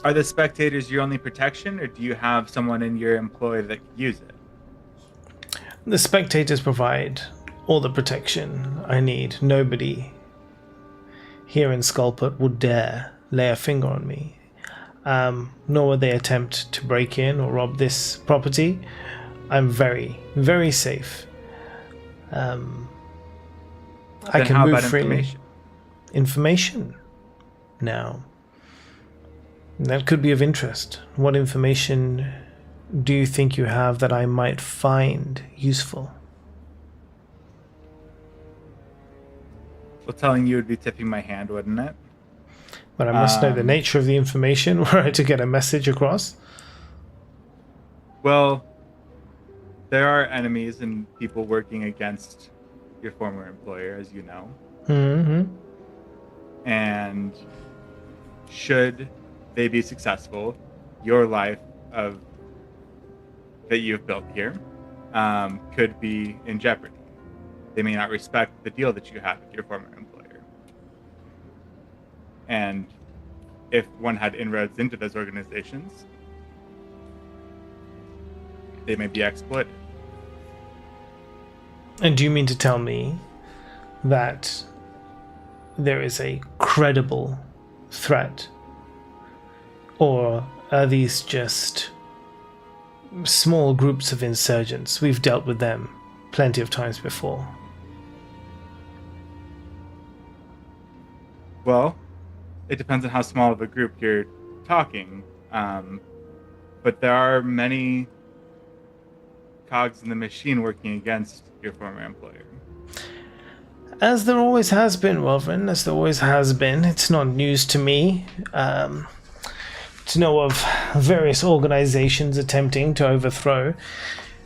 Are the spectators your only protection, or do you have someone in your employ that could use it? The spectators provide all the protection I need. Nobody here in Skullput would dare lay a finger on me. Nor would they attempt to break in or rob this property. I'm very, very safe. I can how move about freely. Information? Now, that could be of interest. What information do you think you have that I might find useful? Well, telling you would be tipping my hand, wouldn't it? But I must know the nature of the information were I to get a message across. Well, there are enemies and people working against your former employer, as you know. Mm-hmm. And should they be successful, your life that you've built here could be in jeopardy. They may not respect the deal that you had with your former employer. And if one had inroads into those organizations, they may be exploited. And do you mean to tell me that there is a credible threat? Or are these just small groups of insurgents? We've dealt with them plenty of times before. Well, it depends on how small of a group you're talking. But there are many cogs in the machine working against your former employer. As there always has been, Welvin, as there always has been. It's not news to me to know of various organizations attempting to overthrow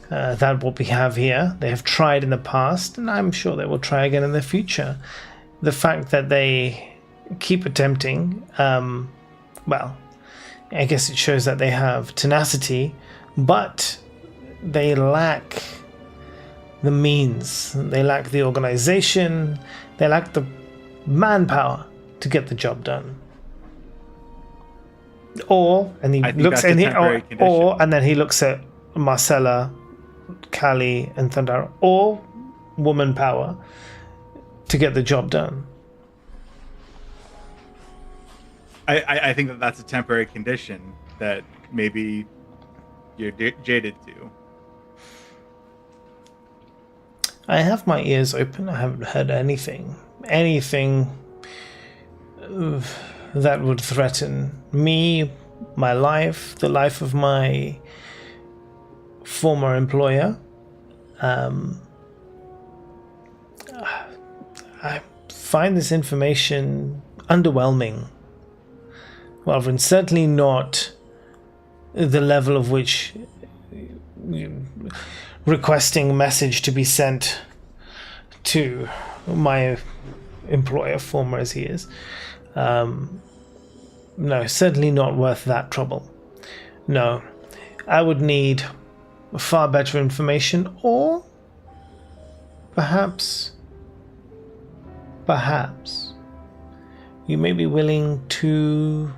that what we have here. They have tried in the past, and I'm sure they will try again in the future. The fact that they keep attempting, well, I guess it shows that they have tenacity, but they lack the means, they lack the organization, they lack the manpower to get the job done. Or, and he looks, and and then he looks at Marcella, Callie, and Thunder, or woman power to get the job done. I think that that's a temporary condition that maybe you're jaded to. I have my ears open. I haven't heard anything that would threaten me, my life, the life of my former employer. I find this information underwhelming. Well, and certainly not the level of which requesting a message to be sent to my employer, former as he is. No, certainly not worth that trouble. No. I would need far better information, or perhaps you may be willing to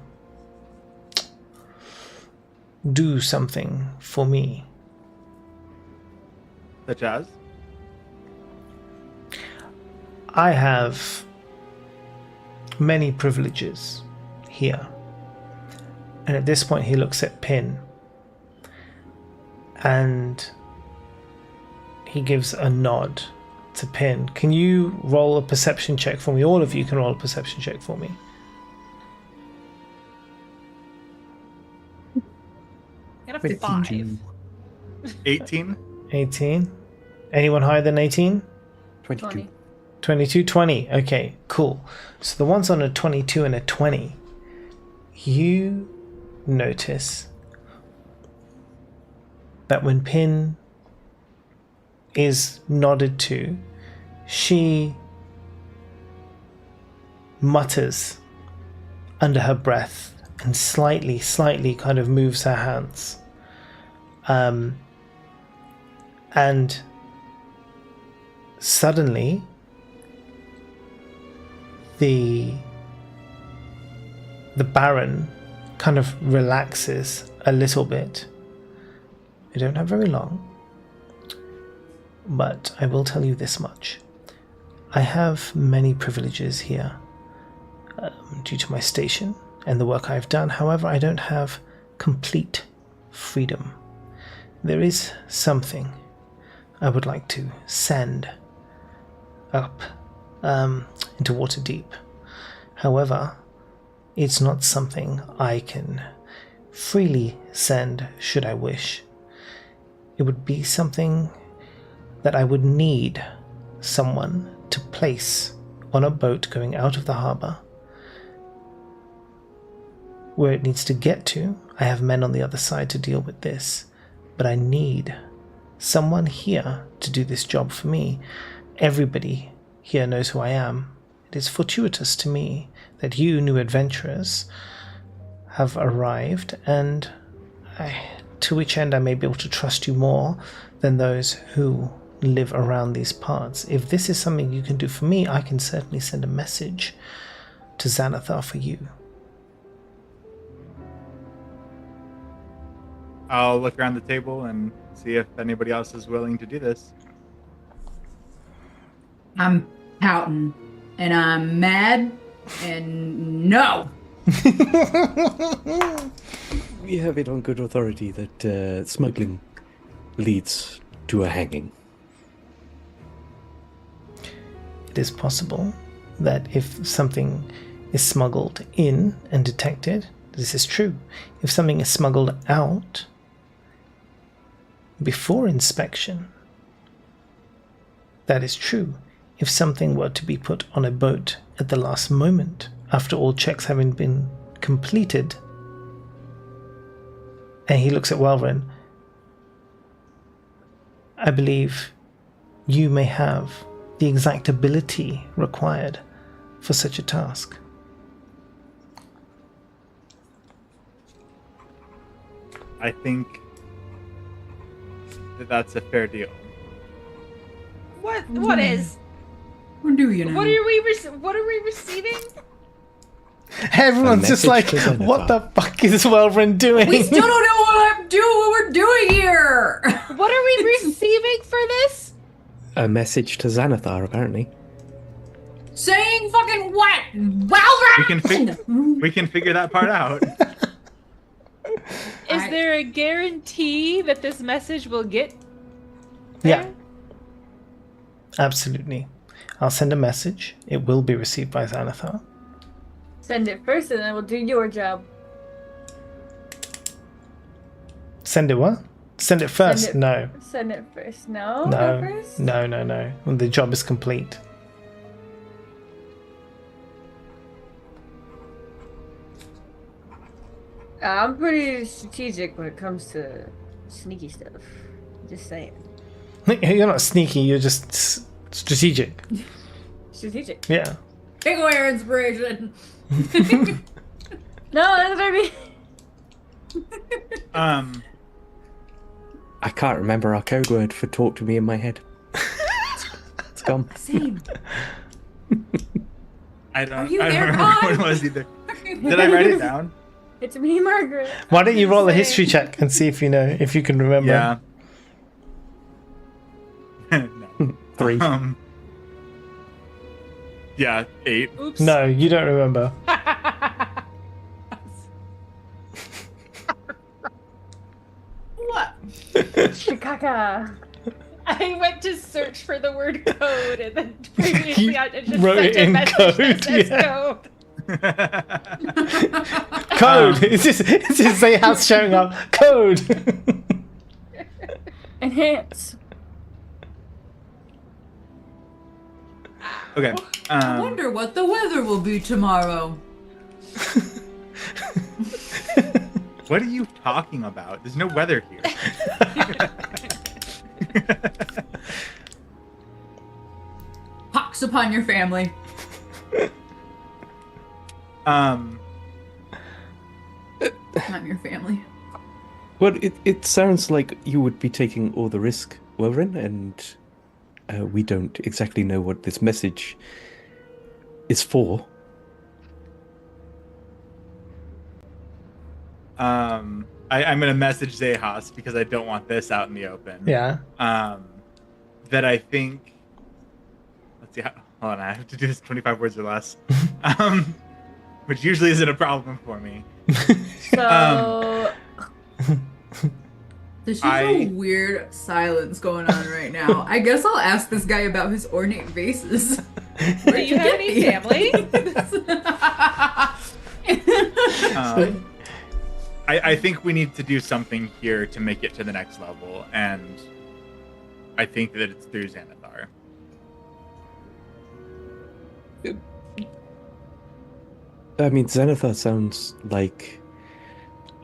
do something for me. Such as? I have many privileges here. And at this point he looks at Pin and he gives a nod to Pin. Can you roll a perception check for me? All of you can roll a perception check for me. I got a 5. 18? 18. Anyone higher than 18? 22. 22, 20. Okay, cool. So the ones on a 22 and a 20, you notice that when Pin is nodded to, she mutters under her breath and slightly kind of moves her hands. And suddenly the Baron kind of relaxes a little bit. We don't have very long, but I will tell you this much. I have many privileges here due to my station and the work I've done. However, I don't have complete freedom. There is something I would like to send up into Waterdeep. However, it's not something I can freely send should I wish. It would be something that I would need someone to place on a boat going out of the harbour. Where it needs to get to, I have men on the other side to deal with this, but I need someone here to do this job for me. Everybody here knows who I am. It is fortuitous to me that you, new adventurers, have arrived, and to which end I may be able to trust you more than those who live around these parts. If this is something you can do for me, I can certainly send a message to Xanathar for you. I'll look around the table and see if anybody else is willing to do this. I'm pouting, and I'm mad, and no. We have it on good authority that smuggling leads to a hanging. It is possible that if something is smuggled in and detected, this is true. If something is smuggled out before inspection, that is true. If something were to be put on a boat at the last moment, after all checks having been completed, and he looks at Welvin, I believe you may have the exact ability required for such a task. I think that that's a fair deal. What is? What do you know? What are we receiving? Everyone's just message like, to Xanathar. what the fuck is Welvin doing? We still don't know what we're doing here. What are we receiving for this? A message to Xanathar, apparently. Saying fucking what? Well, We can figure that part out. Is there a guarantee that this message will get Yeah, there? absolutely. I'll send a message. It will be received by Xanathar. Send it first, and then we'll do your job. Send it what? Send it first? Send it- No. Send it first. No. No. Go first? No. When the job is complete. I'm pretty strategic when it comes to sneaky stuff. Just saying. You're not sneaky, you're just strategic. Strategic. Yeah. take away our inspiration. No, that's what I mean. I can't remember our code word for talk to me in my head. It's gone. Same. I don't. Are you I don't there, remember Ron? what it was either. Did I write it down? It's me, Margaret. Why don't you roll a Same. history check and see if you know, if you can remember? Yeah. No. 3. Yeah, 8. Oops. No, you don't remember. What? Shikaka. I went to search for the word code and then previously I just wrote sent it a in message code, that says yeah. code. Code. It's just say house showing up. Code. Enhance. Okay. I wonder what the weather will be tomorrow. What are you talking about? There's no weather here. Pox upon your family. Um, Not your family. Well, it sounds like you would be taking all the risk, Welrin, and we don't exactly know what this message is for. I'm gonna message Zahas because I don't want this out in the open. Yeah. That I think. Let's see. Hold on, I have to do this 25 words or less. Which usually isn't a problem for me. So There's just a weird silence going on right now. I guess I'll ask this guy about his ornate vases. Do you have any family? I think we need to do something here to make it to the next level, and I think that it's through Xanathar. I mean, Xanathar sounds like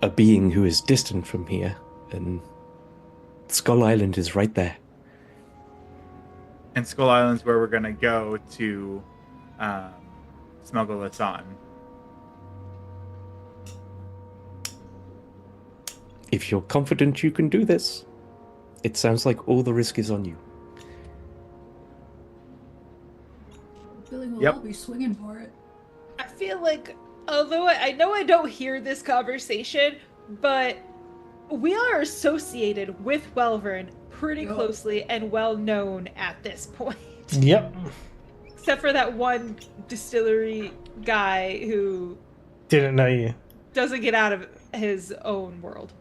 a being who is distant from here, and Skull Island is right there. And Skull Island's where we're gonna go to smuggle this on. If you're confident you can do this, it sounds like all the risk is on you. Feeling we'll Yep. all be swinging for it. I feel like, although I know I don't hear this conversation, but we are associated with Welvern pretty Yep. closely and well known at this point. Yep. Except for that one distillery guy who Didn't know you. doesn't get out of his own world.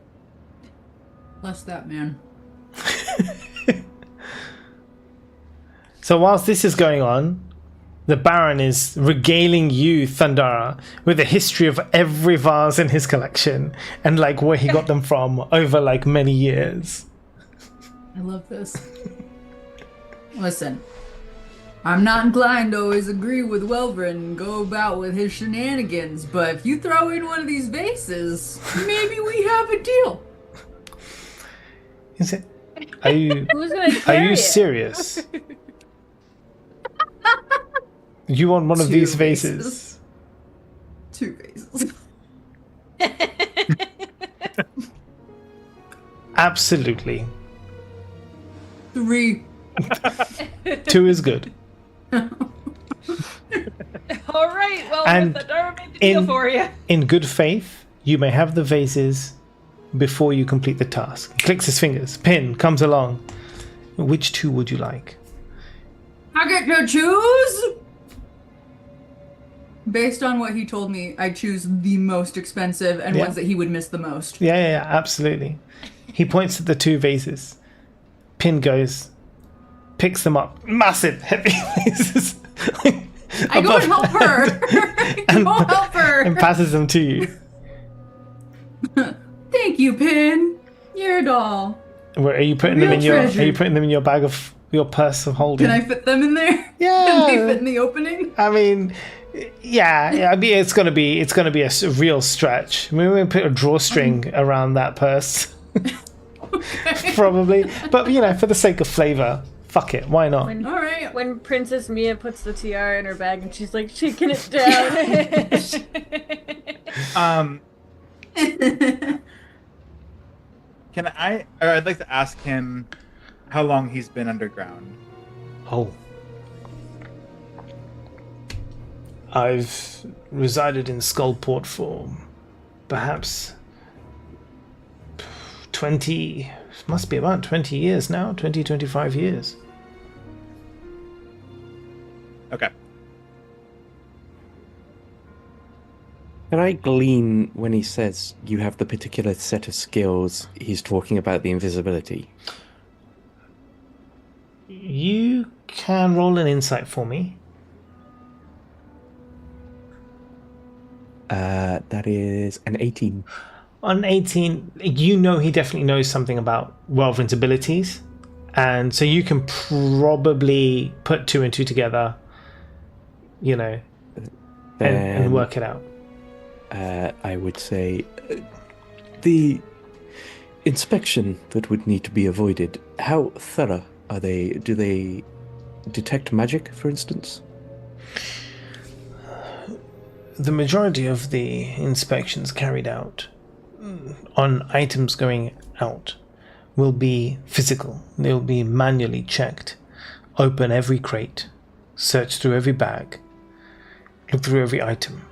Bless that man. So whilst this is going on, the Baron is regaling you, Thundara, with a history of every vase in his collection and like where he got them from over like many years. I love this. Listen, I'm not inclined to always agree with Welvern and go about with his shenanigans, but if you throw in one of these vases, maybe we have a deal. Is it? Are you? who's gonna Are carry you it? serious? You want one of Two these vases? 2 vases. Absolutely. 3. 2 is good. All right, well, And the Dharma made the deal in- for you. In good faith, you may have the vases before you complete the task. He clicks his fingers. Pin comes along. Which 2 would you like? I get to choose? Based on what he told me, I choose the most expensive and Yeah. ones that he would miss the most. Yeah, absolutely. He points at the 2 vases. Pin goes, picks them up. Massive, heavy vases. I go and help her. I go help her. And passes them to you. Thank you, Pin. You're a doll. Where are you putting Real them in your? treasure. Are you putting them in your bag of your purse of holding? Can I fit them in there? Yeah. Can they fit in the opening? I mean, yeah. I mean, it's gonna be a real stretch. I mean, we're gonna put a drawstring around that purse, probably. But you know, for the sake of flavor, fuck it. Why not? When, All right. when Princess Mia puts the tiara in her bag and she's like shaking it down. I'd like to ask him how long he's been underground. Oh. I've resided in Skullport for perhaps 20, must be about 20 years now, 20, 25 years. Okay. Can I glean when he says you have the particular set of skills he's talking about the invisibility? You can roll an insight for me. That is an 18. On 18, you know he definitely knows something about Welvrin's abilities. And so you can probably put 2 and 2 together, you know, and work it out. I would say the inspection that would need to be avoided, how thorough are they? Do they detect magic, for instance? The majority of the inspections carried out on items going out will be physical. They'll be manually checked. Open every crate, search through every bag, look through every item.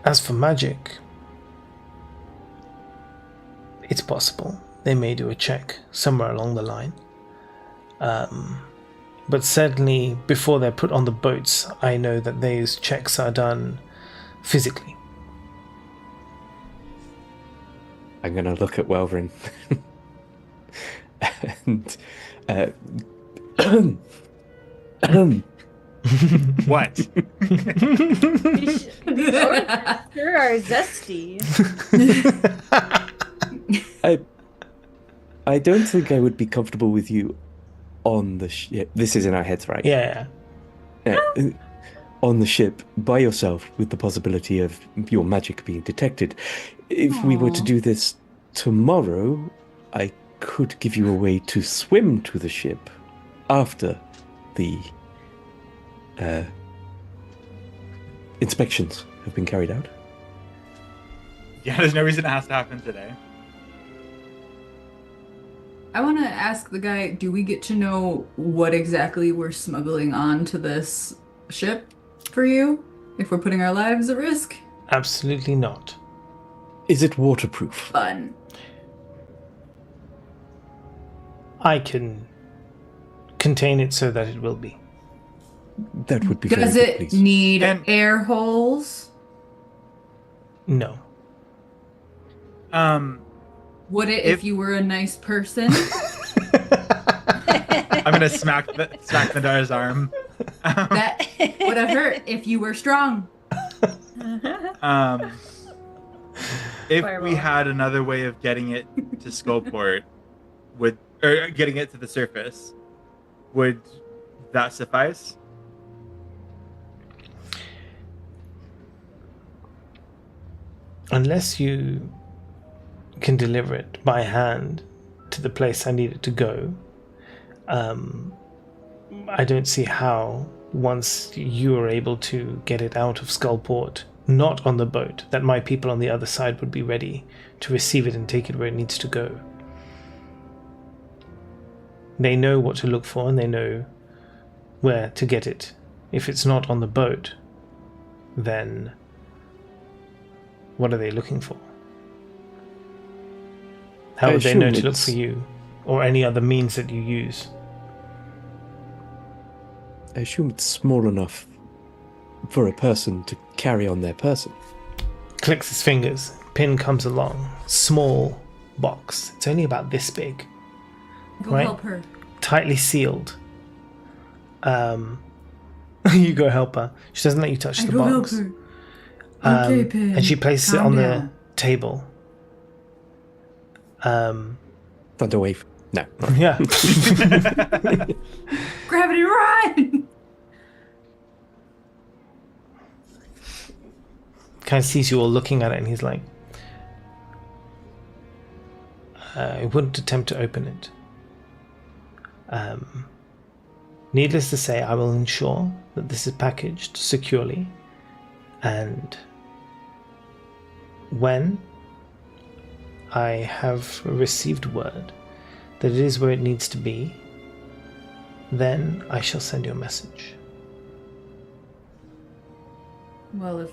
As for magic, it's possible they may do a check somewhere along the line. But certainly before they're put on the boats, I know that those checks are done physically. I'm going to look at Welvrin. And What? Sure are zesty. I don't think I would be comfortable with you on the ship. This is in our heads, right? Yeah. On the ship by yourself with the possibility of your magic being detected. If we were to do this tomorrow, I could give you a way to swim to the ship after the inspections have been carried out. Yeah, there's no reason it has to happen today. I want to ask the guy, do we get to know what exactly we're smuggling onto this ship for you? If we're putting our lives at risk? Absolutely not. Is it waterproof? Fun. I can contain it so that it will be. That would be Does very it good, please. need And- air holes? No. Would it If- if you were a nice person? I'm gonna smack Nadara's arm. That would have hurt if you were strong. If Fireball. we had another way of getting it to Skullport, or getting it to the surface, would that suffice? Unless you can deliver it by hand to the place I need it to go, I don't see how, once you are able to get it out of Skullport, not on the boat, that my people on the other side would be ready to receive it and take it where it needs to go. They know what to look for and they know where to get it. If it's not on the boat, then what are they looking for? How I would they know assume to look it's- for you or any other means that you use? I assume it's small enough for a person to carry on their person. Clicks his fingers. Pin comes along. Small box. It's only about this big. Go Right. help her. Tightly sealed. You go help her. She doesn't let you touch I the go help box. her. Okay, Pin. And she places it Calm on down. the table. Thunderwave. No. Yeah. Gravity run! Kind of sees you all looking at it and he's like, I wouldn't attempt to open it. Needless to say, I will ensure that this is packaged securely and when I have received word that it is where it needs to be, then I shall send you a message. Well, if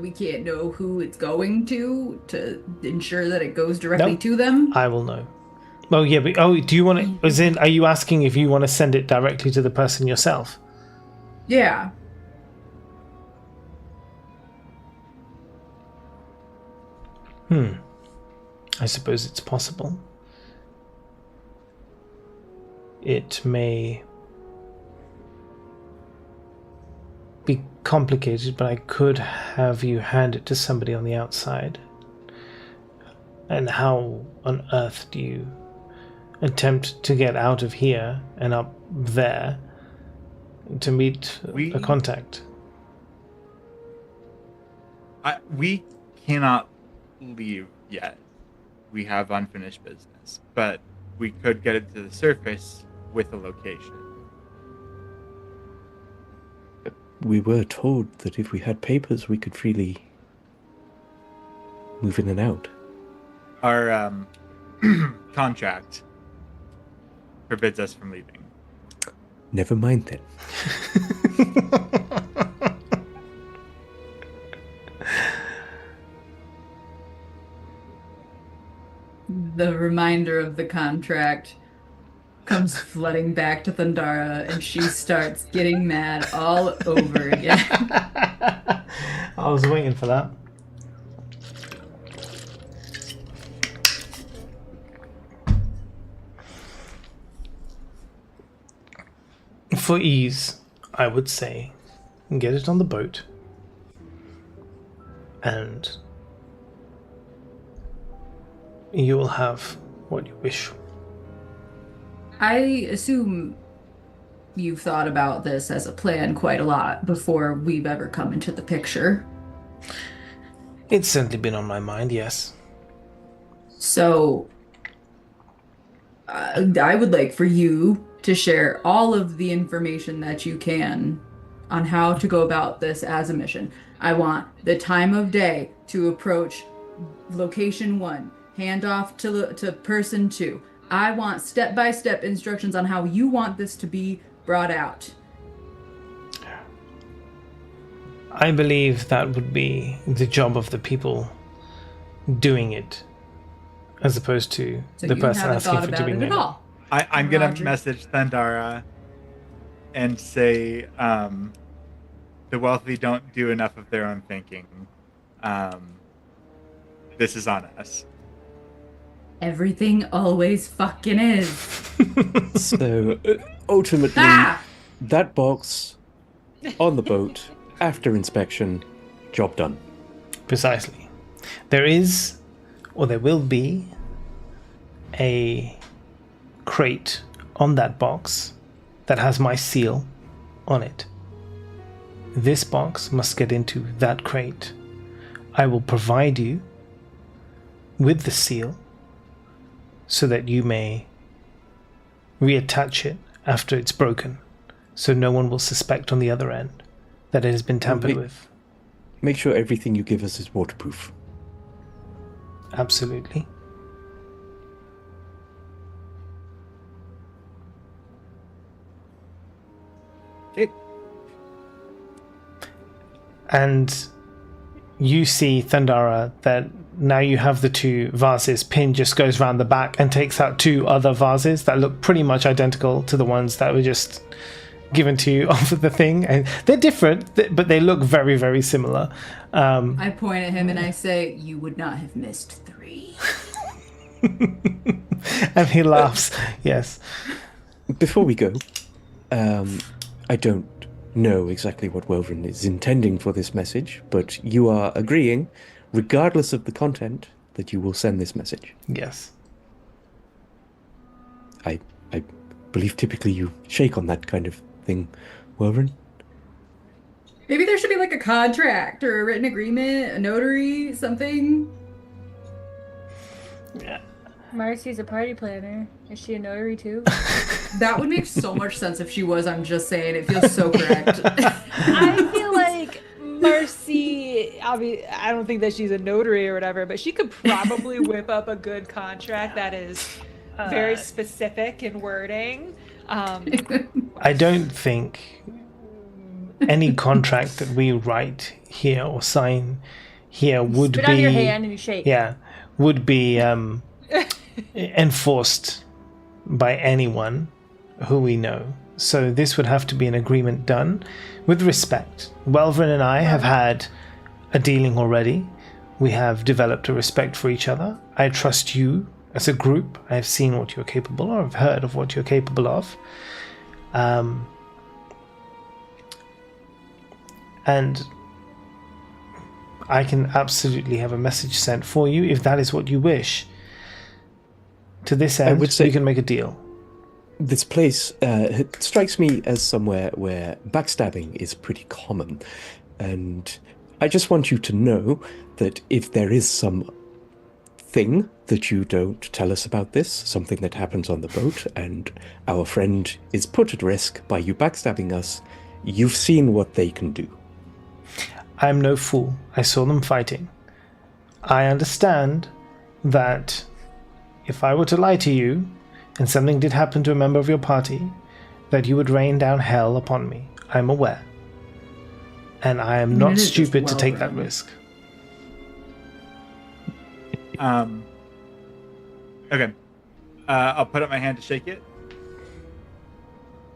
we can't know who it's going to ensure that it goes directly Nope. to them. I will know. Oh yeah, but do you want to? As in, are you asking if you want to send it directly to the person yourself? Yeah. I suppose it's possible. It may be complicated, but I could have you hand it to somebody on the outside. And how on earth do you attempt to get out of here and up there to meet a contact? We cannot leave yet. We have unfinished business, but we could get it to the surface with a location. We were told that if we had papers, we could freely move in and out. Our contract forbids us from leaving. Never mind then. The reminder of the contract comes flooding back to Thundara, and she starts getting mad all over again. I was waiting for that. For ease, I would say, get it on the boat, and you will have what you wish. I assume you've thought about this as a plan quite a lot before we've ever come into the picture. It's certainly been on my mind, yes. So, I would like for you to share all of the information that you can on how to go about this as a mission. I want the time of day to approach location 1, handoff to person 2. I want step-by-step instructions on how you want this to be brought out. I believe that would be the job of the people doing it, as opposed to So the you person haven't asking thought for it to about be it made. at all. I'm going to Roger. message Thundara and say the wealthy don't do enough of their own thinking. This is on us. Everything always fucking is. So, ultimately, Ah! that box on the boat, after inspection, job done. Precisely. There is, or there will be, a crate on that box that has my seal on it. This box must get into that crate. I will provide you with the seal so that you may reattach it after it's broken, so no one will suspect on the other end that it has been tampered with. Make sure everything you give us is waterproof. Absolutely. Okay. And you see, Thundara, that now you have the 2 vases. Pin just goes round the back and takes out 2 other vases that look pretty much identical to the ones that were just given to you off of the thing. And they're different, but they look very, very similar. I point at him and I say, "You would not have missed 3." And he laughs. Yes. Before we go, I don't know exactly what Welvin is intending for this message, but you are agreeing, regardless of the content, that you will send this message. Yes. I believe typically you shake on that kind of thing, Welvin. Maybe there should be like a contract or a written agreement, a notary, something. Yeah. Marcy's a party planner. Is she a notary too? That would make so much sense if she was. I'm just saying, it feels so correct. I feel like Marcy I don't think that she's a notary or whatever, but she could probably whip up a good contract that is very specific in wording. I don't think any contract that we write here or sign here would Spit be on your hand and you shake. would be enforced by anyone who we know. So this would have to be an agreement done with respect. Welvrin and I have had a dealing already. We have developed a respect for each other. I trust you as a group. I have seen what you're capable of. I've heard of what you're capable of. And I can absolutely have a message sent for you if that is what you wish. To this end, would say- we can make a deal. This place it strikes me as somewhere where backstabbing is pretty common. And I just want you to know that if there is some thing that you don't tell us about this, something that happens on the boat, and our friend is put at risk by you backstabbing us, you've seen what they can do. I'm no fool. I saw them fighting. I understand that if I were to lie to you, and something did happen to a member of your party, that you would rain down hell upon me. I'm aware. And I am not stupid to take that risk. Okay. I'll put up my hand to shake it.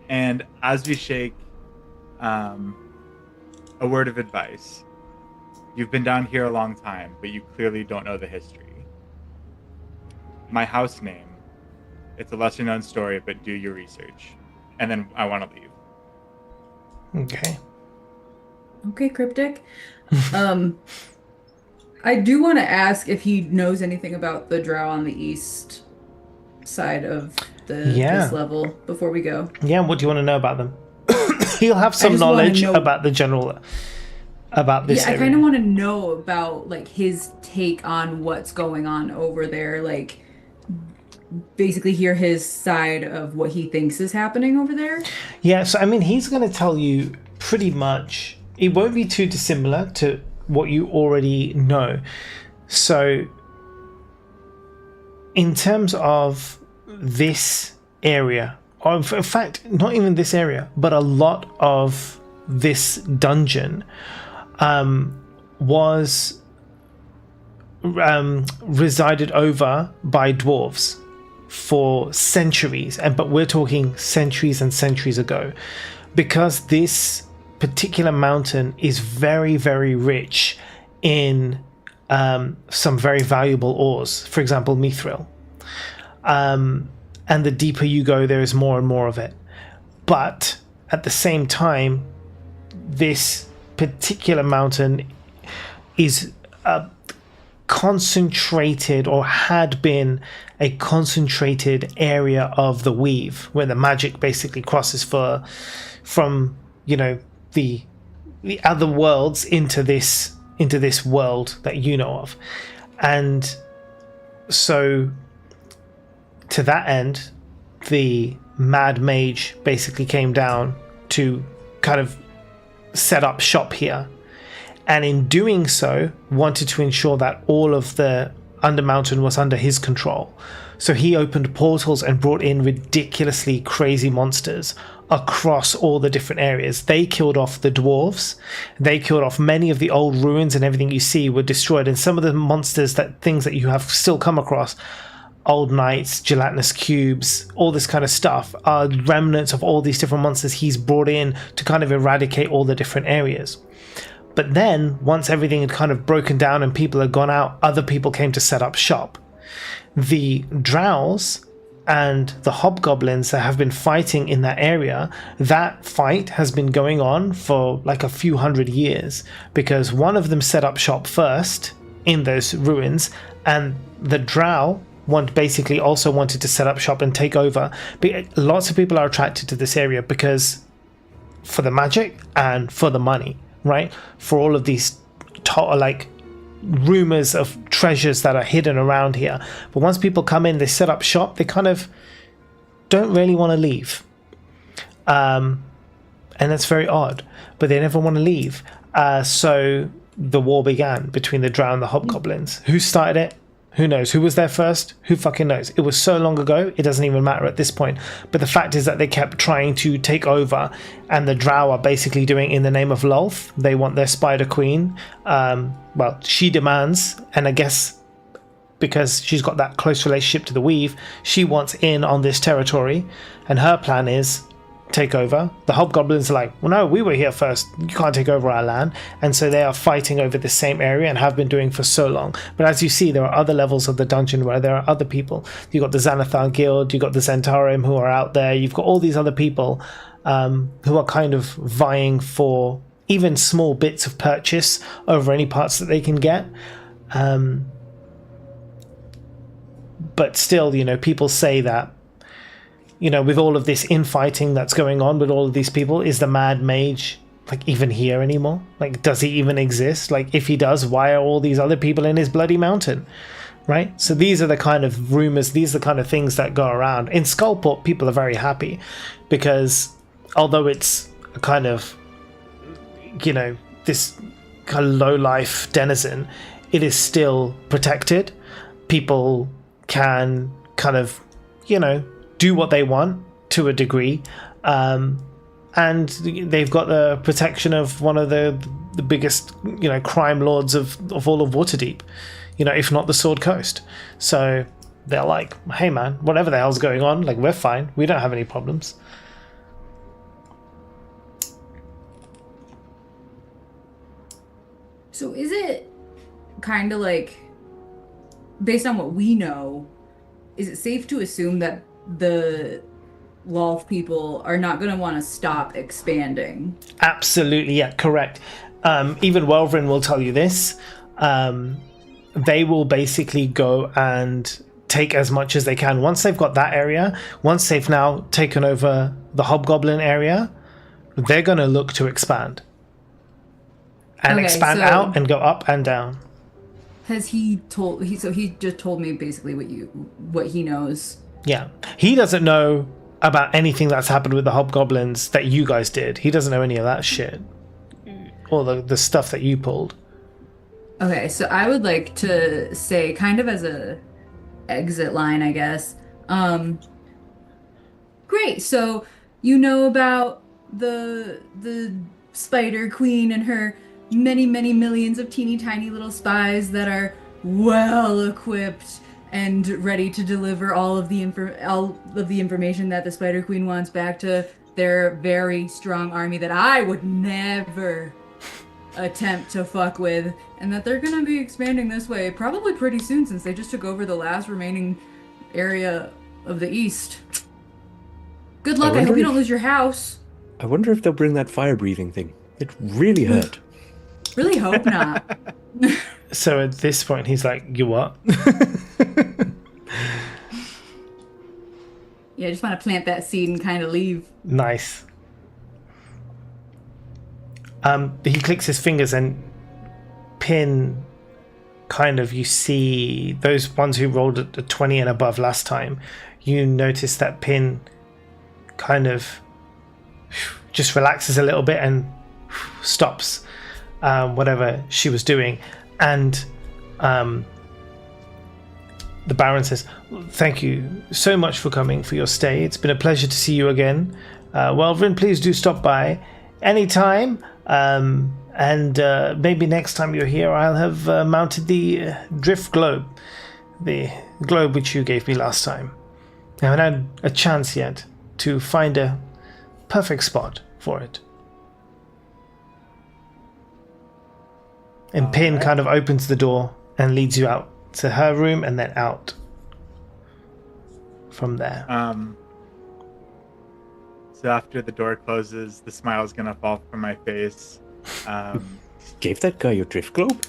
And as we shake, a word of advice. You've been down here a long time, but you clearly don't know the history. My house name, it's a lesser known story, but do your research. And then I want to leave. Okay. Okay, Cryptic. I do want to ask if he knows anything about the drow on the east side of this level before we go. Yeah, what do you want to know about them? He'll have some knowledge about the general... about this area. I kind of want to know about, like, his take on what's going on over there. Like, basically hear his side of what he thinks is happening over there. Yeah, so I mean, he's going to tell you pretty much. It won't be too dissimilar to what you already know. So, in terms of this area, or in fact, not even this area, but a lot of this dungeon was resided over by dwarves for centuries, but we're talking centuries and centuries ago, because this particular mountain is very, very rich in some very valuable ores, for example, mithril. And the deeper you go, there is more and more of it. But at the same time, this particular mountain is concentrated, or had been a concentrated area of the weave, where the magic basically crosses from the other worlds into this world that you know of. And so to that end, the Mad Mage basically came down to kind of set up shop here, and in doing so wanted to ensure that all of the Undermountain was under his control. So he opened portals and brought in ridiculously crazy monsters across all the different areas. They killed off the dwarves, they killed off many of the old ruins, and everything you see were destroyed. And some of the monsters, things that you have still come across, old knights, gelatinous cubes, all this kind of stuff, are remnants of all these different monsters he's brought in to kind of eradicate all the different areas. But then, once everything had kind of broken down and people had gone out, other people came to set up shop. The drows and the hobgoblins that have been fighting in that area, that fight has been going on for like a few hundred years, because one of them set up shop first in those ruins, and the drow basically also wanted to set up shop and take over. But lots of people are attracted to this area because for the magic and for the money, right? For all of these rumors of treasures that are hidden around here. But once people come in, they set up shop, they kind of don't really want to leave. And that's very odd, but they never want to leave. So the war began between the drow and the hobgoblins. Who started it? Who knows? Who was there first? Who fucking knows? It was so long ago, it doesn't even matter at this point. But the fact is that they kept trying to take over, and the drow are basically doing in the name of Lolth. They want their spider queen. Well, she demands, and I guess because she's got that close relationship to the Weave, she wants in on this territory, and her plan is take over. The hobgoblins are like, well, no, we were here first, you can't take over our land, and so they are fighting over the same area and have been doing for so long. But as you see, there are other levels of the dungeon where there are other people. You've got the Xanathar Guild, you've got the Zentarim who are out there, you've got all these other people who are kind of vying for even small bits of purchase over any parts that they can get. But still, you know, people say that, you know, with all of this infighting that's going on with all of these people, is the Mad Mage like even here anymore? Like, does he even exist? Like, if he does, why are all these other people in his bloody mountain? Right? So these are the kind of rumors, these are the kind of things that go around. In Skullport, people are very happy because although it's a kind of, you know, this kind of low-life denizen, it is still protected. People can kind of, you know, do what they want to a degree, and they've got the protection of one of the biggest, you know, crime lords of all of Waterdeep, you know, if not the Sword Coast. So they're like, hey man, whatever the hell's going on, like, we're fine, we don't have any problems. So is it kind of like, based on what we know, is it safe to assume that the Lolth people are not going to want to stop expanding? Absolutely, yeah, correct. Even Welvrin will tell you this. They will basically go and take as much as they can. Once they've got that area, once they've now taken over the Hobgoblin area, they're going to look to expand. And Okay, expand so- out and go up and down. Has he told? So he just told me basically what he knows. Yeah. He doesn't know about anything that's happened with the Hobgoblins that you guys did. He doesn't know any of that shit. Or the stuff that you pulled. Okay, so I would like to say, kind of as a exit line, I guess. Great. So you know about the Spider Queen and her many millions of teeny tiny little spies that are well equipped and ready to deliver all of the information that the Spider Queen wants back to their very strong army that I would never attempt to fuck with, and that they're gonna be expanding this way probably pretty soon since they just took over the last remaining area of the east. Good luck. I hope you don't lose your house. I wonder if they'll bring that fire breathing thing. It really hurt. Really hope not. So at this point, he's like, you what? Yeah, I just want to plant that seed and kind of leave. Nice. He clicks his fingers and Pin, kind of, you see those ones who rolled at the 20 and above last time. You notice that Pin kind of just relaxes a little bit and stops whatever she was doing, and the Baron says, thank you so much for coming, for your stay. It's been a pleasure to see you again. Welvrin, please do stop by anytime, and maybe next time you're here I'll have mounted the drift globe, the globe which you gave me last time. I haven't had a chance yet to find a perfect spot for it. And Pin kind of opens the door and leads you out to her room and then out from there. So after the door closes, the smile's gonna fall from my face. Gave that guy your drift globe?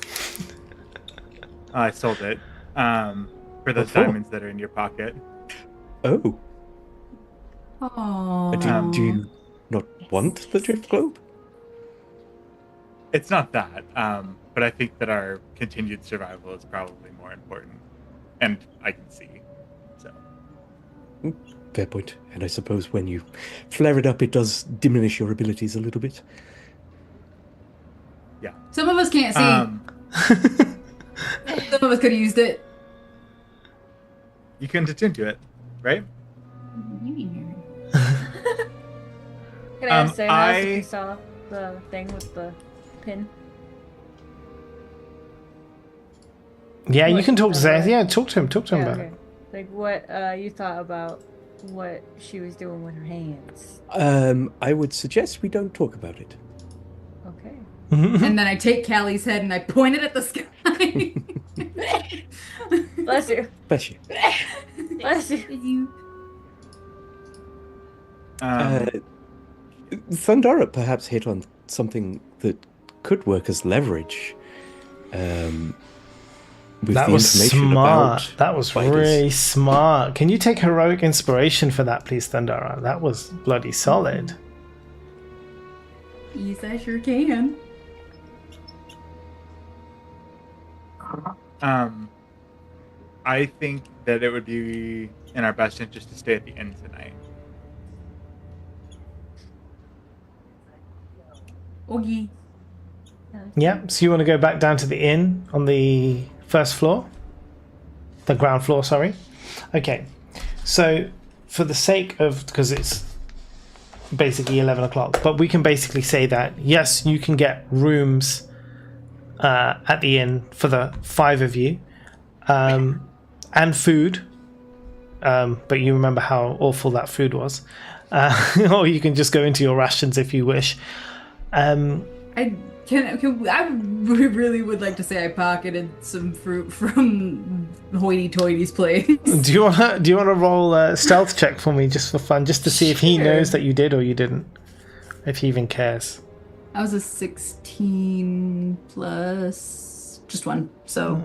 I sold it for those What for? diamonds that are in your pocket. Oh. Oh. Do you not want the drift globe? It's not that, but I think that our continued survival is probably more important, and I can see. So Fair point. And I suppose when you flare it up, it does diminish your abilities a little bit. Yeah. Some of us can't see. Some of us could have used it. You couldn't attune to it, right? Can I ask Sayonara if I- you saw the thing with the pin? Yeah, you What? can talk to Okay. Zay. Yeah, talk to him. Talk to him about it. Like what you thought about what she was doing with her hands. I would suggest we don't talk about it. Okay. And then I take Callie's head and I point it at the sky. Bless you. Bless you. Bless you. Thundara perhaps hit on something that could work as leverage. With That the was information smart. about That was fighters. really smart. Can you take heroic inspiration for that, please, Thundara? That was bloody solid. Yes, I sure can. I think that it would be in our best interest to stay at the inn tonight. Oogie. Yeah, so you want to go back down to the inn on the first floor? The ground floor, sorry. Okay, so for the sake of, because it's basically 11 o'clock, but we can basically say that, yes, you can get rooms at the inn for the 5 of you, and food, but you remember how awful that food was. Or you can just go into your rations if you wish. I really would like to say I pocketed some fruit from Hoity-Toity's place. Do you want to roll a stealth check for me just for fun, just to see if he Sure. knows that you did or you didn't, if he even cares? I was a 16 plus just one. So,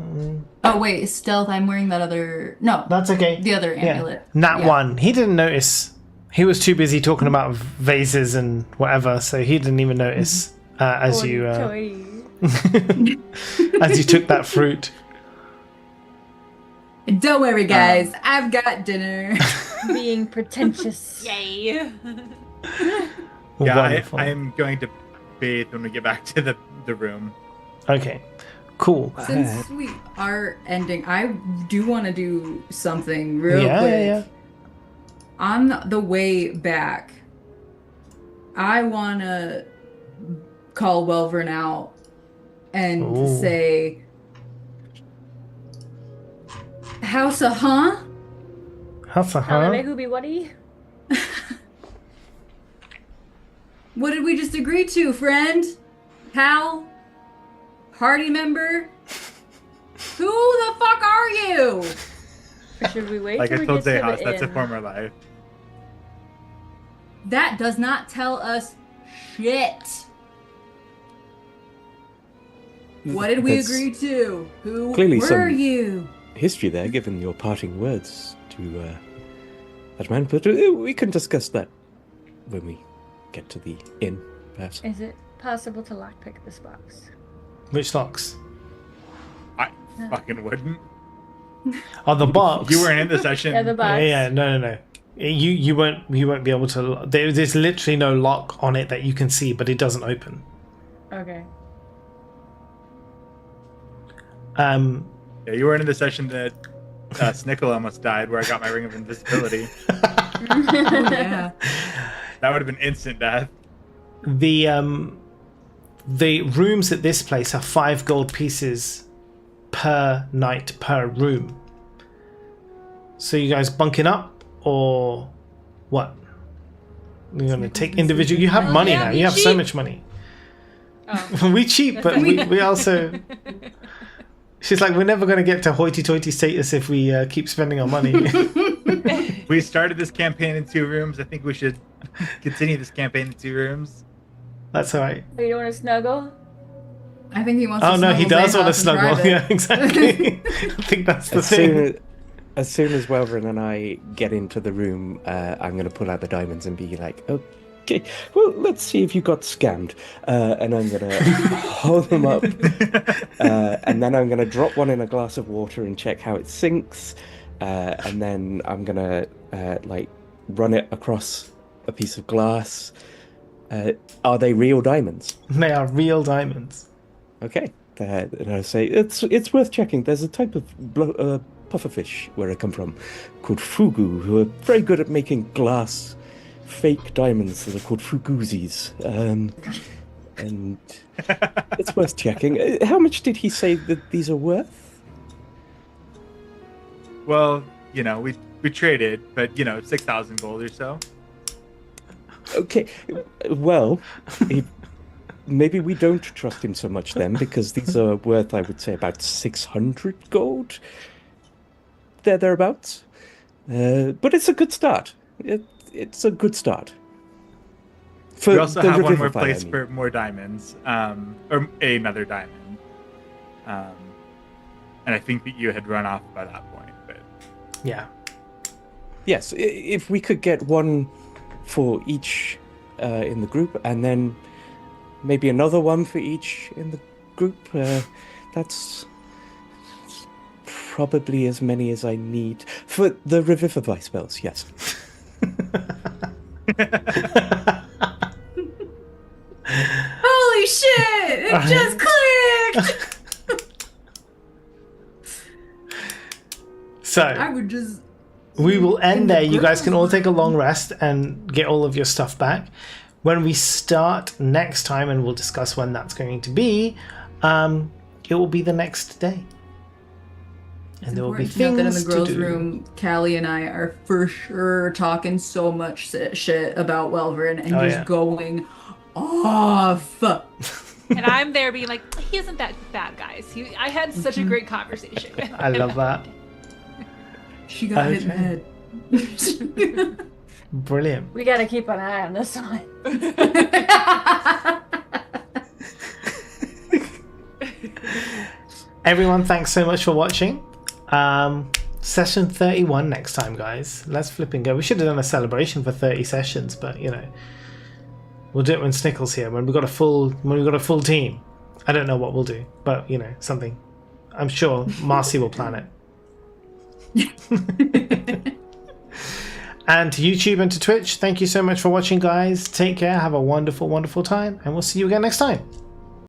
oh wait, stealth. I'm wearing that other. No, That's okay. the other amulet. Nat Yeah. 1. He didn't notice. He was too busy talking about vases and whatever, so he didn't even notice as you as you took that fruit. Don't worry, guys. I've got dinner. Being pretentious. Yay. Yeah, Wonderful. I am going to bathe when we get back to the room. Okay, cool. Since we are ending, I do want to do something real quick. Yeah. On the way back, I want to call Welvern out and Ooh. say, House of Huh? How's the Holiday huh? Hoobie Wuddy. What did we just agree to, friend? Pal? Party member? Who the fuck are you? Or should we wait Like till I we told get to Zayhouse, the that's a inn? former life. That does not tell us shit. What did we There's agree to? Who clearly were some- you? history there, given your parting words to that man, but we can discuss that when we get to the inn, perhaps. Is it possible to lockpick this box? Which locks? I fucking wouldn't. Oh, the box. You weren't in the session. Yeah, the box. Yeah, no. You won't be able to. There's literally no lock on it that you can see, but it doesn't open. Okay. Yeah, you weren't in the session that Snickle almost died, where I got my ring of invisibility. Oh, yeah. That would have been instant death. The rooms at this place are 5 gold pieces per night per room. So you guys bunking up or what? You're gonna take individual. You have Hell money yeah, now. we You have so cheap. much money. Oh. We cheap, but we also. She's like, we're never going to get to hoity-toity status if we keep spending our money. We started this campaign in 2 rooms. I think we should continue this campaign in 2 rooms. That's all right. Oh, you don't want to snuggle? I think he wants to Oh no, he snuggle does want to Zayhouse and snuggle. private. Yeah, exactly. I think that's the As thing. soon as Welvern and I get into the room, I'm going to pull out the diamonds and be like, okay, well, let's see if you got scammed. And I'm going to hold them up. And then I'm going to drop one in a glass of water and check how it sinks. And then I'm going to run it across a piece of glass. Are they real diamonds? They are real diamonds. Okay. And I say it's worth checking. There's a type of pufferfish where I come from called fugu, who are very good at making glass fake diamonds that are called fuguzis. And it's worth checking. How much did he say that these are worth? Well, we traded, but 6,000 gold or so. Okay, well, maybe we don't trust him so much then, because these are worth, I would say, about 600 gold. Thereabouts. But it's a good start. It's a good start. We also have one more Revivify, place for more diamonds, or another diamond. And I think that you had run off by that point, but Yeah. Yes, if we could get one for each in the group, and then maybe another one for each in the group, that's probably as many as I need for the Revivify spells, yes. Holy shit! It just clicked! So I would just... we will end there. You guys can all take a long rest and get all of your stuff back. When we start next time, and we'll discuss when that's going to be, it will be the next day. And there will be Important to note that in things the girls' to do. room, Callie and I are for sure talking so much shit about Welvern and Oh, just yeah. going off. And I'm there being like, he isn't that bad, guys. I had such a great conversation with him. I love that. She got hit in the head. Brilliant. We gotta keep an eye on this one. Everyone, thanks so much for watching. Session 31 next time, guys. Let's flip and go. We should have done a celebration for 30 sessions, but we'll do it when Snickle's here, when we've got a full team. I don't know what we'll do, but something. I'm sure Marcy will plan it. And to YouTube and to Twitch, thank you so much for watching, guys. Take care, have a wonderful, wonderful time, and we'll see you again next time.